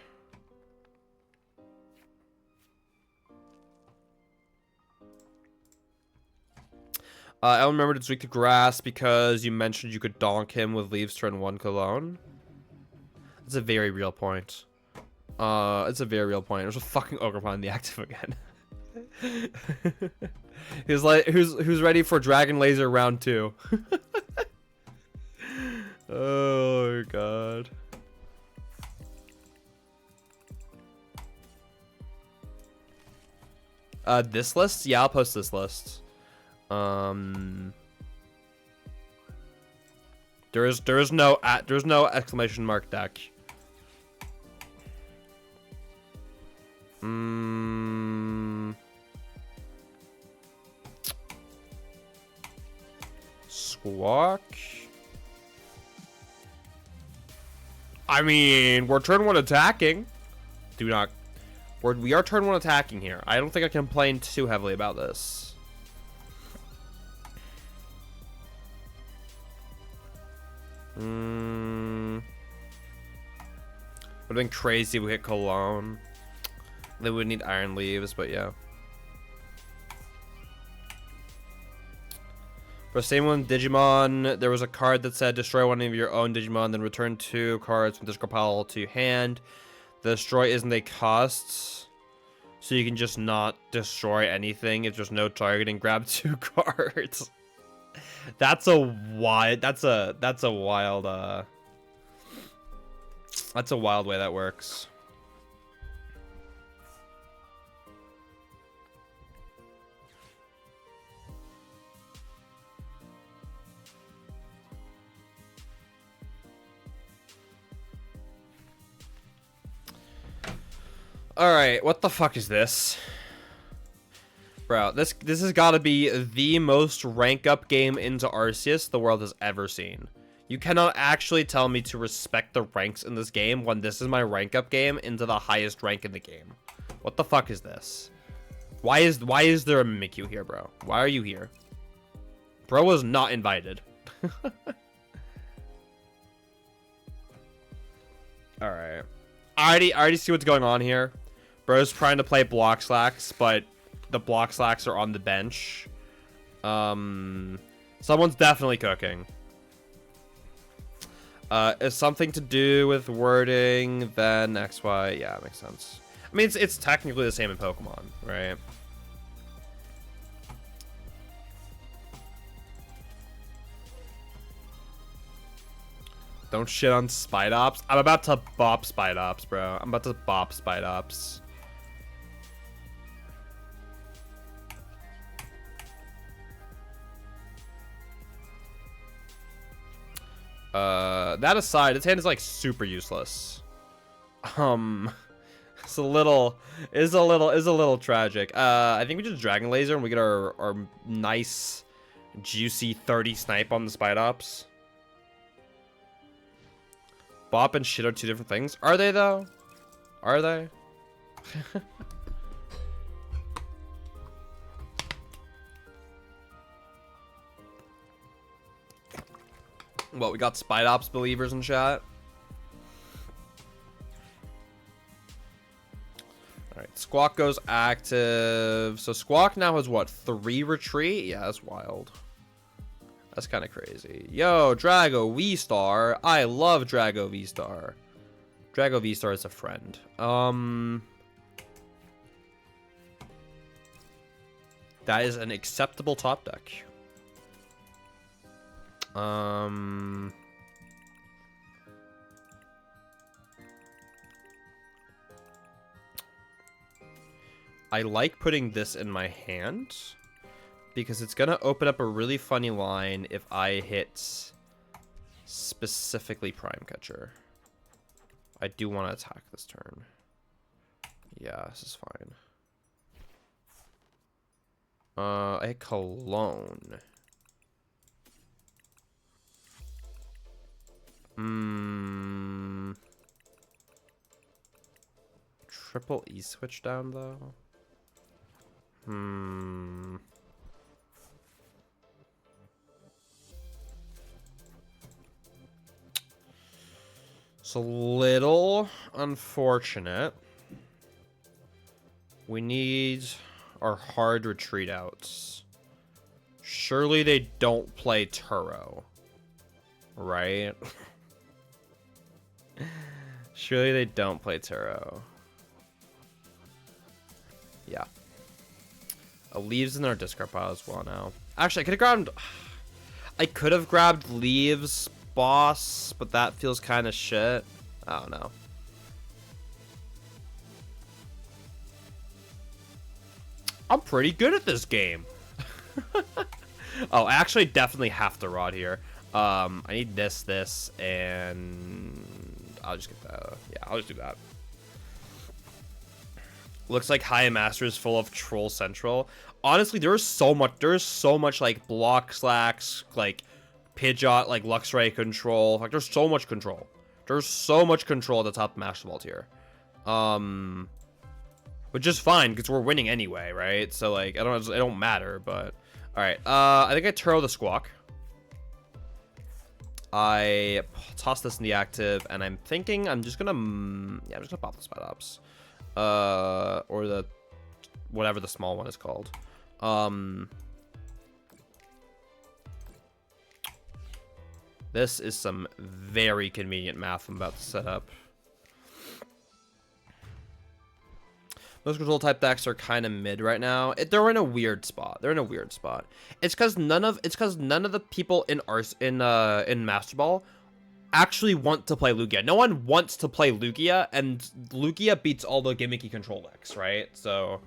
I don't remember to tweak the grass because you mentioned you could donk him with leaves turn 1 cologne. It's a very real point. It's a very real point. There's a fucking Ogerpon in the active again. He's like, who's ready for Dragon Laser round 2? Oh god. This list? Yeah, I'll post this list. There's no exclamation mark deck. Squawk. I mean, we're turn 1 attacking. We are turn 1 attacking here. I don't think I complain too heavily about this. Would have been crazy if we hit Cologne. They would need Iron Leaves, but yeah. For same one, Digimon, there was a card that said destroy one of your own Digimon, then return 2 cards from discard pile to your hand. The destroy isn't a cost, so you can just not destroy anything if there's no target and grab 2 cards. That's a wild way that works. Alright, what the fuck is this? Bro, this has got to be the most rank up game into Arceus the world has ever seen. You cannot actually tell me to respect the ranks in this game when this is my rank up game into the highest rank in the game. What the fuck is this? Why is there a Mimikyu here, bro? Why are you here? Bro was not invited. Alright. I already see what's going on here. Bro's trying to play block slacks, but the block slacks are on the bench. Someone's definitely cooking. Is something to do with wording, then XY. Yeah, makes sense. I mean, it's technically the same in Pokemon, right? Don't shit on Spidops. I'm about to bop Spidops, bro. I'm about to bop Spidops. That aside, its hand is like super useless. It's a little tragic. I think we just Dragon Laser and we get our nice juicy 30 snipe on the Spidops. Bop and shit are 2 different things. Are they though? Are they? What, we got Spidops believers in chat? Alright, Squawk goes active. So Squawk now has what, 3 retreat? Yeah, that's wild. That's kind of crazy. Yo, Drago V-Star. I love Drago V-Star. Drago V-Star is a friend. That is an acceptable top deck. I like putting this in my hand, because it's going to open up a really funny line if I hit specifically Prime Catcher. I do want to attack this turn. Yeah, this is fine. I hit Cologne. Triple E switch down though. It's a little unfortunate. We need our hard retreat outs. Surely they don't play Turo, right? Surely they don't play Turo. Yeah. Leaves in our discard pile as well now. Actually, I could have grabbed Leaves Boss, but that feels kind of shit. I don't know. I'm pretty good at this game. Oh, I actually definitely have to rod here. I need this, and I'll just get that. Yeah, I'll just do that. Looks like High Master is full of Troll Central. Honestly, there's so much like block slacks, like Pidgeot, like Luxray control. Like there's so much control. There's so much control at the top of Master Ball tier. Which is fine because we're winning anyway, right? So like it don't matter, but all right. I think I Turo the Squawk. I toss this in the active, and I'm thinking I'm just gonna pop the Spot Ops. Or the whatever the small one is called. This is some very convenient math I'm about to set up. Most control type decks are kind of mid right now. They're in a weird spot. It's because none of the people in Master Ball actually want to play Lugia. No one wants to play Lugia, and Lugia beats all the gimmicky control decks, right? So,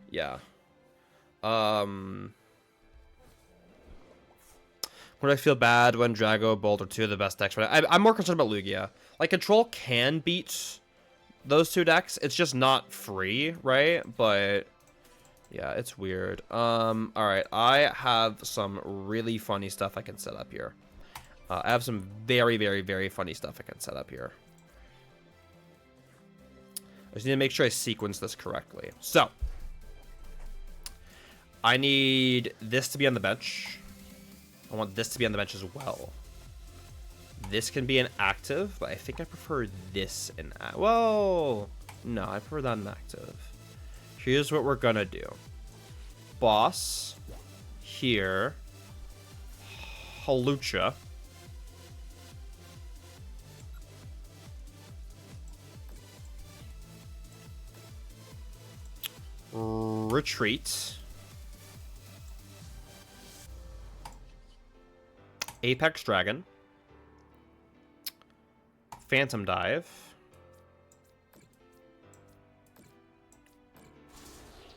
yeah. Would I feel bad when Drago, Bolt are two of the best decks? I'm more concerned about Lugia. Like, Control can beat those two decks. It's just not free, right? But, yeah, it's weird. Alright, I have some really funny stuff I can set up here. I have some very, very, very funny stuff I can set up here. I just need to make sure I sequence this correctly. So, I need this to be on the bench. I want this to be on the bench as well. This can be an active, but I think I prefer this in active. Whoa! No, I prefer that in active. Here's what we're gonna do. Boss. Here. Halucha. Retreat. Apex Dragon. Phantom Dive.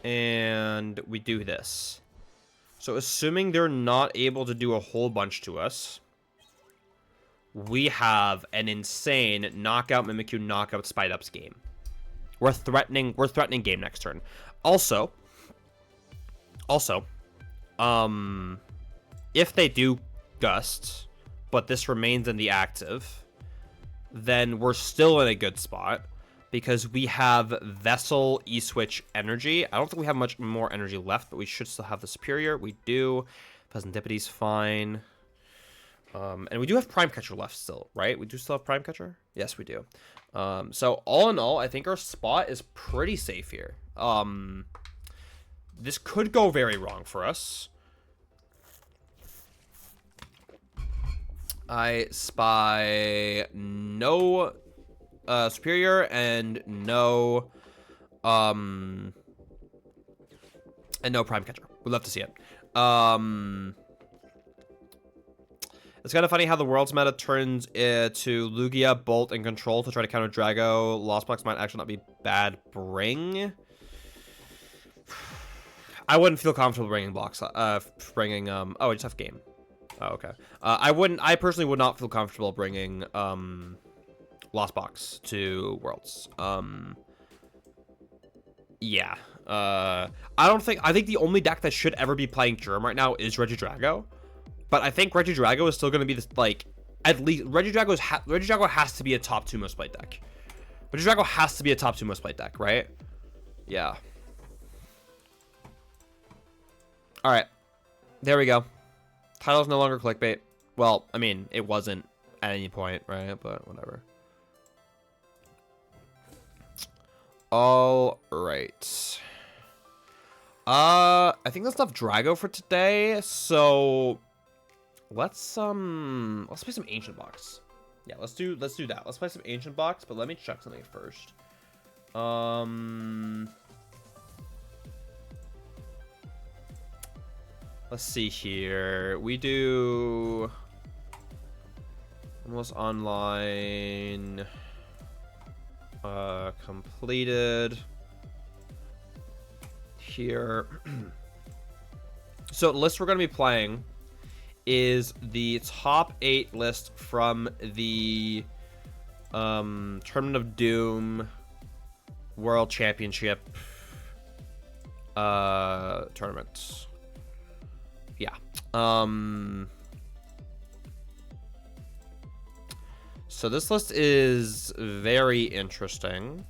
And we do this. So assuming they're not able to do a whole bunch to us, we have an insane knockout Mimikyu, knockout Spite Ups game. We're threatening game next turn. Also, if they do Gust, but this remains in the active, then we're still in a good spot because we have Vessel, E-Switch, Energy. I don't think we have much more energy left, but we should still have the Superior. We do. Pleasantipity's fine. And we do have Prime Catcher left still, right? We do still have Prime Catcher? Yes, we do. So all in all, I think our spot is pretty safe here. This could go very wrong for us. I spy no Superior and no Prime Catcher. We'd love to see it. It's kind of funny how the world's meta turns to Lugia, Bolt, and Control to try to counter Drago. Lost Box might actually not be bad. Bring. I wouldn't feel comfortable bringing blocks. Bringing oh, I just have game. Oh, okay. I personally would not feel comfortable bringing Lost Box to Worlds. Yeah. I think the only deck that should ever be playing Germ right now is Regidrago. But I think Regidrago is still going to be this, like, at least Regidrago has to be a top 2 most played deck. Regidrago has to be a top 2 most played deck, right? Yeah. All right. There we go. Title's no longer clickbait. Well, I mean, it wasn't at any point, right? But whatever. All right. I think that's enough Drago for today. So let's play some Ancient Box. Yeah, let's do that. Let's play some Ancient Box, but let me check something first. Let's see here. We do almost online. Completed here. So the list we're going to be playing is the top 8 list from the Tournament of Doom World Championship tournament. Yeah. So this list is very interesting.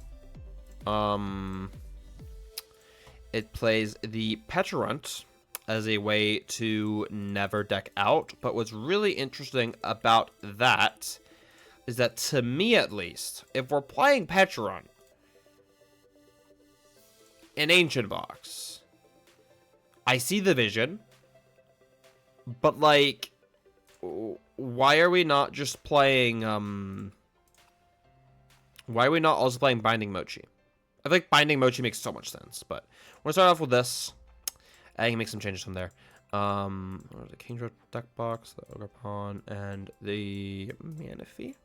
It plays the Petulant as a way to never deck out. But what's really interesting about that is that, to me at least, if we're playing Petulant in Ancient Box, I see the vision. But, like, why are we not just playing, why are we not also playing Binding Mochi? I think Binding Mochi makes so much sense, but we're gonna start off with this. I can make some changes from there. The Kingdra deck box, the Ogerpon, and the Manaphy.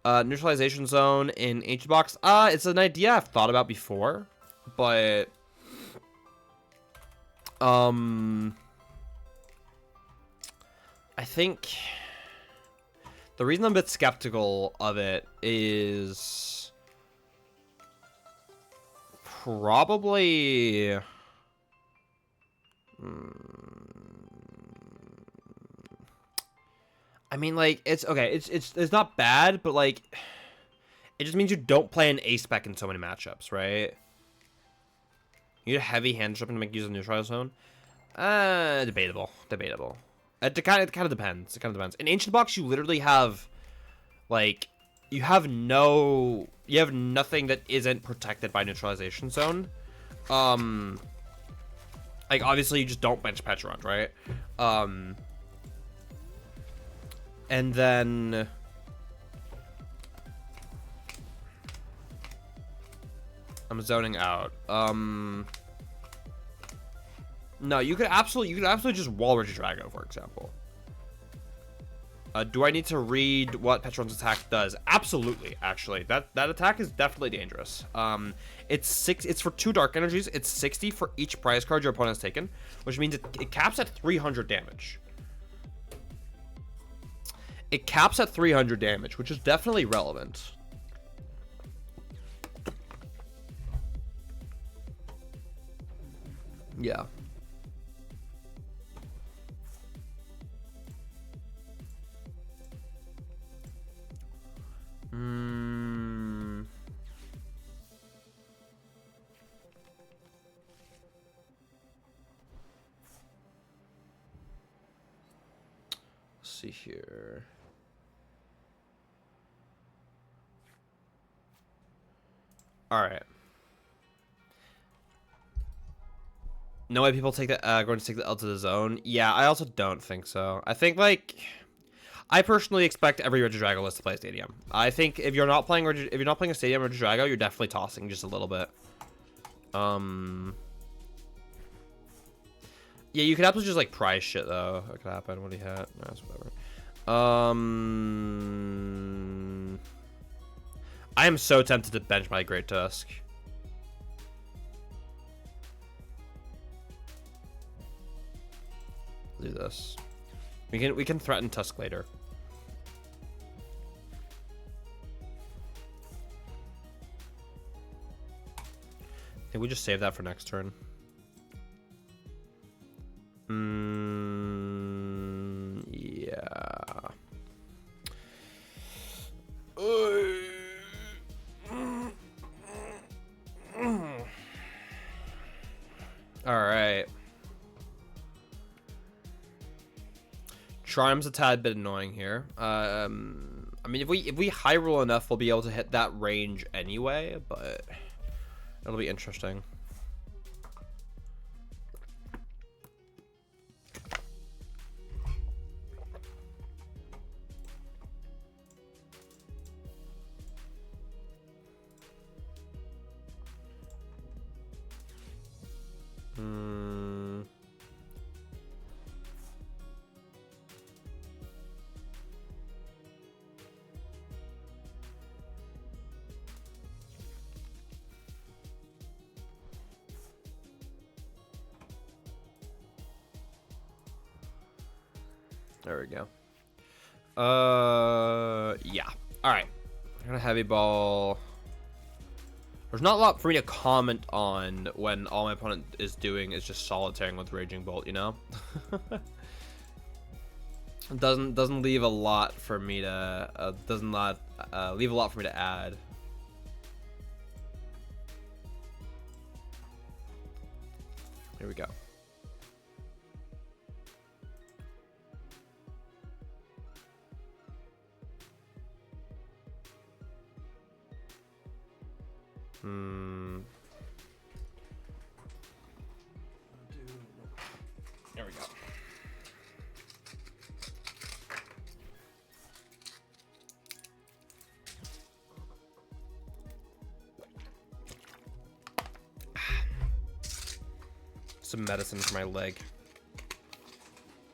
Neutralization Zone in Ancient Box. It's an idea I've thought about before, but I think the reason I'm a bit skeptical of it is probably I mean, like, it's okay, it's not bad, but like it just means you don't play an ace spec in so many matchups, right? You need a heavy hand stripping to make use of neutral zone. Debatable. It kind of depends. In Ancient Box, you literally have, like, you have nothing that isn't protected by neutralization zone. Like, obviously, you just don't bench Petulant, right? And then I'm zoning out. No, you could absolutely just wall Regidrago, for example. Do I need to read what Petulant's attack does? Absolutely, actually. That attack is definitely dangerous. It's for 2 dark energies. It's 60 for each prize card your opponent has taken, which means it caps at 300 damage. It caps at 300 damage, which is definitely relevant. Yeah. Let's see here. All right. No way people take the going to take the L to the zone. Yeah, I also don't think so. I think, like, I personally expect every Regidrago list to play a stadium. I think if you're not playing a stadium Regidrago, you're definitely tossing just a little bit. Yeah, you could absolutely just, like, prize shit though. That could happen. What do you have? No, that's whatever. I am so tempted to bench my Great Tusk. do this. We can threaten Tusk later. I think we just save that for next turn. Yeah. All right. Charm's a tad bit annoying here. I mean, if we high roll enough, we'll be able to hit that range anyway, but it'll be interesting. There we go. Yeah. All right. I'm gonna heavy ball. There's not a lot for me to comment on when all my opponent is doing is just solitaring with Raging Bolt, you know? It doesn't leave a lot for me to leave a lot for me to add. Here we go. There we go. Some medicine for my leg.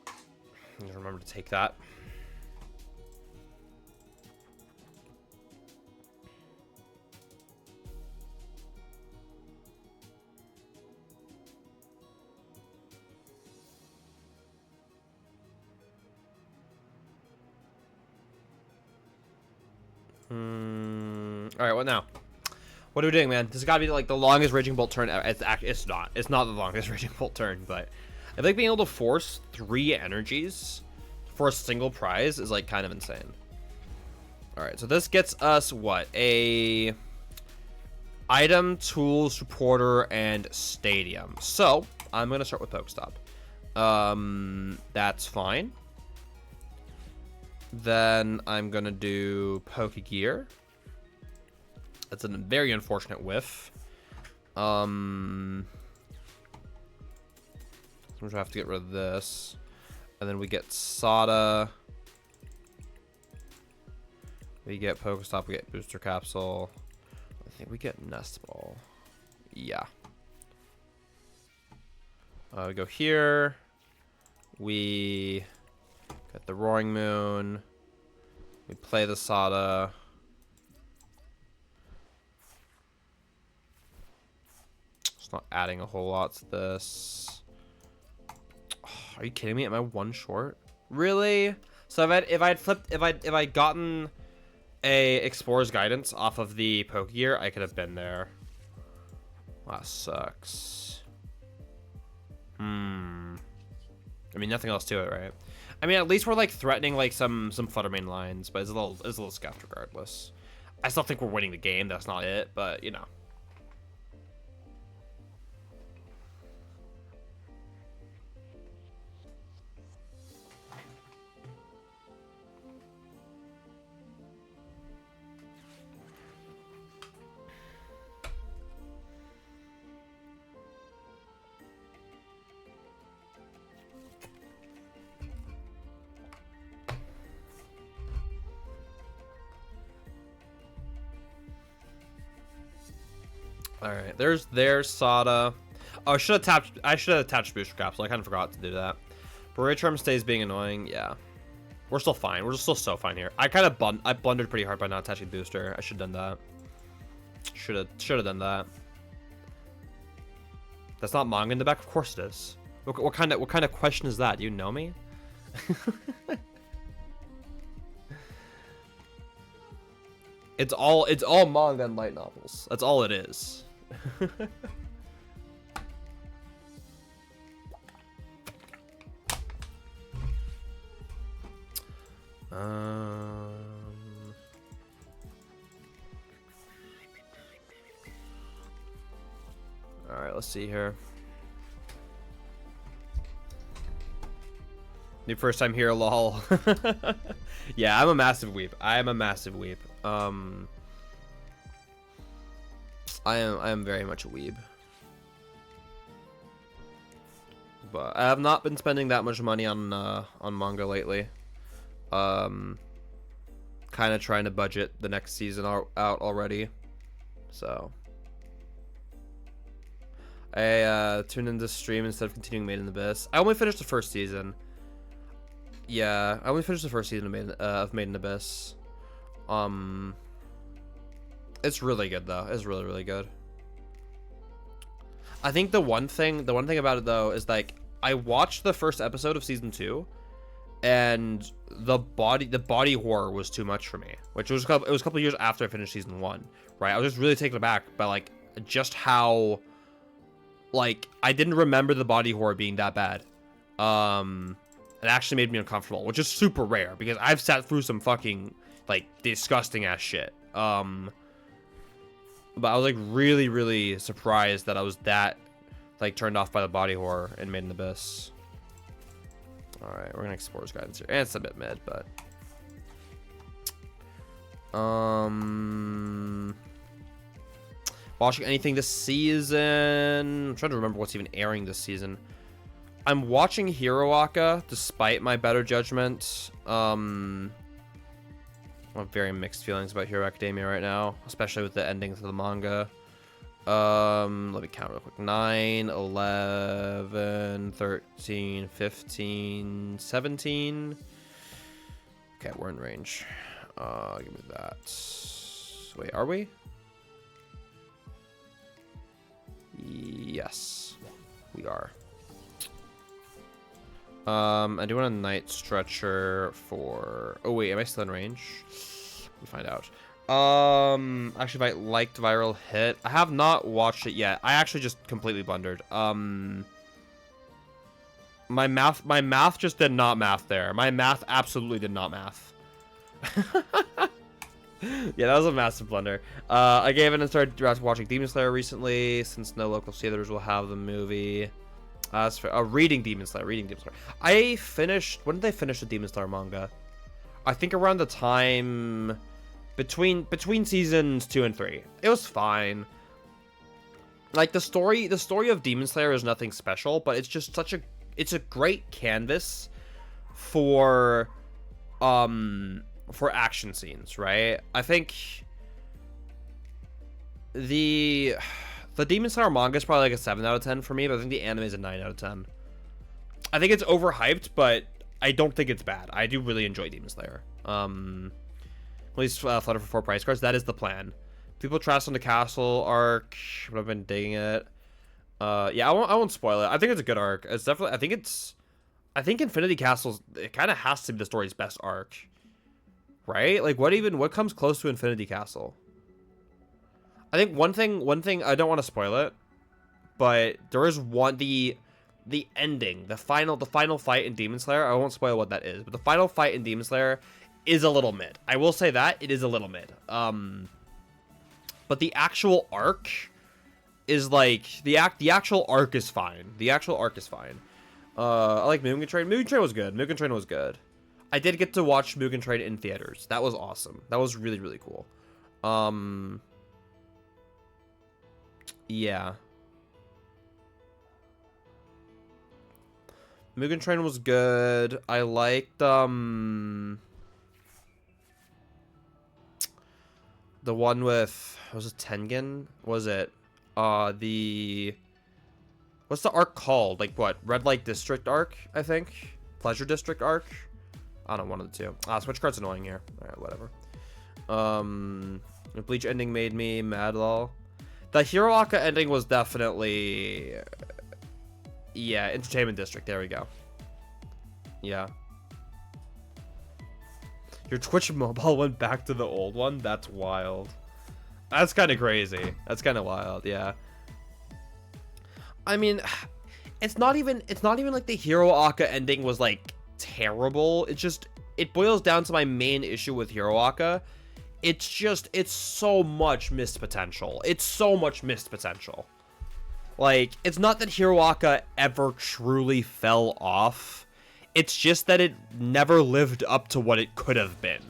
I need to remember to take that. All right, what now? What are we doing, man? This has got to be like the longest Raging Bolt turn ever. It's not. It's not the longest Raging Bolt turn, but I think being able to force 3 energies for a single prize is like kind of insane. All right, so this gets us what? A item, tool, supporter, and stadium. So I'm gonna start with Pokestop. That's fine. Then I'm gonna do Pokegear. That's a very unfortunate whiff. I'm gonna have to get rid of this. And then we get Sada. We get Pokestop, we get Booster Capsule. I think we get Nest Ball. Yeah. We go here. We get the Roaring Moon. We play the Sada. It's not adding a whole lot to this. Oh, are you kidding me? Am I 1 short? Really? So if I'd gotten a Explorer's Guidance off of the Pokegear, I could have been there. That sucks. I mean, nothing else to it, right? I mean, at least we're like threatening like some Fluttermane lines, but it's a little scuffed regardless. I still think we're winning the game. That's not it, but you know. All right, there's Sada. Oh, I should have attached Booster Capsule. I kind of forgot to do that. Barrier Charm stays being annoying. Yeah, we're still fine. We're still so fine here. I blundered pretty hard by not attaching Booster. I should have done that. Should have done that. That's not manga in the back. Of course it is. What kind of question is that? Do you know me? It's all manga and light novels. That's all it is. All right, let's see here. New first time here, lol. Yeah, I'm a massive weeb. I am a massive weeb. I am very much a weeb. But I have not been spending that much money on manga lately. Kind of trying to budget the next season out already. So I tuned into stream instead of continuing Made in Abyss. I only finished the first season. Yeah, I only finished the first season of Made in Abyss. It's really good though. It's really, really good. I think the one thing about it though is like I watched the first episode of season 2, and the body horror was too much for me. Which was it was a couple years after I finished season 1, right? I was just really taken aback by like just how like I didn't remember the body horror being that bad. It actually made me uncomfortable, which is super rare because I've sat through some fucking like disgusting ass shit. But I was like really, really surprised that I was that like turned off by the body horror in Made in Abyss. All right, we're gonna Explorer's Guidance here, and it's a bit mid, but watching anything this season? I'm trying to remember what's even airing this season. I'm watching Hiroaka, despite my better judgment. I have very mixed feelings about Hero Academia right now, especially with the endings of the manga. Let me count real quick. 9, 11, 13, 15, 17. Okay, we're in range. Give me that. Wait, are we? Yes, we are. I do want a Night Stretcher for... Oh, wait, am I still in range? Let me find out. Actually, if I liked Viral Hit... I have not watched it yet. I actually just completely blundered. My math just did not math there. My math absolutely did not math. Yeah, that was a massive blunder. I gave it and started watching Demon Slayer recently, since no local theaters will have the movie. That's for reading Demon Slayer. I finished... When did I finish the Demon Slayer manga? I think around the time between seasons 2 and 3. It was fine. Like the story of Demon Slayer is nothing special, but it's just it's a great canvas for action scenes, right? I think the Demon Slayer manga is probably like a 7 out of 10 for me, but I think the anime is a 9 out of 10. I think it's overhyped, but I don't think it's bad. I do really enjoy Demon Slayer. At least Flutter for 4 price cards. That is the plan. People trash on the castle arc, but I've been digging it. Yeah, I won't spoil it. I think it's a good arc. It's definitely... I think Infinity Castle, it kind of has to be the story's best arc. Right? Like, what comes close to Infinity Castle? I think one thing, I don't want to spoil it, but there is one, the ending, the final fight in Demon Slayer, I won't spoil what that is, but the final fight in Demon Slayer is a little mid. I will say that, it is a little mid. But the actual arc is like, the actual arc is fine. The actual arc is fine. I like Mugen Train. Mugen Train was good. Mugen Train was good. I did get to watch Mugen Train in theaters. That was awesome. That was really, really cool. Yeah. Mugen Train was good. I liked, the one with, was it Tengen? Was it, what's the arc called? Like, what? Red Light District arc, I think? Pleasure District arc? I don't know, one of the two. Switch card's annoying here. Alright, whatever. The Bleach ending made me mad, lol. The Hiroaka ending was definitely... Yeah, Entertainment District. There we go. Yeah. Your Twitch mobile went back to the old one? That's wild. That's kind of crazy. That's kind of wild, yeah. I mean, it's not even like the Hero Aka ending was like terrible. It boils down to my main issue with Hero Aka. It's so much missed potential. It's so much missed potential. Like, it's not that Hero Aka ever truly fell off. It's just that it never lived up to what it could have been,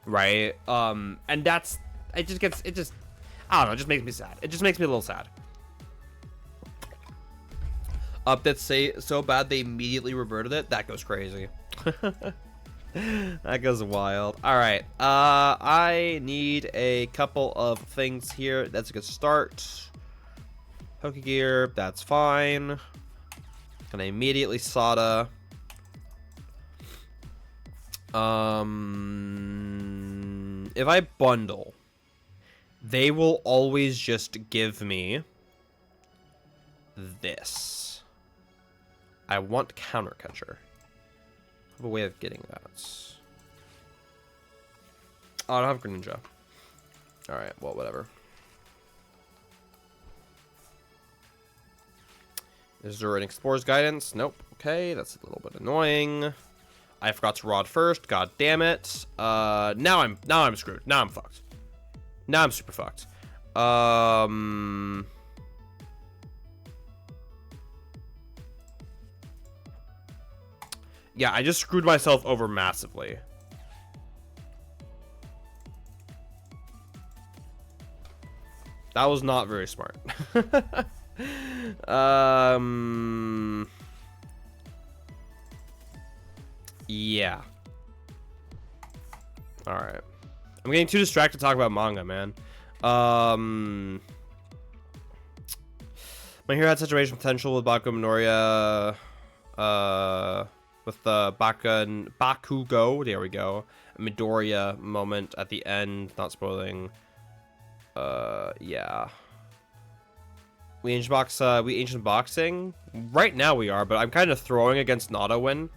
right? And I don't know, it just makes me sad. It just makes me a little sad. Updates say so bad they immediately reverted it. That goes crazy. That goes wild. All right. I need a couple of things here. That's a good start. Pokegear, that's fine. Gonna immediately Sada. If I bundle, they will always just give me this. I want Counter Catcher. I have a way of getting that. Oh, I don't have Greninja. Alright, well, whatever. Is there an Explorer's Guidance? Nope. Okay, that's a little bit annoying. I forgot to Rod first. God damn it. Now I'm screwed. Now I'm fucked. Now I'm super fucked. Yeah, I just screwed myself over massively. That was not very smart. Yeah. Alright. I'm getting too distracted to talk about manga, man. My Hero had such amazing potential with Bakugo Minoria. With the Bakugo, there we go. A Midoriya moment at the end, not spoiling. Yeah. We ancient boxing. Right now we are, but I'm kind of throwing against Nodawin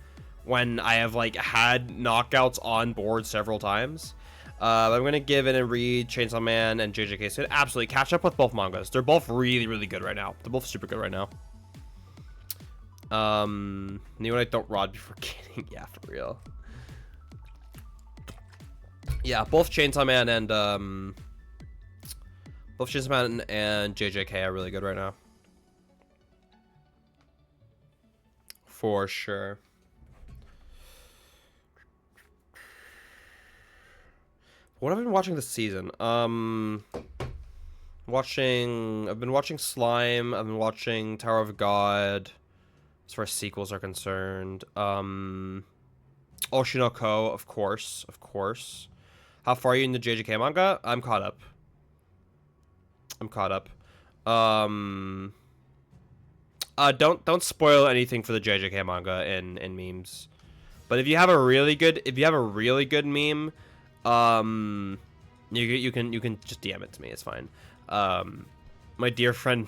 when I have like had knockouts on board several times. I'm gonna give in and read Chainsaw Man and JJK. So absolutely catch up with both mangas. They're both really, really good right now. They're both super good right now. Neonite don't rod before kidding. Yeah, for real. Yeah, both Chainsaw Man and JJK are really good right now. For sure. What have I been watching this season? I've been watching Slime. I've been watching Tower of God. As far as sequels are concerned. Oshinoko, of course. How far are you in the JJK manga? I'm caught up. Don't spoil anything for the JJK manga in memes. But if you have a really good meme, you can just DM it to me. It's fine. My dear friend,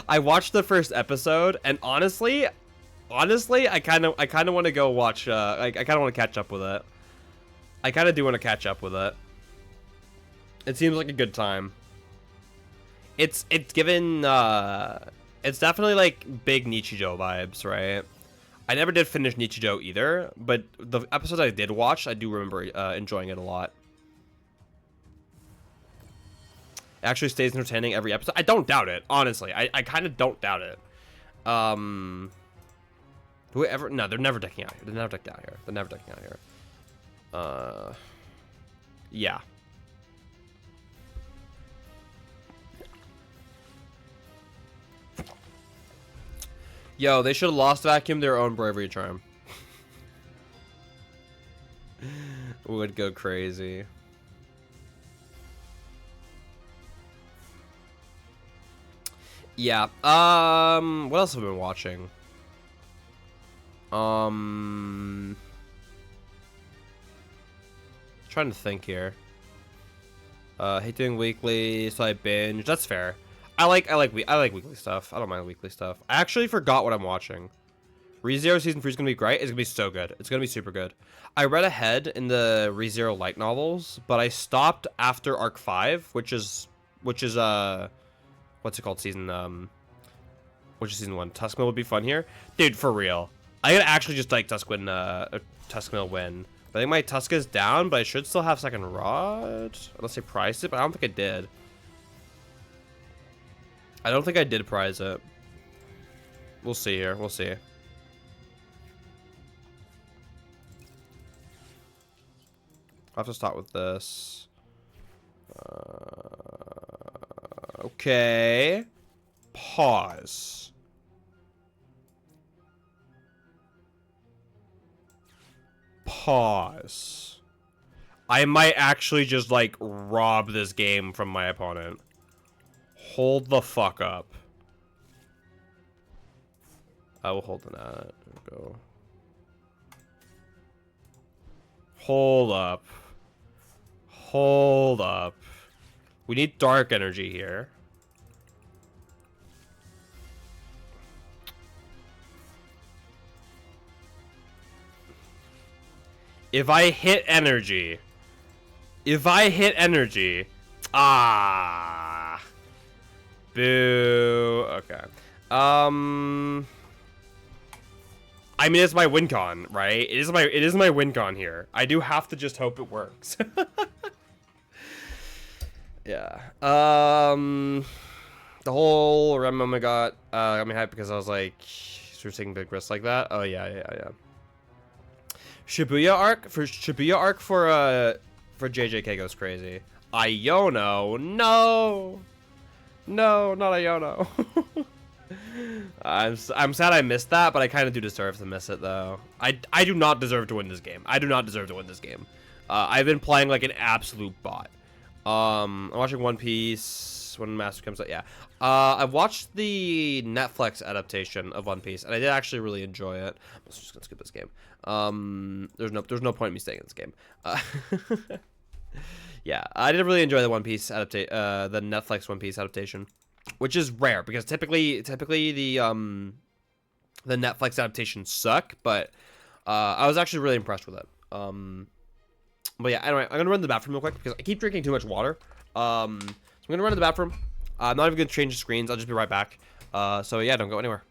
I watched the first episode, and honestly, I kind of want to go watch. I kind of want to catch up with it. I kind of do want to catch up with it. It seems like a good time. It's given. It's definitely like big Nichijou vibes, right? I never did finish Nichijou either, but the episodes I did watch, I do remember enjoying it a lot. It actually stays entertaining every episode. I don't doubt it, honestly. I kind of don't doubt it. Whoever, no, they're never decking out here. They're never decking out here. Yeah. Yo, they should have lost vacuum their own bravery charm. Would go crazy. Yeah. What else have I been watching? Trying to think here. Hate doing weekly, so I binge. That's fair. I like weekly stuff. I don't mind weekly stuff. I actually forgot what I'm watching. ReZero Season 3 is going to be great. It's going to be so good. It's going to be super good. I read ahead in the ReZero light novels, but I stopped after Arc 5, which is what's it called? Which is Season 1. Tuskmill would be fun here. Dude, for real. I could actually just like Tuskmill win. But I think my Tusk is down, but I should still have second rod. Unless I priced it, but I don't think I did. I don't think I did prize it. We'll see here. We'll see. I'll have to start with this. Okay. Pause. Pause. I might actually just, like, rob this game from my opponent. Hold the fuck up. I will hold the net. Go. Hold up. Hold up. We need dark energy here. If I hit energy. Ah. Boo. Okay. I mean, it's my win con, right? It is my win con here. I do have to just hope it works. Yeah. The whole Rem moment got me hyped because I was like, you're taking big risks like that. Oh yeah. Shibuya arc for JJK goes crazy. Iono, no, not Iono. I'm sad I missed that, but I kind of do deserve to miss it though. I do not deserve to win this game. I've been playing like an absolute bot. I'm watching One Piece when Master comes out. Yeah. I've watched the Netflix adaptation of One Piece, and I did actually really enjoy it. I'm just gonna skip this game. There's no point in me staying in this game. Yeah, I did really enjoy the the Netflix One Piece adaptation, which is rare because typically the Netflix adaptations suck, but I was actually really impressed with it. But yeah, anyway, I'm gonna run to the bathroom real quick because I keep drinking too much water. So I'm gonna run to the bathroom. I'm not even gonna change the screens. I'll just be right back. So yeah, don't go anywhere.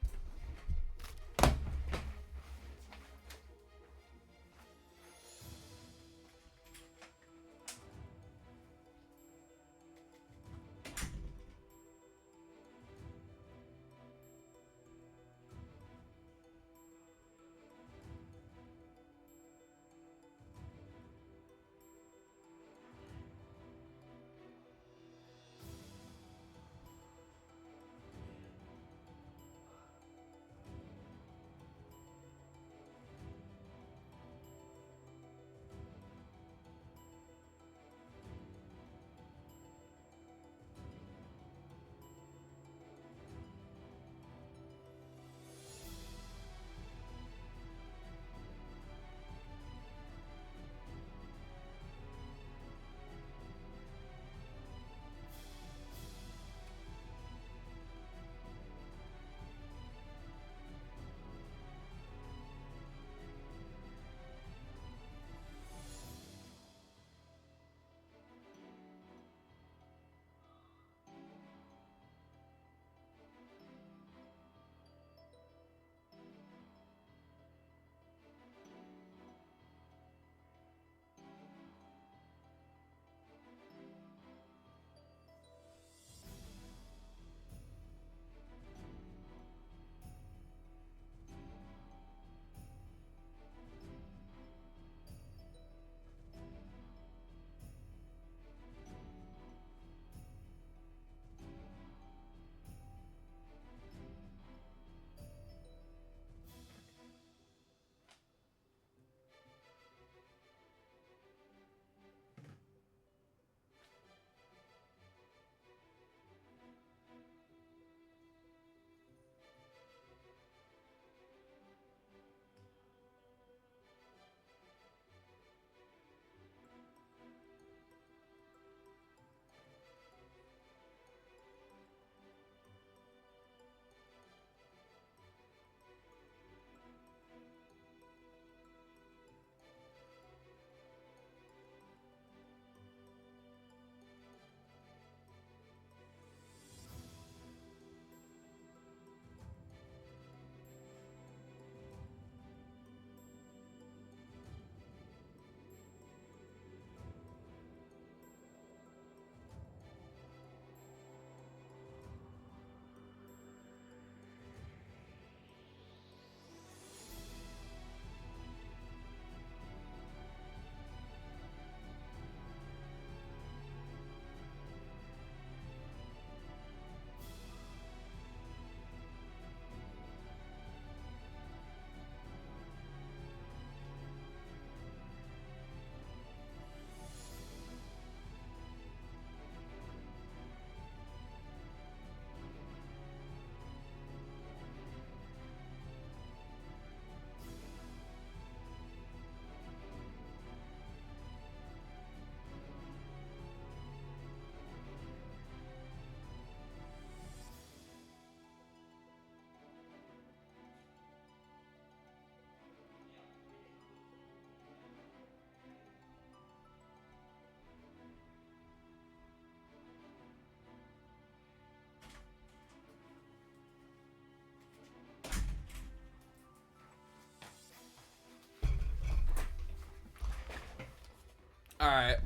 Alright.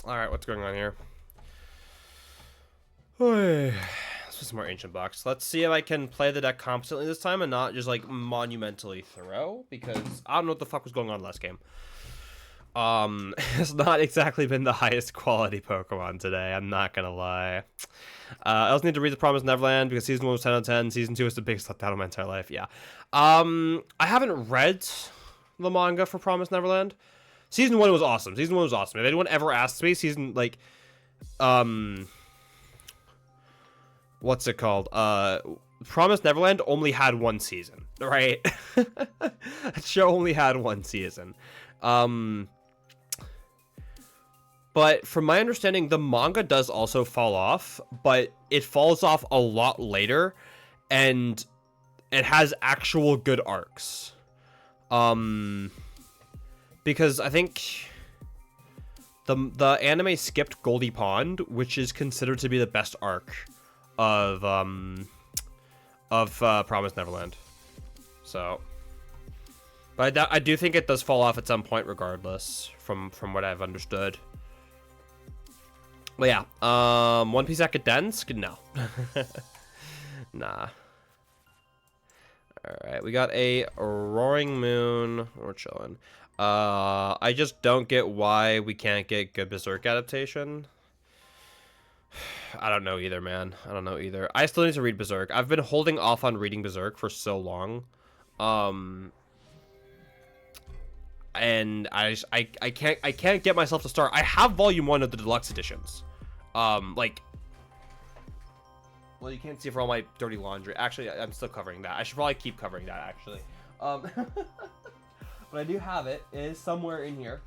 Alright, what's going on here? Let's put some more Ancient Box. Let's see if I can play the deck competently this time and not just, like, monumentally throw, because I don't know what the fuck was going on last game. It's not exactly been the highest quality Pokemon today, I'm not gonna lie. I also need to read The Promised Neverland, because Season 1 was 10 out of 10, Season 2 is the biggest letdown of my entire life, yeah. I haven't read the manga for Promised Neverland. Season 1 was awesome. Season 1 was awesome. If anyone ever asks me, what's it called? Promised Neverland only had one season, right? That show only had one season. But from my understanding, the manga does also fall off, but it falls off a lot later, and it has actual good arcs. Because I think the anime skipped Goldie Pond, which is considered to be the best arc of Promised Neverland. So, but I do think it does fall off at some point, regardless, from what I've understood. But yeah, One Piece Akadensk? No. Nah. Alright, we got a Roaring Moon. We're chilling. I just don't get why we can't get good Berserk adaptation. I don't know either, man. I don't know either. I still need to read Berserk. I've been holding off on reading Berserk for so long. And I can't get myself to start. I have volume 1 of the deluxe editions. Like, well, you can't see for all my dirty laundry. Actually, I'm still covering that. I should probably keep covering that, actually. But I do have it. It is somewhere in here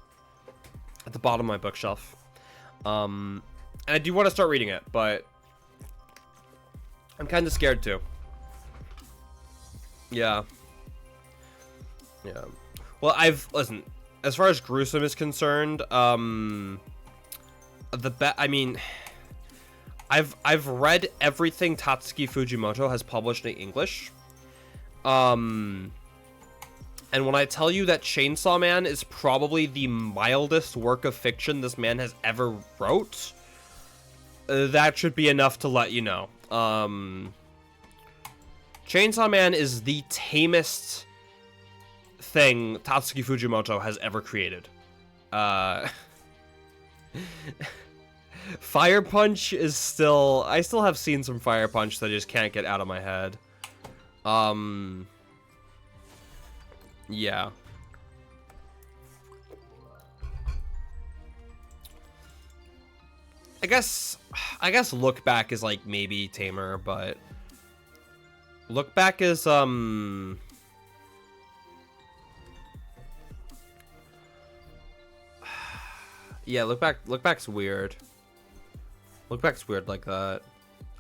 at the bottom of my bookshelf. And I do want to start reading it, but I'm kind of scared too. Yeah. Yeah. Well, listen, as far as gruesome is concerned, I mean, I've read everything Tatsuki Fujimoto has published in English. And when I tell you that Chainsaw Man is probably the mildest work of fiction this man has ever wrote, that should be enough to let you know. Chainsaw Man is the tamest thing Tatsuki Fujimoto has ever created. Fire Punch is still... I still have seen some Fire Punch that I just can't get out of my head. Yeah. I guess Look Back is like maybe tamer, but Look Back is yeah, Look Back's weird. Look Back's weird like that.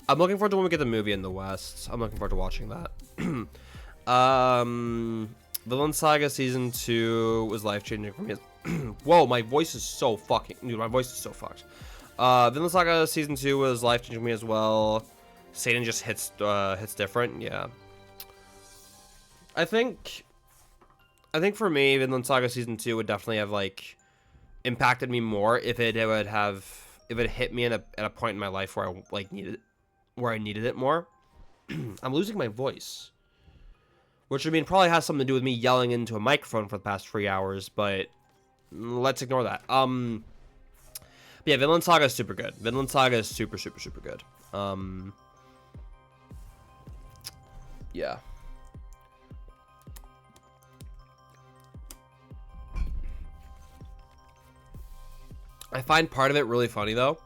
I'm looking forward to when we get the movie in the West. I'm looking forward to watching that. Villain Saga Season 2 was life-changing for me. Whoa, my voice is so fucking... Dude, my voice is so fucked. Villain Saga Season 2 was life-changing for me as well. Satan just hits different, yeah. I think for me, Vinland Saga Season 2 would definitely have, like, impacted me more if it hit me at a point in my life where I needed it more. I'm losing my voice. Which, I mean, probably has something to do with me yelling into a microphone for the past 3 hours, but let's ignore that. But yeah, Vinland Saga is super good. Vinland Saga is super, super, super good. Yeah. I find part of it really funny, though,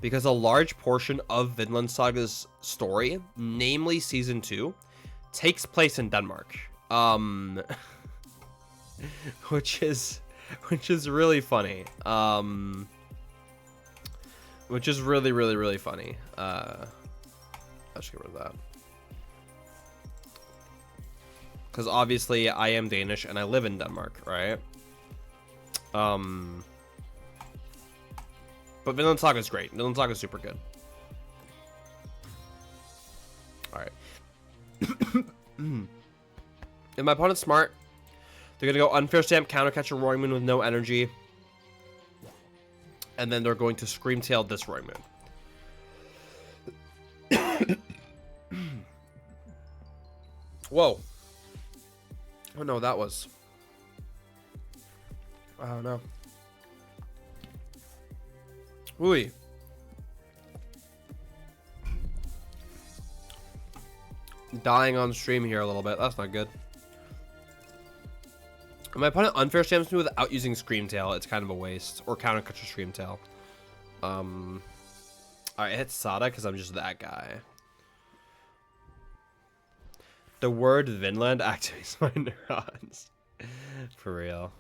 because a large portion of Vinland Saga's story, namely Season 2, takes place in Denmark, which is really funny, which is really, really, really funny. I'll just get rid of that, because obviously I am Danish and I live in Denmark, right? But Vinland Saga is great. Vinland Saga is super good. All right. If my opponent's smart, they're gonna go Unfair Stamp, Countercatcher, Roaring Moon with no energy. And then they're going to Screamtail this Royman. Whoa. Oh no, that was... I don't know. Ooh. Dying on stream here a little bit. That's not good. If my opponent unfair stamps me without using Screamtail, it's kind of a waste. Or countercut your Screamtail. Alright, hit Sada because I'm just that guy. The word Vinland activates my neurons. For real.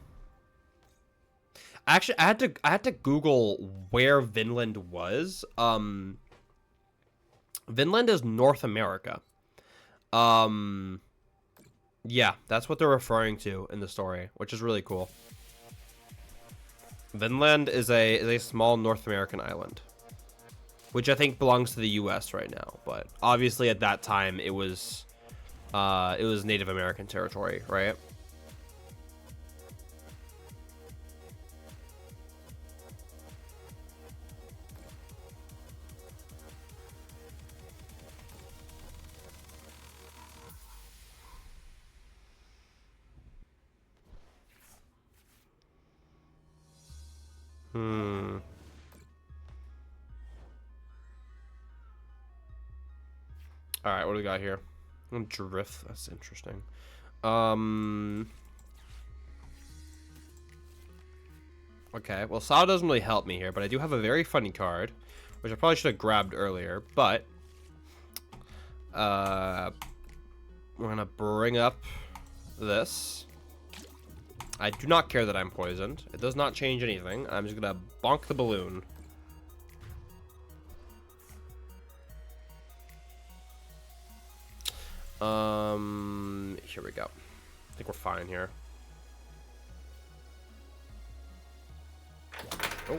Actually, I had to Google where Vinland was. Vinland is North America. Yeah, that's what they're referring to in the story, which is really cool. Vinland is a small North American island, which I think belongs to the U.S. right now. But obviously, at that time, it was Native American territory, right? Alright, what do we got here? Drift, that's interesting. Okay, well, Sao doesn't really help me here, but I do have a very funny card, which I probably should have grabbed earlier, but... we're gonna bring up this. I do not care that I'm poisoned. It does not change anything. I'm just gonna bonk the balloon. Here we go. I think we're fine here. Oh.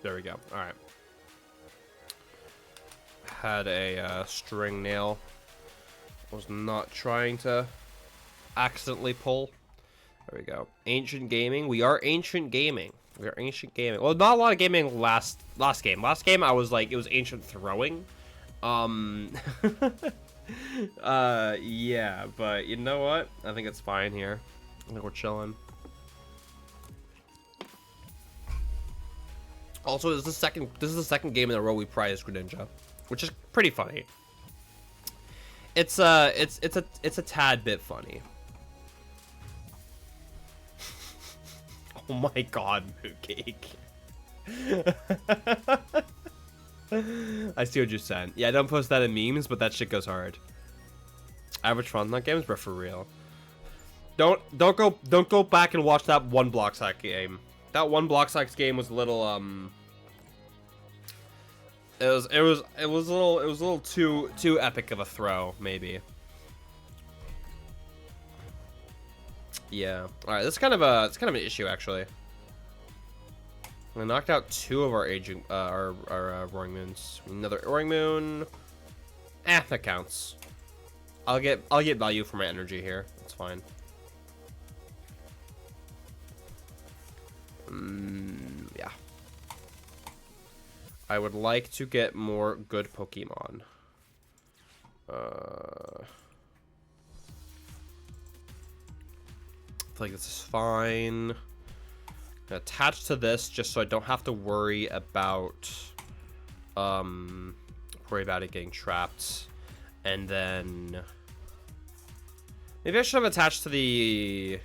There we go. All right. Had a string nail. Was not trying to accidentally pull. There we go. Ancient gaming. We are ancient gaming. We are ancient gaming. Well, not a lot of gaming last game. Last game I was like, it was ancient throwing. Yeah, but you know what? I think it's fine here. I think we're chilling. Also, this is the second game in a row we prized Greninja, which is pretty funny. It's a tad bit funny. Oh my god, Mooncake. I see what you said. Yeah, don't post that in memes, but that shit goes hard. Average fun that games, but for real. Don't go back and watch that one block sack game. That one block sacks game was a little it was a little too epic of a throw, maybe. Yeah. All right, that's kind of an issue actually. I knocked out 2 of our aging our Roaring Moons. Another Roaring Moon. That counts. I'll get value for my energy here. That's fine. Yeah. I would like to get more good Pokemon. I feel like this is fine. Attach to this just so I don't have to worry about it getting trapped. And then maybe I should have attached to the...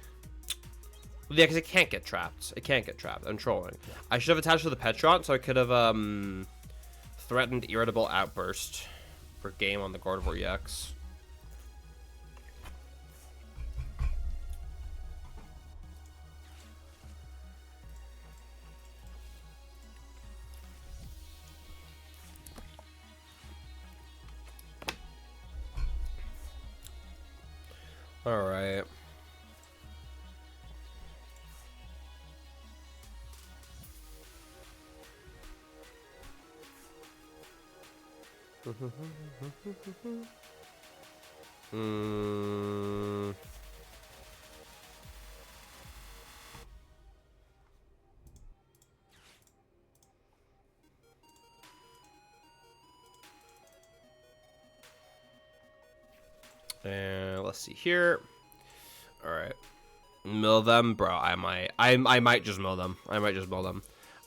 Yeah, because it can't get trapped. It can't get trapped. I'm trolling. I should have attached to the Petron so I could have threatened Irritable Outburst for game on the Gardevoir EX. Alright. And let's see here. All right, mill them, bro. I might just mill them.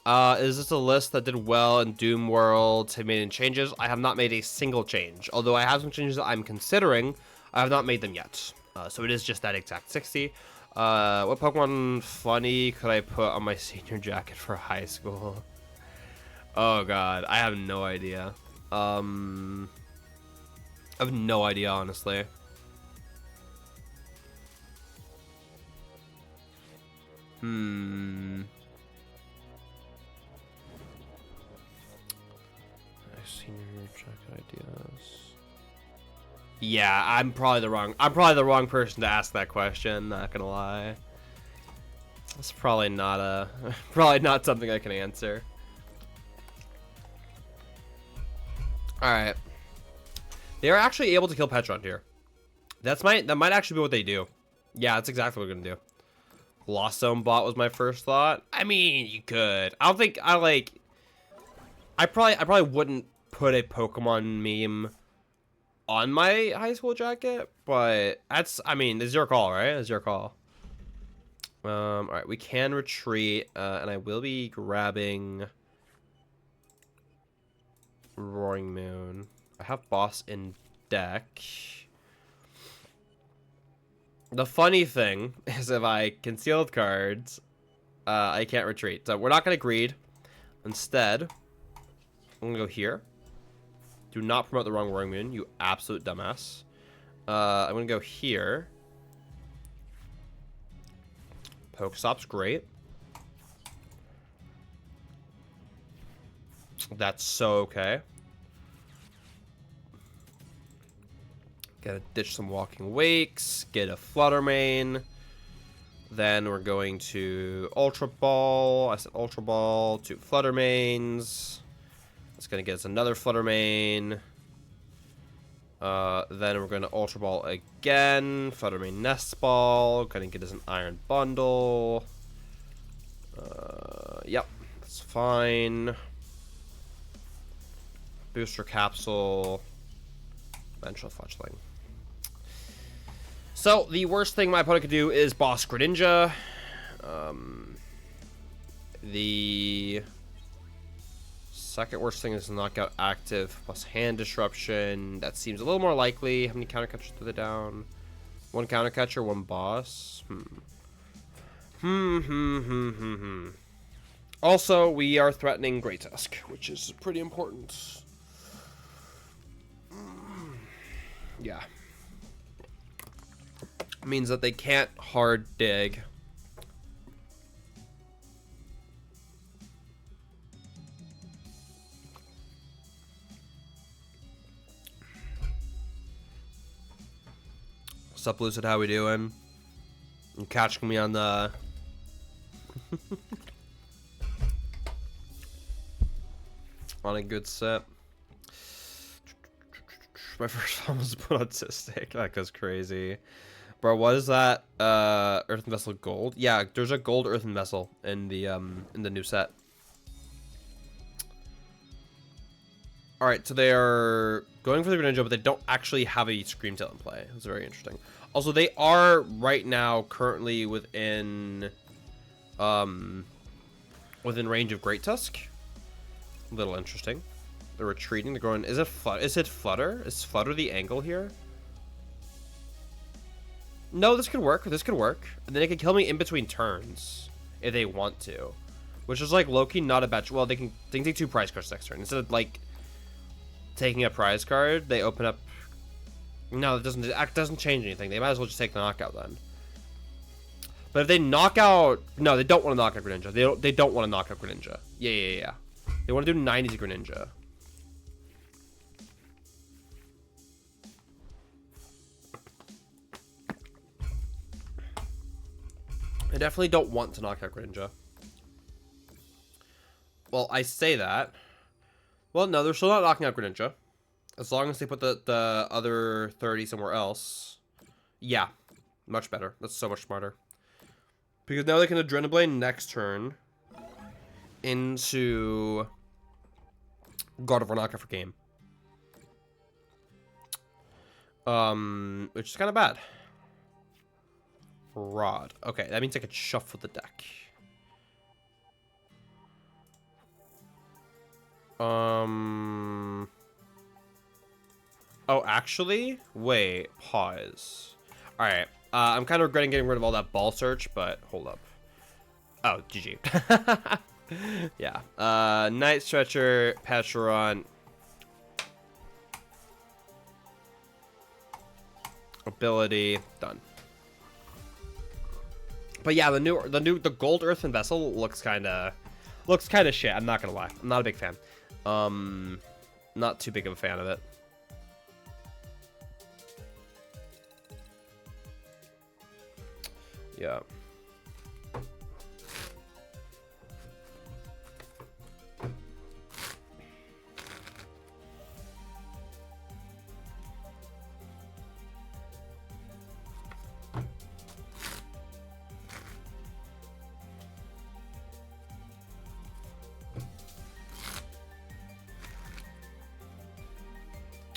Is this a list that did well in Doom World? Have made any changes? I have not made a single change. Although I have some changes that I'm considering, I have not made them yet. So it is just that exact 60. What Pokemon funny could I put on my senior jacket for high school? Oh god, I have no idea. I have no idea, honestly. Senior jacket ideas. Yeah, I'm probably the wrong person to ask that question, not gonna lie. That's probably not something I can answer. Alright. They are actually able to kill Petron here. That might actually be what they do. Yeah, that's exactly what we're gonna do. Lost Zone bot was my first thought. I mean, you could. I don't think I probably wouldn't put a Pokemon meme on my high school jacket, but it's your call, right? It's your call. All right, we can retreat, and I will be grabbing Roaring Moon. I have Boss in deck. The funny thing is if I concealed cards, I can't retreat. So we're not going to greed. Instead, I'm going to go here. Do not promote the wrong Roaring Moon, you absolute dumbass. I'm going to go here. Pokestop's great. That's so okay. Gotta ditch some Walking Wakes, get a Flutter Mane. Then we're going to Ultra Ball. I said Ultra Ball, 2 Flutter Manes. That's gonna get us another Flutter Mane. Then we're gonna Ultra Ball again. Flutter Mane Nest Ball. Gonna get us an Iron Bundle. Yep, that's fine. Booster Capsule. Ventral Fletchling. So, the worst thing my opponent could do is Boss Greninja. The second worst thing is Knockout Active plus Hand Disruption. That seems a little more likely. How many counter catchers do they down? 1 counter catcher, 1 boss. Also, we are threatening Great Tusk, which is pretty important. Yeah. Means that they can't hard dig. What's up, Lucid? How we doing? You catching me on the... on a good set. My first one was put autistic. That goes crazy. Bro, what is that? Earthen Vessel Gold? Yeah, there's a gold Earthen Vessel in the new set. Alright, so they are going for the Greninja, but they don't actually have a Screamtail in play. It's very interesting. Also, they are right now currently within range of Great Tusk. A little interesting. They're retreating. They're going. Is it Flutter? Is Flutter the angle here? No, this could work. This could work. And then they can kill me in between turns if they want to, which is like low-key not a bad. Well, they can take 2 prize cards next turn instead of like taking a prize card. They open up. No, it doesn't change anything. They might as well just take the knockout then. But if they knock out, no, they don't want to knock out Greninja. They don't want to knock out Greninja. Yeah. They want to do 90 to Greninja. I definitely don't want to knock out Greninja. Well, I say that. Well, no, they're still not knocking out Greninja. As long as they put the other 30 somewhere else. Yeah, much better. That's so much smarter. Because now they can Adrenablade next turn into God of Ranaka for game. Which is kind of bad. Rod. Okay, that means I could shuffle the deck. Oh, actually? Wait, pause. Alright, I'm kind of regretting getting rid of all that ball search, but hold up. Oh, GG. Yeah. Night Stretcher, Patcheron. Ability, done. But yeah, the gold earthen vessel looks kind of shit. I'm not gonna lie. I'm not a big fan. Not too big of a fan of it. Yeah.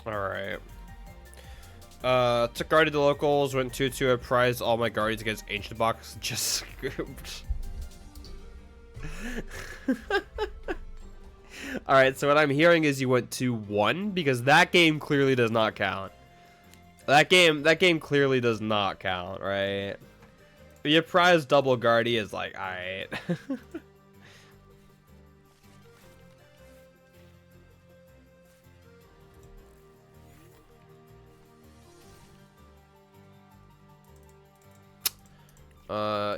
Alright. Took Guardian to locals, went 2-2, I prized all my Guardians against Ancient Box, just scooped. Alright, so what I'm hearing is you went 2-1, because that game clearly does not count. That game clearly does not count, right? Your prize double Guardy is like, alright.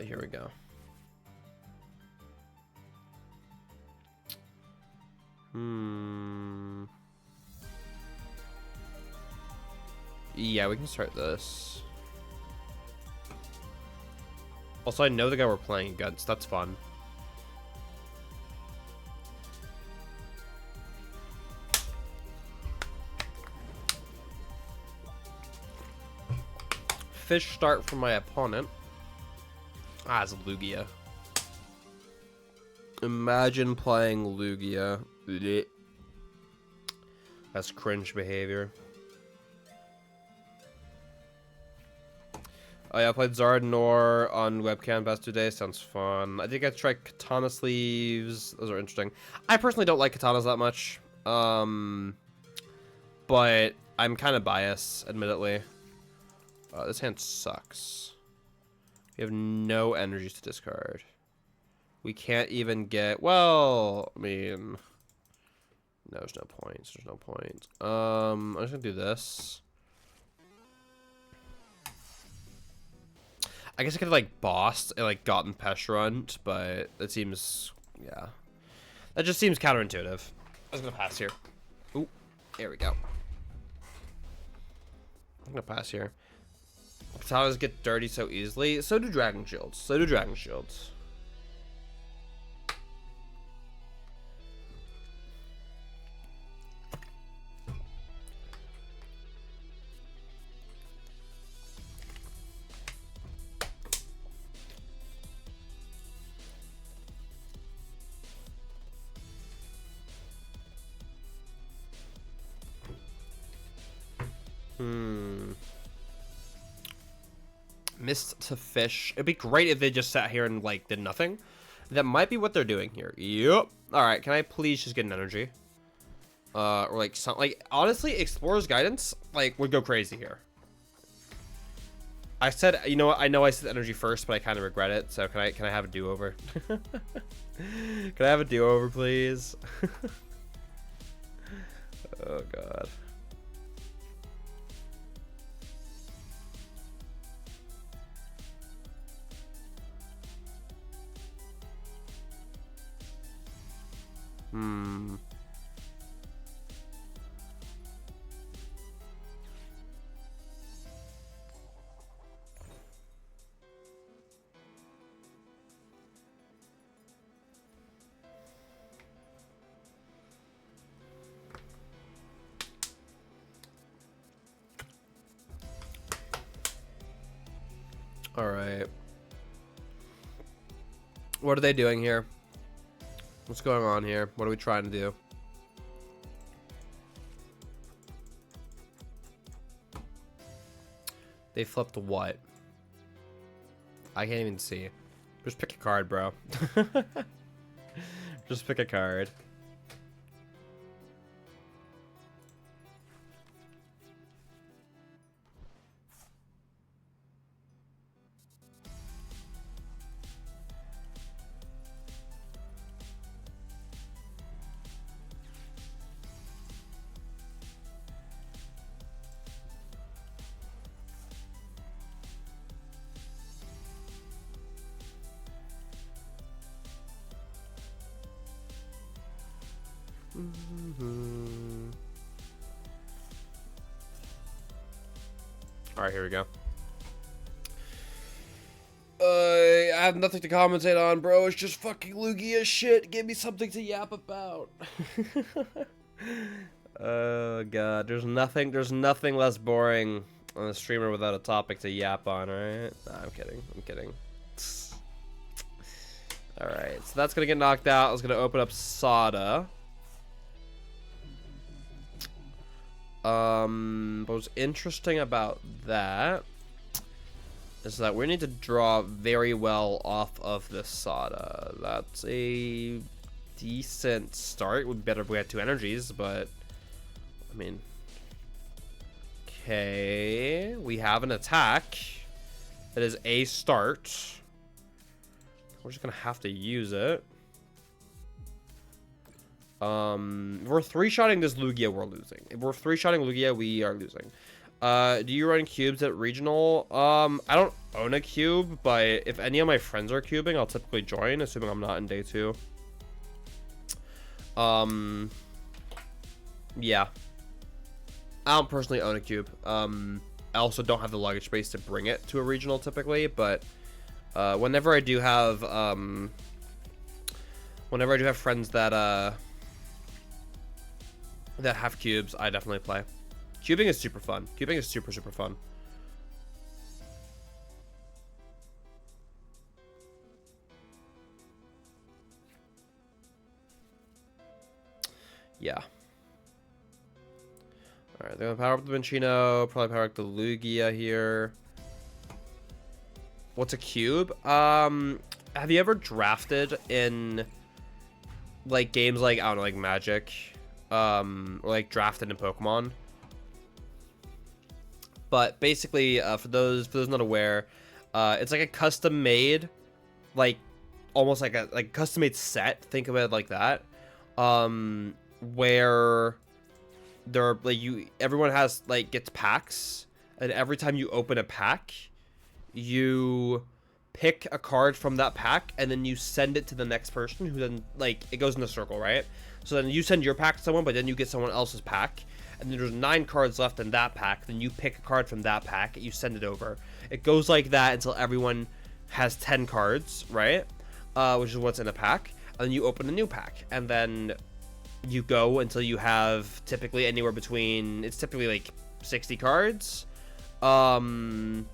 Here we go. Yeah, we can start this. Also, I know the guy we're playing against. That's fun. Fish start from my opponent. Ah, it's Lugia. Imagine playing Lugia. Blech. That's cringe behavior. Oh yeah, I played Zardnor on webcam past 2 days. Sounds fun. I think I tried Katana Sleeves. Those are interesting. I personally don't like katanas that much. But I'm kind of biased, admittedly. This hand sucks. We have no energies to discard. We can't even get... Well, I mean... No, there's no points. There's no point. I'm just gonna do this. I guess I could have, like, bossed and, like, gotten Pesherunt, but it seems... Yeah. That just seems counterintuitive. I was gonna pass here. Ooh, there we go. I'm gonna pass here. Katanas get dirty so easily. So do Dragon Shields. So do Dragon Shields. Missed to fish. It'd be great if they just sat here and, like, did nothing. That might be what they're doing here. Yep. Alright, can I please just get an energy? Or, like, some... Like, honestly, Explorer's Guidance, like, would go crazy here. I said... You know what? I know I said energy first, but I kind of regret it. So, can I have a do-over? Can I have a do-over, please? Oh, God. Alright. What are they doing here? What's going on here? What are we trying to do? They flipped what? I can't even see. Just pick a card, bro. Just pick a card. Alright, here we go. I have nothing to commentate on, bro. It's just fucking Lugia shit. Give me something to yap about. Oh god, there's nothing less boring on a streamer without a topic to yap on, right? Nah, I'm kidding. Alright, so that's gonna get knocked out. I was gonna open up Sada. What's interesting about that is that we need to draw very well off of the Sada. That's a decent start. It would be better if we had 2 energies, but I mean, okay, we have an attack that is a start. We're just gonna have to use it. If we're 3-shotting this Lugia, we're losing. If we're 3-shotting Lugia, we are losing. Do you run cubes at regional? I don't own a cube, but if any of my friends are cubing, I'll typically join, assuming I'm not in day 2. Yeah. I don't personally own a cube. I also don't have the luggage space to bring it to a regional typically, but whenever I do have friends that that have cubes, I definitely play. Cubing is super fun. Cubing is super fun. Yeah. Alright, they're gonna power up the Minccino, probably power up the Lugia here. What's a cube? Have you ever drafted in like games like, I don't know, like Magic? Or like drafted in Pokemon? But basically, for those not aware, it's like a custom made, like almost like a custom made set. Think of it like that. Where there like everyone has like gets packs, and every time you open a pack, you pick a card from that pack, and then you send it to the next person, who then like it goes in a circle, right? So then you send your pack to someone, but then you get someone else's pack. And then there's 9 cards left in that pack. Then you pick a card from that pack. You send it over. It goes like that until everyone has 10 cards, right? Which is what's in a pack. And then you open a new pack. And then you go until you have typically anywhere between... It's typically like 60 cards. And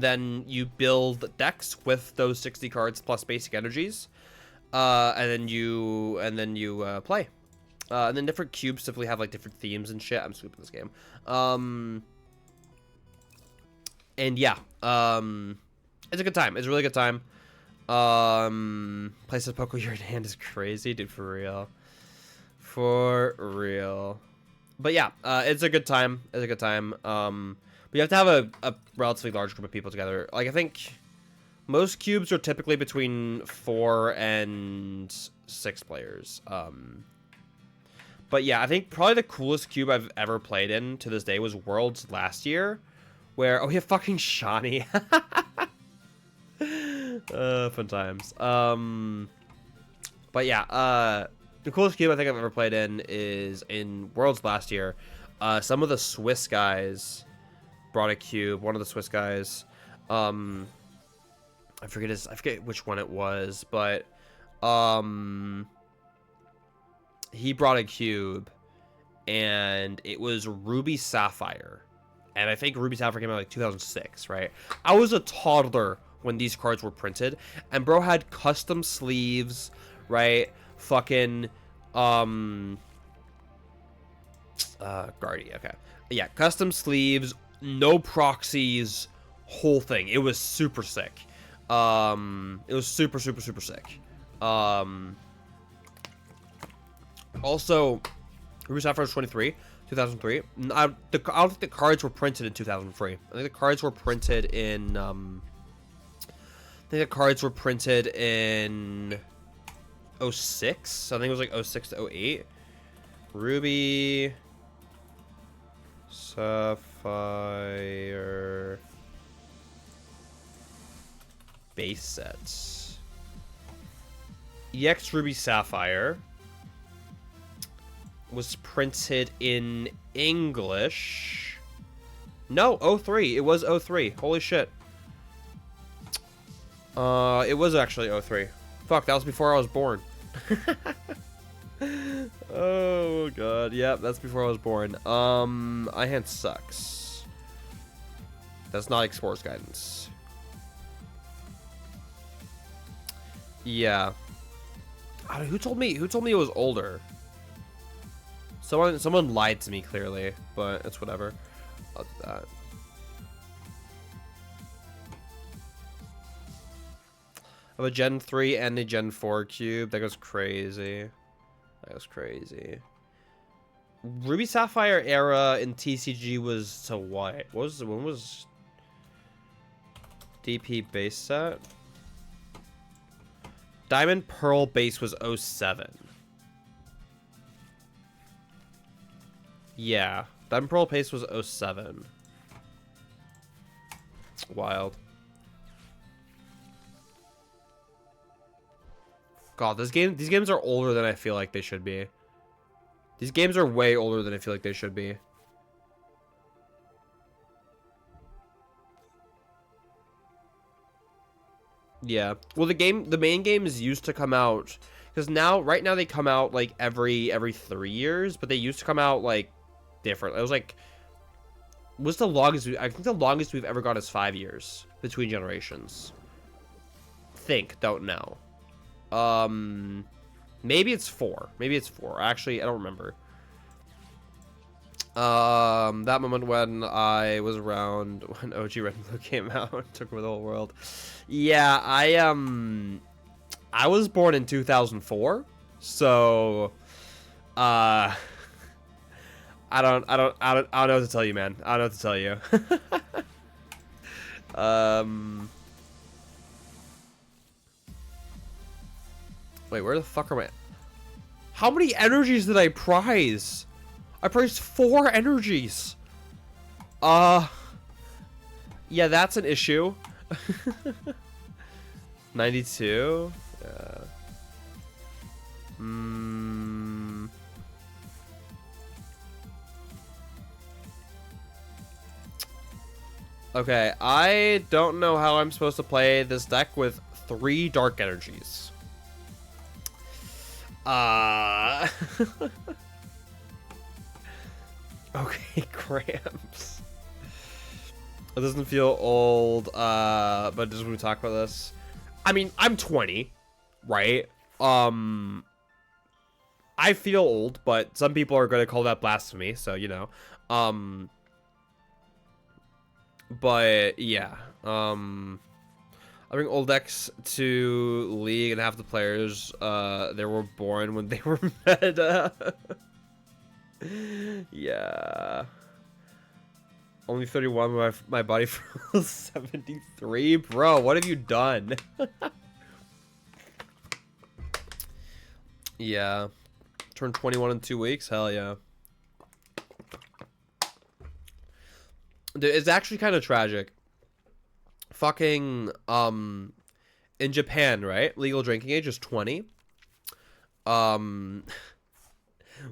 then you build decks with those 60 cards plus basic energies. And then you play. And then different cubes typically have like different themes and shit. I'm sweeping this game. And yeah, it's a good time. It's a really good time. Place of Poke your hand is crazy, dude. For real. But yeah, it's a good time. It's a good time. But you have to have a relatively large group of people together. Like I think most cubes are typically between 4 and 6 players. But yeah, I think probably the coolest cube I've ever played in to this day was Worlds last year, where we have fucking Shawnee. Fun times. But yeah, the coolest cube I think I've ever played in is in Worlds last year. Some of the Swiss guys brought a cube. One of the Swiss guys, I forget which one it was, but he brought a cube, and it was Ruby Sapphire. And I think Ruby Sapphire came out like 2006, right? I was a toddler when these cards were printed, and bro had custom sleeves, right? Fucking, Guardy, okay. Yeah, custom sleeves, no proxies, whole thing. It was super sick. It was super, super, super sick. Also, Ruby Sapphire was 23, 2003. I don't think the cards were printed in 2003. I think the cards were printed in, I think the cards were printed in 06. I think it was like 06 to 08. Ruby Sapphire base sets. EX Ruby Sapphire was printed in English. No, 03. It was 03. Holy shit. It was actually 03. Fuck, that was before I was born. Oh god, yep, that's before I was born. iHand sucks. That's not Explorer's Guidance. Yeah. Who told me it was older? Someone lied to me clearly, but it's whatever. I'll do that. I have a Gen 3 and a Gen 4 cube. That goes crazy. That goes crazy. Ruby Sapphire era in TCG was to what? When was DP base set? Diamond Pearl base was 07. Yeah. Diamond Pearl base was 07. Wild. God, these games are older than I feel like they should be. These games are way older than I feel like they should be. Yeah. Well, the main games used to come out, because right now they come out like every 3 years, but they used to come out like different. It was like, what's the longest? I think the longest we've ever got is 5 years between generations. Don't know. Maybe it's 4. Maybe it's 4. Actually, I don't remember. That moment when I was around when OG Red and Blue came out, took over the whole world. Yeah, I was born in 2004, so I don't know what to tell you, man. I don't know what to tell you. Wait, where the fuck am I? How many energies did I prize? I prized 4 energies. Yeah, that's an issue. 92? Yeah. Okay, I don't know how I'm supposed to play this deck with 3 dark energies. Okay, cramps. It doesn't feel old, but just when we talk about this, I mean, I'm 20, right? I feel old, but some people are going to call that blasphemy, so, you know. But, yeah. I bring old decks to League, and half the players, they were born when they were meta. Yeah. Only 31, my body feels 73? Bro, what have you done? Yeah. Turned 21 in 2 weeks? Hell yeah. Dude, it's actually kind of tragic. Fucking, in Japan, right? Legal drinking age is 20.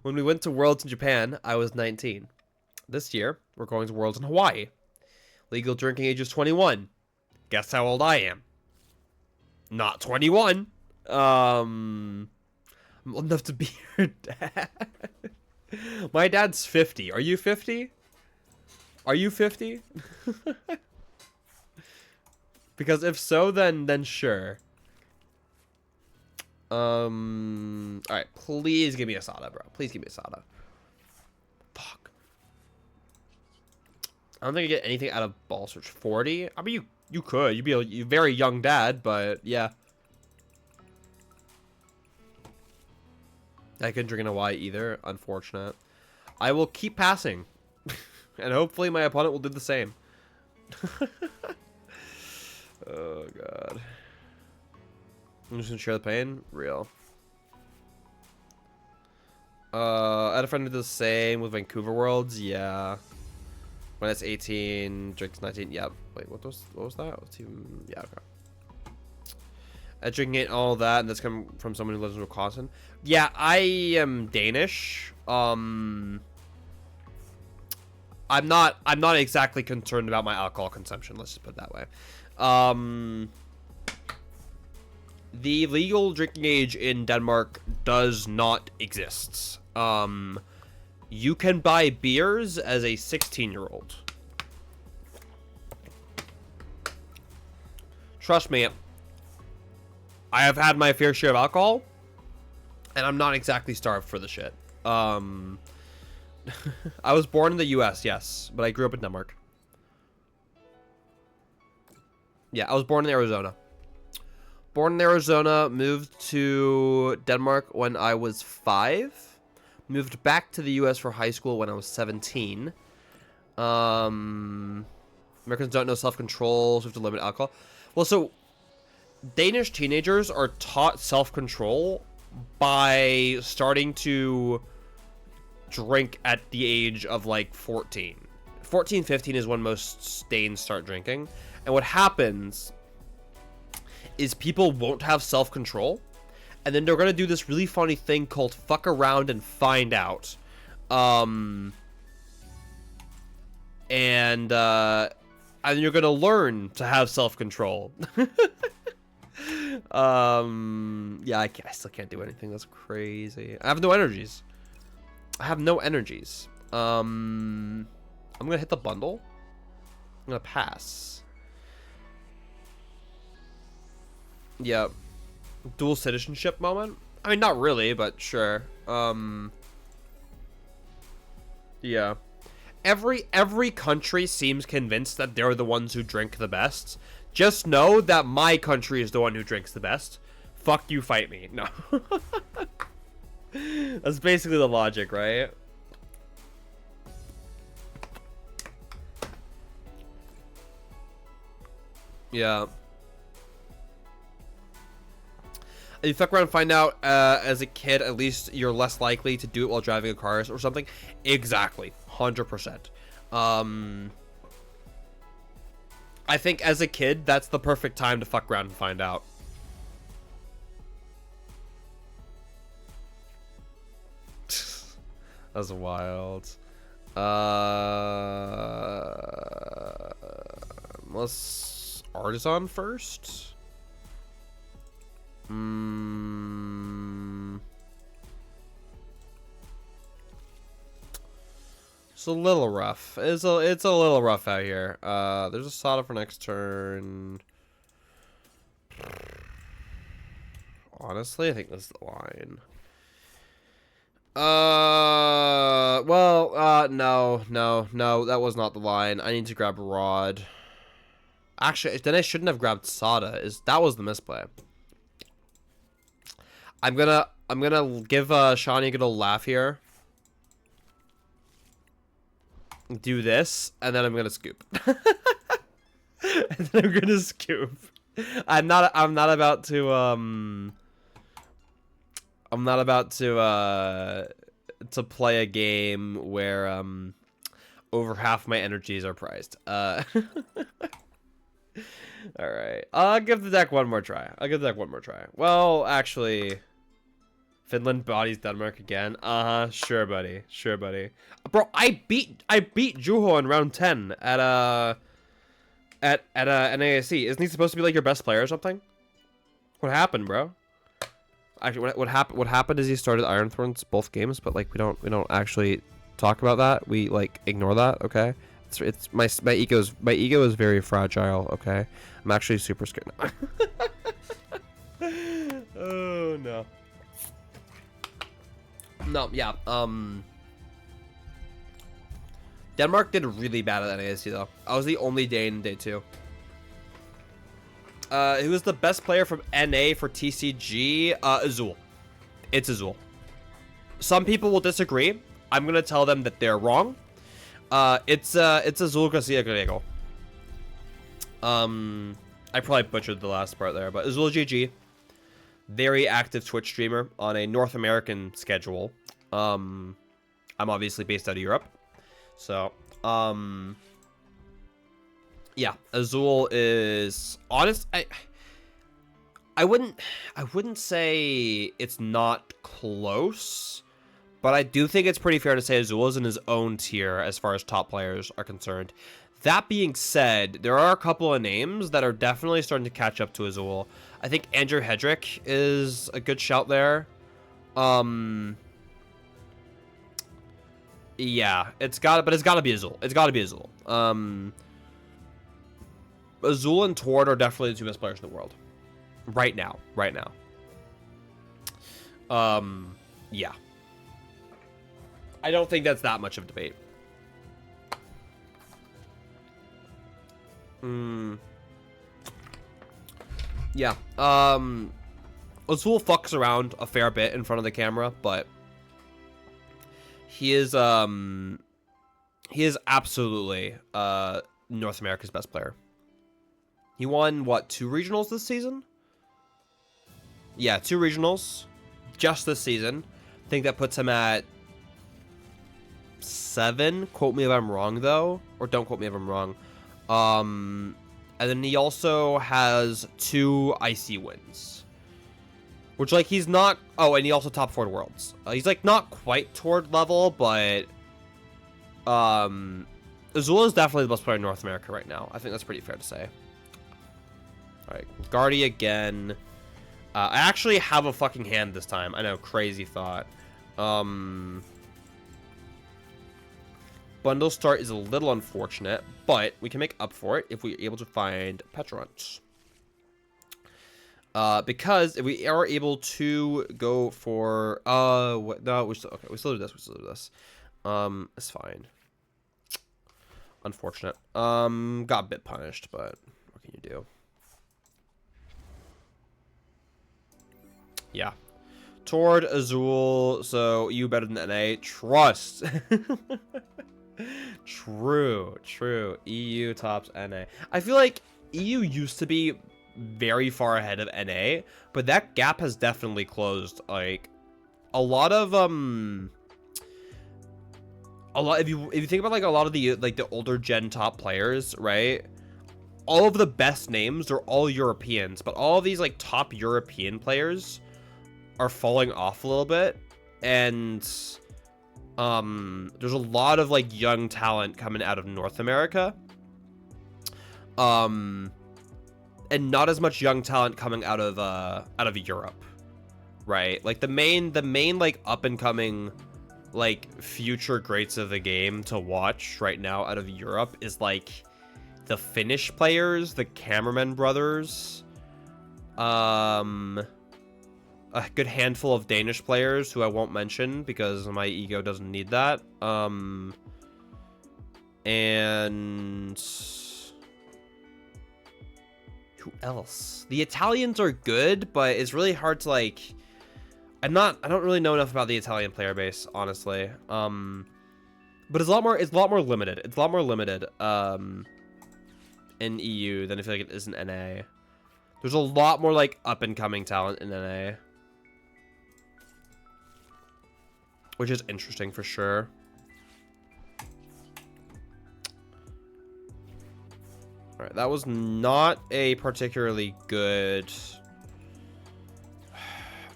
When we went to Worlds in Japan, I was 19. This year, we're going to Worlds in Hawaii. Legal drinking age is 21. Guess how old I am? Not 21. I'm old enough to be your dad. My dad's 50. Are you 50? Are you 50? Because if so, then sure. Alright, please give me a soda, bro. Please give me a soda. Fuck. I don't think I get anything out of ball search. 40? I mean, you could. You'd be a very young dad, but yeah. I couldn't drink in Hawaii either. Unfortunate. I will keep passing. And hopefully my opponent will do the same. Oh, God. I'm just gonna share the pain. Real. I had a friend who did the same with Vancouver Worlds. Yeah. When it's 18, drinks 19. Yep. Wait, what was that? What's even? Yeah. Okay. Drinking it, all that, and that's come from someone who lives in Wisconsin. Yeah, I am Danish. I'm not exactly concerned about my alcohol consumption. Let's just put it that way. The legal drinking age in Denmark does not exist. You can buy beers as a 16-year-old. Trust me, I have had my fair share of alcohol, and I'm not exactly starved for the shit. I was born in the US, yes, but I grew up in Denmark. Yeah, I was born in Arizona. Born in Arizona, moved to Denmark when I was 5. Moved back to the US for high school when I was 17. Americans don't know self-control, so have to limit alcohol. Well, so Danish teenagers are taught self-control by starting to drink at the age of like 14. 14, 15 is when most Danes start drinking. And what happens is people won't have self-control, and then they're going to do this really funny thing called fuck around and find out. And you're going to learn to have self-control. Yeah, I still can't do anything. That's crazy. I have no energies. I'm going to hit the bundle. I'm going to pass. Yeah. Dual citizenship moment? I mean, not really, but sure. Yeah. Every country seems convinced that they're the ones who drink the best. Just know that my country is the one who drinks the best. Fuck you, fight me. No. That's basically the logic, right? Yeah. If you fuck around and find out as a kid, at least you're less likely to do it while driving a car or something. Exactly. 100%. I think as a kid, that's the perfect time to fuck around and find out. That's wild. Let's artisan first. It's a little rough. It's a little rough out here. There's a soda for next turn. Honestly, I think this is the line. No, that was not the line. I need to grab Rod. Actually, then I shouldn't have grabbed Soda. That was the misplay. I'm gonna give Shawnee a good old laugh here. Do this, and then I'm gonna scoop. And then I'm gonna scoop. I'm not about to play a game where over half my energies are prized. All right, I'll give the deck one more try. Well, actually, Finland bodies Denmark again. Sure, buddy. Bro, I beat Juho in round 10 at NASC. Isn't he supposed to be like your best player or something? What happened, bro? Actually, what happened is he started Iron Thorns both games, but like we don't actually talk about that. We like ignore that, okay? It's my ego is very fragile. Okay, I'm actually super scared now. Oh no. No, yeah. Denmark did really bad at NASC though. I was the only Dane in day 2. Who was the best player from NA for TCG? Azul. It's Azul. Some people will disagree. I'm gonna tell them that they're wrong. It's Azul Garcia Griego. I probably butchered the last part there, but Azul GG. Very active Twitch streamer on a North American schedule. I'm obviously based out of Europe. So, yeah, Azul is honest. I wouldn't say it's not close, but I do think it's pretty fair to say Azul is in his own tier as far as top players are concerned. That being said, there are a couple of names that are definitely starting to catch up to Azul. I think Andrew Hedrick is a good shout there. Yeah, it's gotta be Azul. It's gotta be Azul. Azul and Tord are definitely the 2 best players in the world. Right now. Yeah. I don't think that's that much of a debate. Yeah. Azul fucks around a fair bit in front of the camera, but he is absolutely North America's best player. He won what, 2 regionals this season? Yeah, 2 regionals just this season. I think that puts him at 7. Quote me if I'm wrong though, or don't quote me if I'm wrong. And then he also has 2 IC wins, which like he's not. Oh, and he also top 4 worlds. He's like not quite toward level, but Azul is definitely the best player in North America right now. I think that's pretty fair to say. All right, Guardy again. I actually have a fucking hand this time. I know, crazy thought. Bundle start is a little unfortunate, but we can make up for it if we're able to find Petrons. Because if we are able to go for what, no, we still do this. It's fine. Unfortunate. Got a bit punished, but what can you do? Yeah. Toward Azul, so you better than NA. Trust. True. EU tops NA. I feel like EU used to be very far ahead of NA, but that gap has definitely closed. Like a lot of if you think about like a lot of the older gen top players, right? All of the best names are all Europeans, but all of these like top European players are falling off a little bit, and there's a lot of like young talent coming out of North America, and not as much young talent coming out of Europe, right? Like the main like up and coming like future greats of the game to watch right now out of Europe is like the Finnish players, the Cameraman brothers, a good handful of Danish players who I won't mention because my ego doesn't need that. And who else? The Italians are good, but it's really hard to like. I don't really know enough about the Italian player base, honestly. But it's a lot more limited. It's a lot more limited in EU than I feel like it is in NA. There's a lot more like up and coming talent in NA, which is interesting for sure. All right, that was not a particularly good.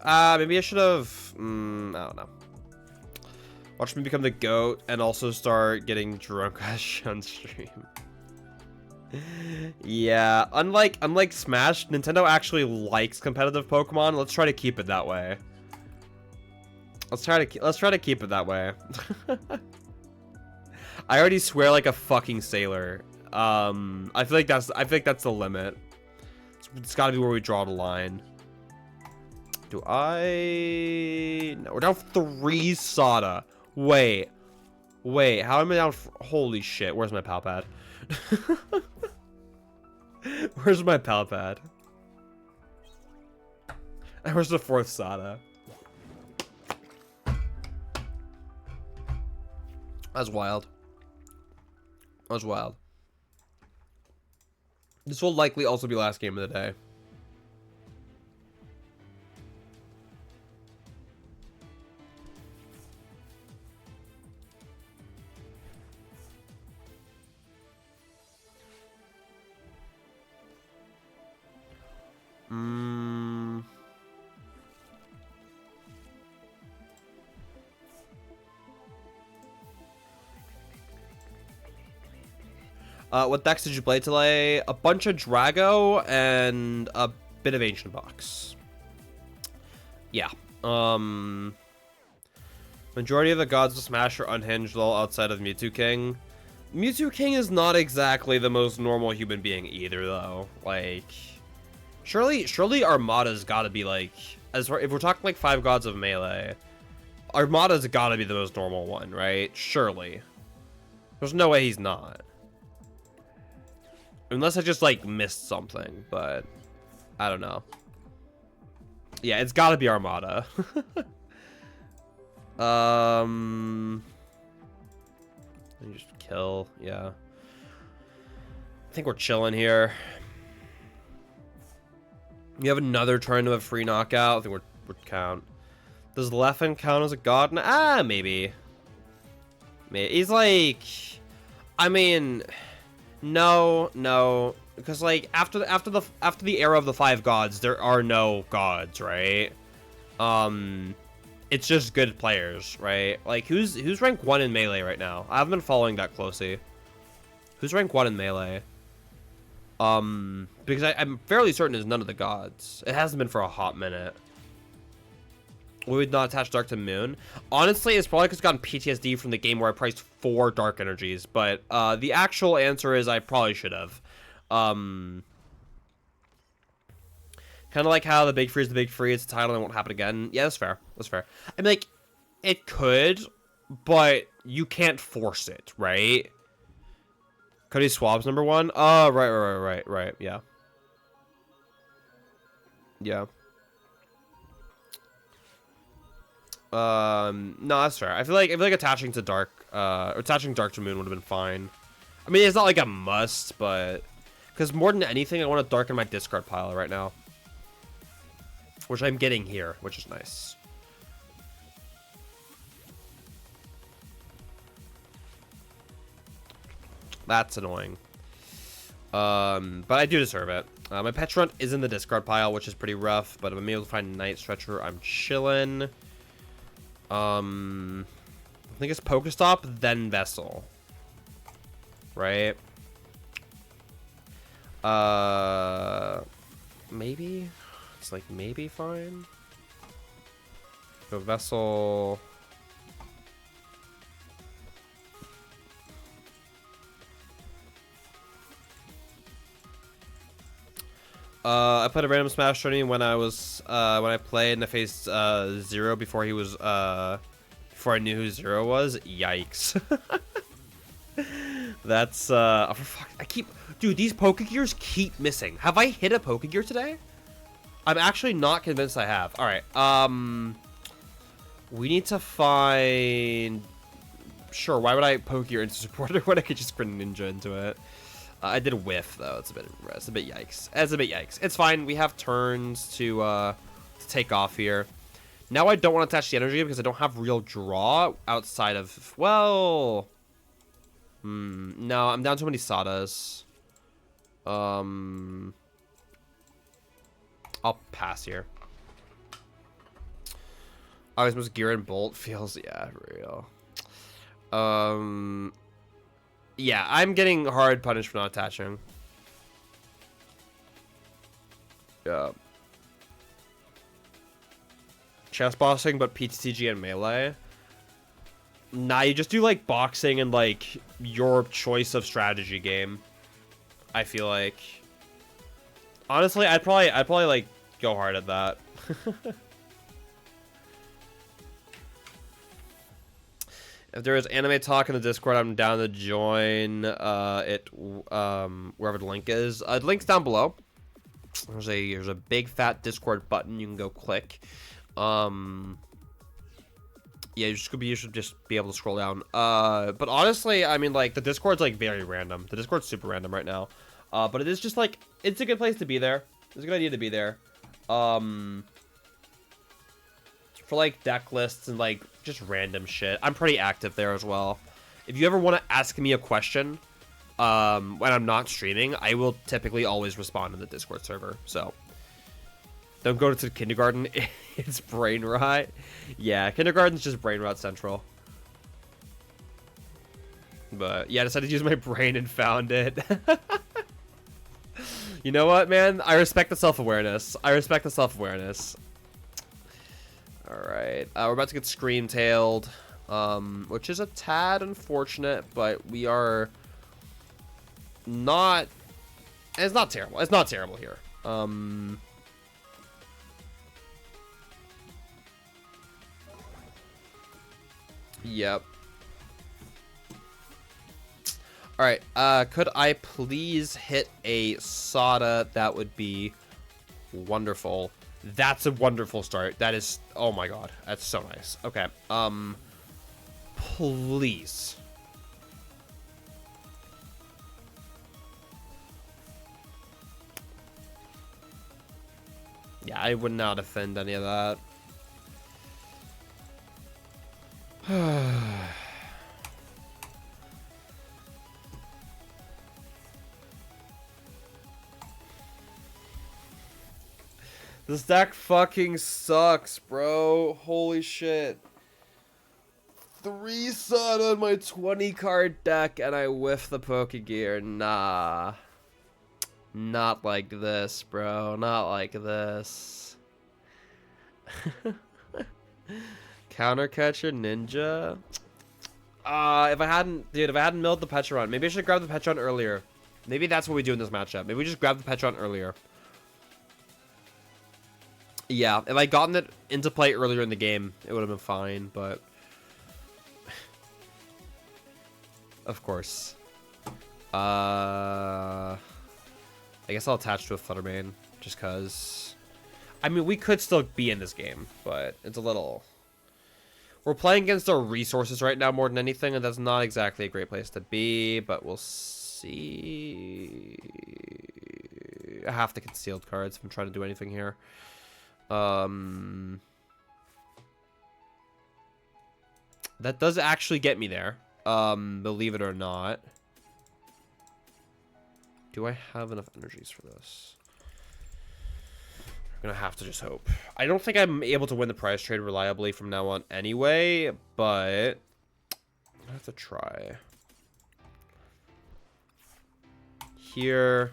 Maybe I should have. I don't know. Watch me become the GOAT and also start getting drunk on stream. Yeah, unlike Smash, Nintendo actually likes competitive Pokemon. Let's try to keep it that way. Let's try to keep it that way. I already swear like a fucking sailor. I feel like that's the limit. It's got to be where we draw the line. Do I? No, we're down 3 Sada. Wait, how am I down? Holy shit! Where's my pal pad? Where's my pal pad? And where's the 4th Sada? That's wild. That's wild. This will likely also be last game of the day. What decks did you play today? A bunch of Drago and a bit of Ancient Box. Yeah. Majority of the gods of Smash are unhinged, all outside of Mewtwo King. Mewtwo King is not exactly the most normal human being either, though. Like, surely Armada's got to be like, if we're talking like 5 gods of Melee, Armada's got to be the most normal one, right? Surely. There's no way he's not. Unless I just, like, missed something, but I don't know. Yeah, it's gotta be Armada. Just kill, yeah. I think we're chilling here. You have another turn to a free knockout. I think we're count. Does Leffen count as a god? Ah, maybe. Maybe. He's like... I mean... No, because like after the era of the 5 gods, there are no gods, right? It's just good players, right? Like who's rank 1 in Melee right now? I haven't been following that closely. Who's rank 1 in Melee? Because I'm fairly certain it's none of the gods. It hasn't been for a hot minute. We would not attach Dark to Moon. Honestly, it's probably because I've gotten PTSD from the game where I priced 4 Dark Energies. But the actual answer is I probably should have. Kind of like how the Big Free is the Big Free. It's a title and it won't happen again. Yeah, that's fair. That's fair. I mean, like, it could, but you can't force it, right? Cody Swab's number 1? Oh, right. Yeah. Yeah. No, that's fair. I feel like attaching to attaching Dark to Moon would have been fine. I mean, it's not like a must, but because more than anything, I want to darken my discard pile right now, which I'm getting here, which is nice. That's annoying. But I do deserve it. My Petrunt is in the discard pile, which is pretty rough, but if I'm able to find Night Stretcher, I'm chilling. I think it's Pokestop, then Vessel. Right? Maybe? It's like maybe fine. Go Vessel. I played a random Smash tourney when I was when I played and I faced Zero before he was before I knew who Zero was. Yikes. That's oh, for fuck, dude, these Pokegears keep missing. Have I hit a Pokegear today? I'm actually not convinced I have. All right. We need to find. Sure. Why would I Pokegear into supporter when I could just sprint Ninja into it? I did a whiff though. It's a bit yikes. It's a bit yikes. It's fine. We have turns to take off here. Now I don't want to attach the energy because I don't have real draw outside of, well, no, I'm down too many Sadas. I'll pass here. Oh, this was Gear and Bolt feels, yeah, real. Yeah, I'm getting hard punished for not attaching. Yeah. Chess bossing, but PTTG and Melee. Nah, you just do like boxing and like your choice of strategy game. I feel like. Honestly, I'd probably like go hard at that. If there is anime talk in the Discord, I'm down to join it wherever the link is. The link's down below. There's a big fat Discord button you can go click. Yeah, you should just be able to scroll down. But honestly, I mean, like, the Discord's like very random. The Discord's super random right now. But it is just like, it's a good place to be there. It's a good idea to be there. For like deck lists and like just random shit. I'm pretty active there as well. If you ever want to ask me a question when I'm not streaming, I will typically always respond in the Discord server. So don't go to kindergarten. It's brain rot. Yeah, kindergarten's just brain rot central. But yeah, I decided to use my brain and found it. You know what, man? I respect the self-awareness. Alright, we're about to get scream-tailed, which is a tad unfortunate, but we are not... It's not terrible. It's not terrible here. Yep. Alright, could I please hit a Sada? That would be wonderful. That's a wonderful start. That is... Oh my god. That's so nice. Okay. Please. Yeah, I would not offend any of that. This deck fucking sucks, bro. Holy shit. 3 Sun on my 20 card deck and I whiff the Pokegear. Nah. Not like this, bro. Not like this. Counter Catcher Ninja. If I hadn't milled the Petron, maybe I should grab the Petron earlier. Maybe that's what we do in this matchup. Maybe we just grab the Petron earlier. Yeah, if I gotten it into play earlier in the game, it would have been fine, but... Of course. I guess I'll attach to a Fluttermane, just because... I mean, we could still be in this game, but it's a little... We're playing against our resources right now more than anything, and that's not exactly a great place to be, but we'll see... I have the concealed cards if I'm trying to do anything here. That does actually get me there, believe it or not. Do I have enough energies for this? I'm gonna have to just hope. I don't think I'm able to win the prize trade reliably from now on anyway, but I have to try. Here.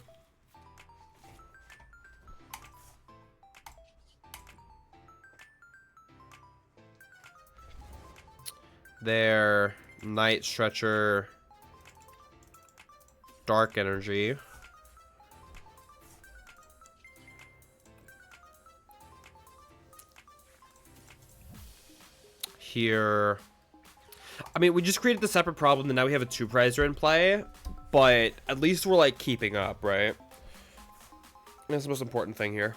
There, Night Stretcher, Dark Energy. Here. I mean, we just created the separate problem, and now we have a 2-prizer in play, but at least we're, like, keeping up, right? That's the most important thing here.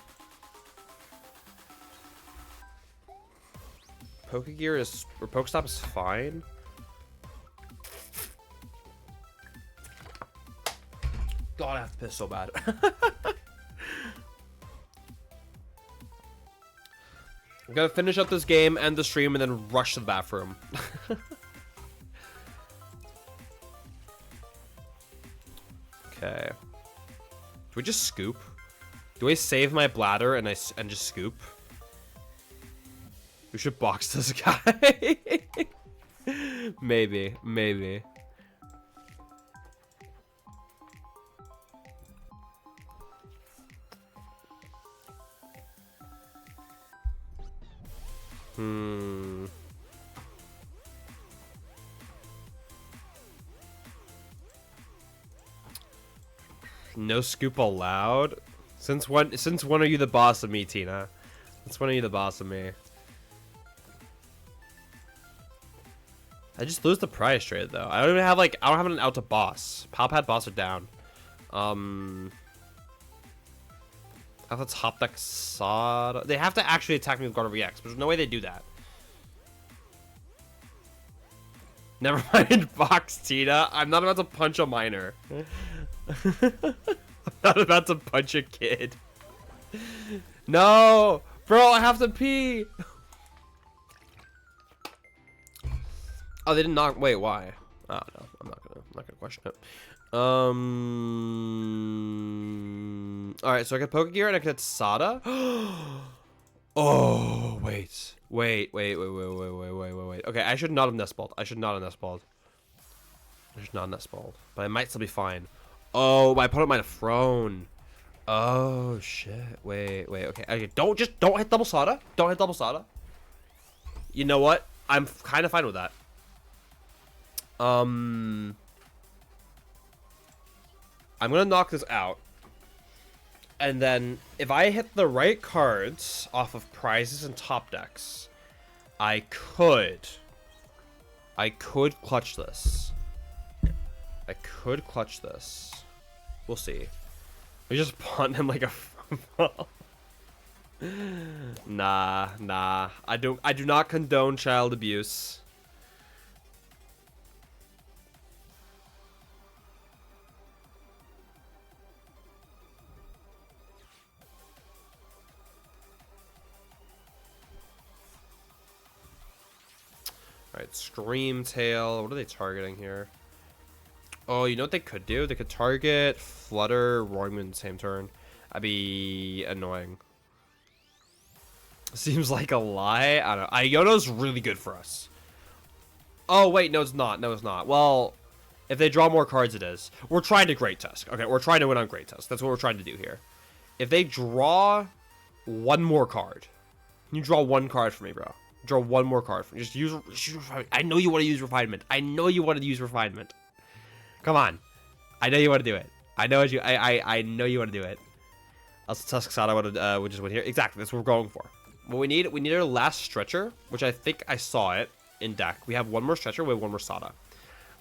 Pokegear is... or Pokestop is fine. God, I have to piss so bad. I'm gonna finish up this game, end the stream, and then rush to the bathroom. Okay. Do we just scoop? Do I save my bladder and just scoop? We should box this guy. Maybe. No scoop allowed? Since when are you the boss of me, Tina? Since when are you the boss of me? I just lose the prize trade though. I don't even have like, I don't have an out to boss. Palpad boss are down. I have to top deck Sada. They have to actually attack me with God of EX, but there's no way they do that. Never mind, Fox Tina. I'm not about to punch a minor. I'm not about to punch a kid. No, bro, I have to pee. Oh, they did not. Wait, why? Oh no, I'm not gonna question it. All right, so I got Pokegear and I got Sada. Oh, wait. Okay, I should not have Nestballed. I should not have Nestballed. But I might still be fine. Oh, my opponent might have thrown. Oh shit. Wait. Okay, don't hit double Sada. Don't hit double Sada. You know what? I'm kind of fine with that. I'm gonna knock this out. And then, if I hit the right cards off of prizes and top decks, I could clutch this. We'll see. I just pawned him like a Nah. I do not condone child abuse. Alright, Scream Tail. What are they targeting here? Oh, you know what they could do? They could target Flutter, Roaring Moon same turn. That'd be annoying. Seems like a lie. I don't know. Iono's really good for us. Oh, wait. No, it's not. Well, if they draw more cards, it is. We're trying to Great Tusk. Okay, we're trying to win on Great Tusk. That's what we're trying to do here. If they draw one more card. Can you draw one card for me, bro? Draw one more card for me. Just use Refinement. I know you want to use Refinement. Come on. I know you want to do it. I know you want to do it. Also, Tusk Sada would just win here. Exactly. That's what we're going for. What we need our last stretcher, which I think I saw it in deck. We have one more stretcher. We have one more Sada.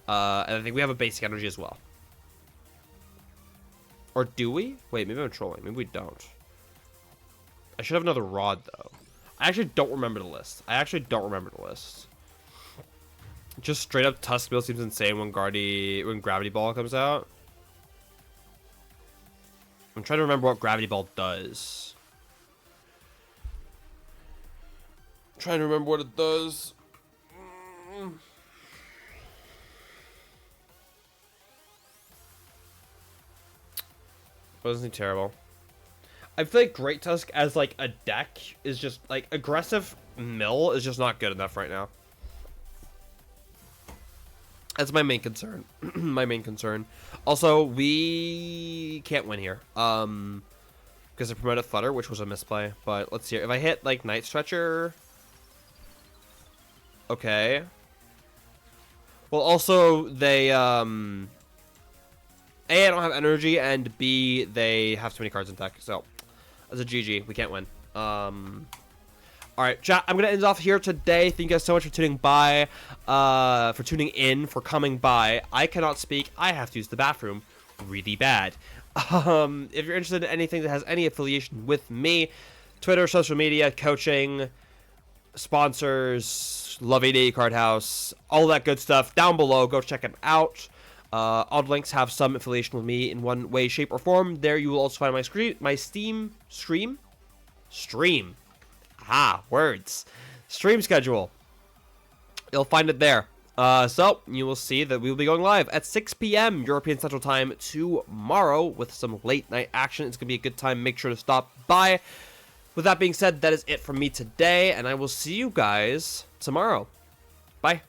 And I think we have a basic energy as well. Or do we? Wait, maybe I'm trolling. Maybe we don't. I should have another Rod, though. I actually don't remember the list. Just straight up Tusk build seems insane when Gravity Ball comes out. I'm trying to remember what Gravity Ball does. I'm trying to remember what it does. Wasn't terrible. I feel like Great Tusk as like a deck is just like aggressive mill is just not good enough right now. That's my main concern. Also, we can't win here. Because I promoted Flutter, which was a misplay. But let's see. If I hit like Night Stretcher. Okay. Well, also they A, I don't have energy, and B, they have too many cards in deck. So, as a GG, we can't win. Alright, chat, I'm going to end off here today. Thank you guys so much for tuning by, for tuning in, for coming by. I cannot speak. I have to use the bathroom really bad. If you're interested in anything that has any affiliation with me, Twitter, social media, coaching, sponsors, Love 88 Cardhouse, all that good stuff down below. Go check them out. All the links have some affiliation with me in one way, shape, or form. There you will also find my Steam stream. Words. Stream schedule. You'll find it there. So you will see that we will be going live at 6 p.m. European Central Time tomorrow with some late night action. It's going to be a good time. Make sure to stop by. With that being said, that is it from me today, and I will see you guys tomorrow. Bye.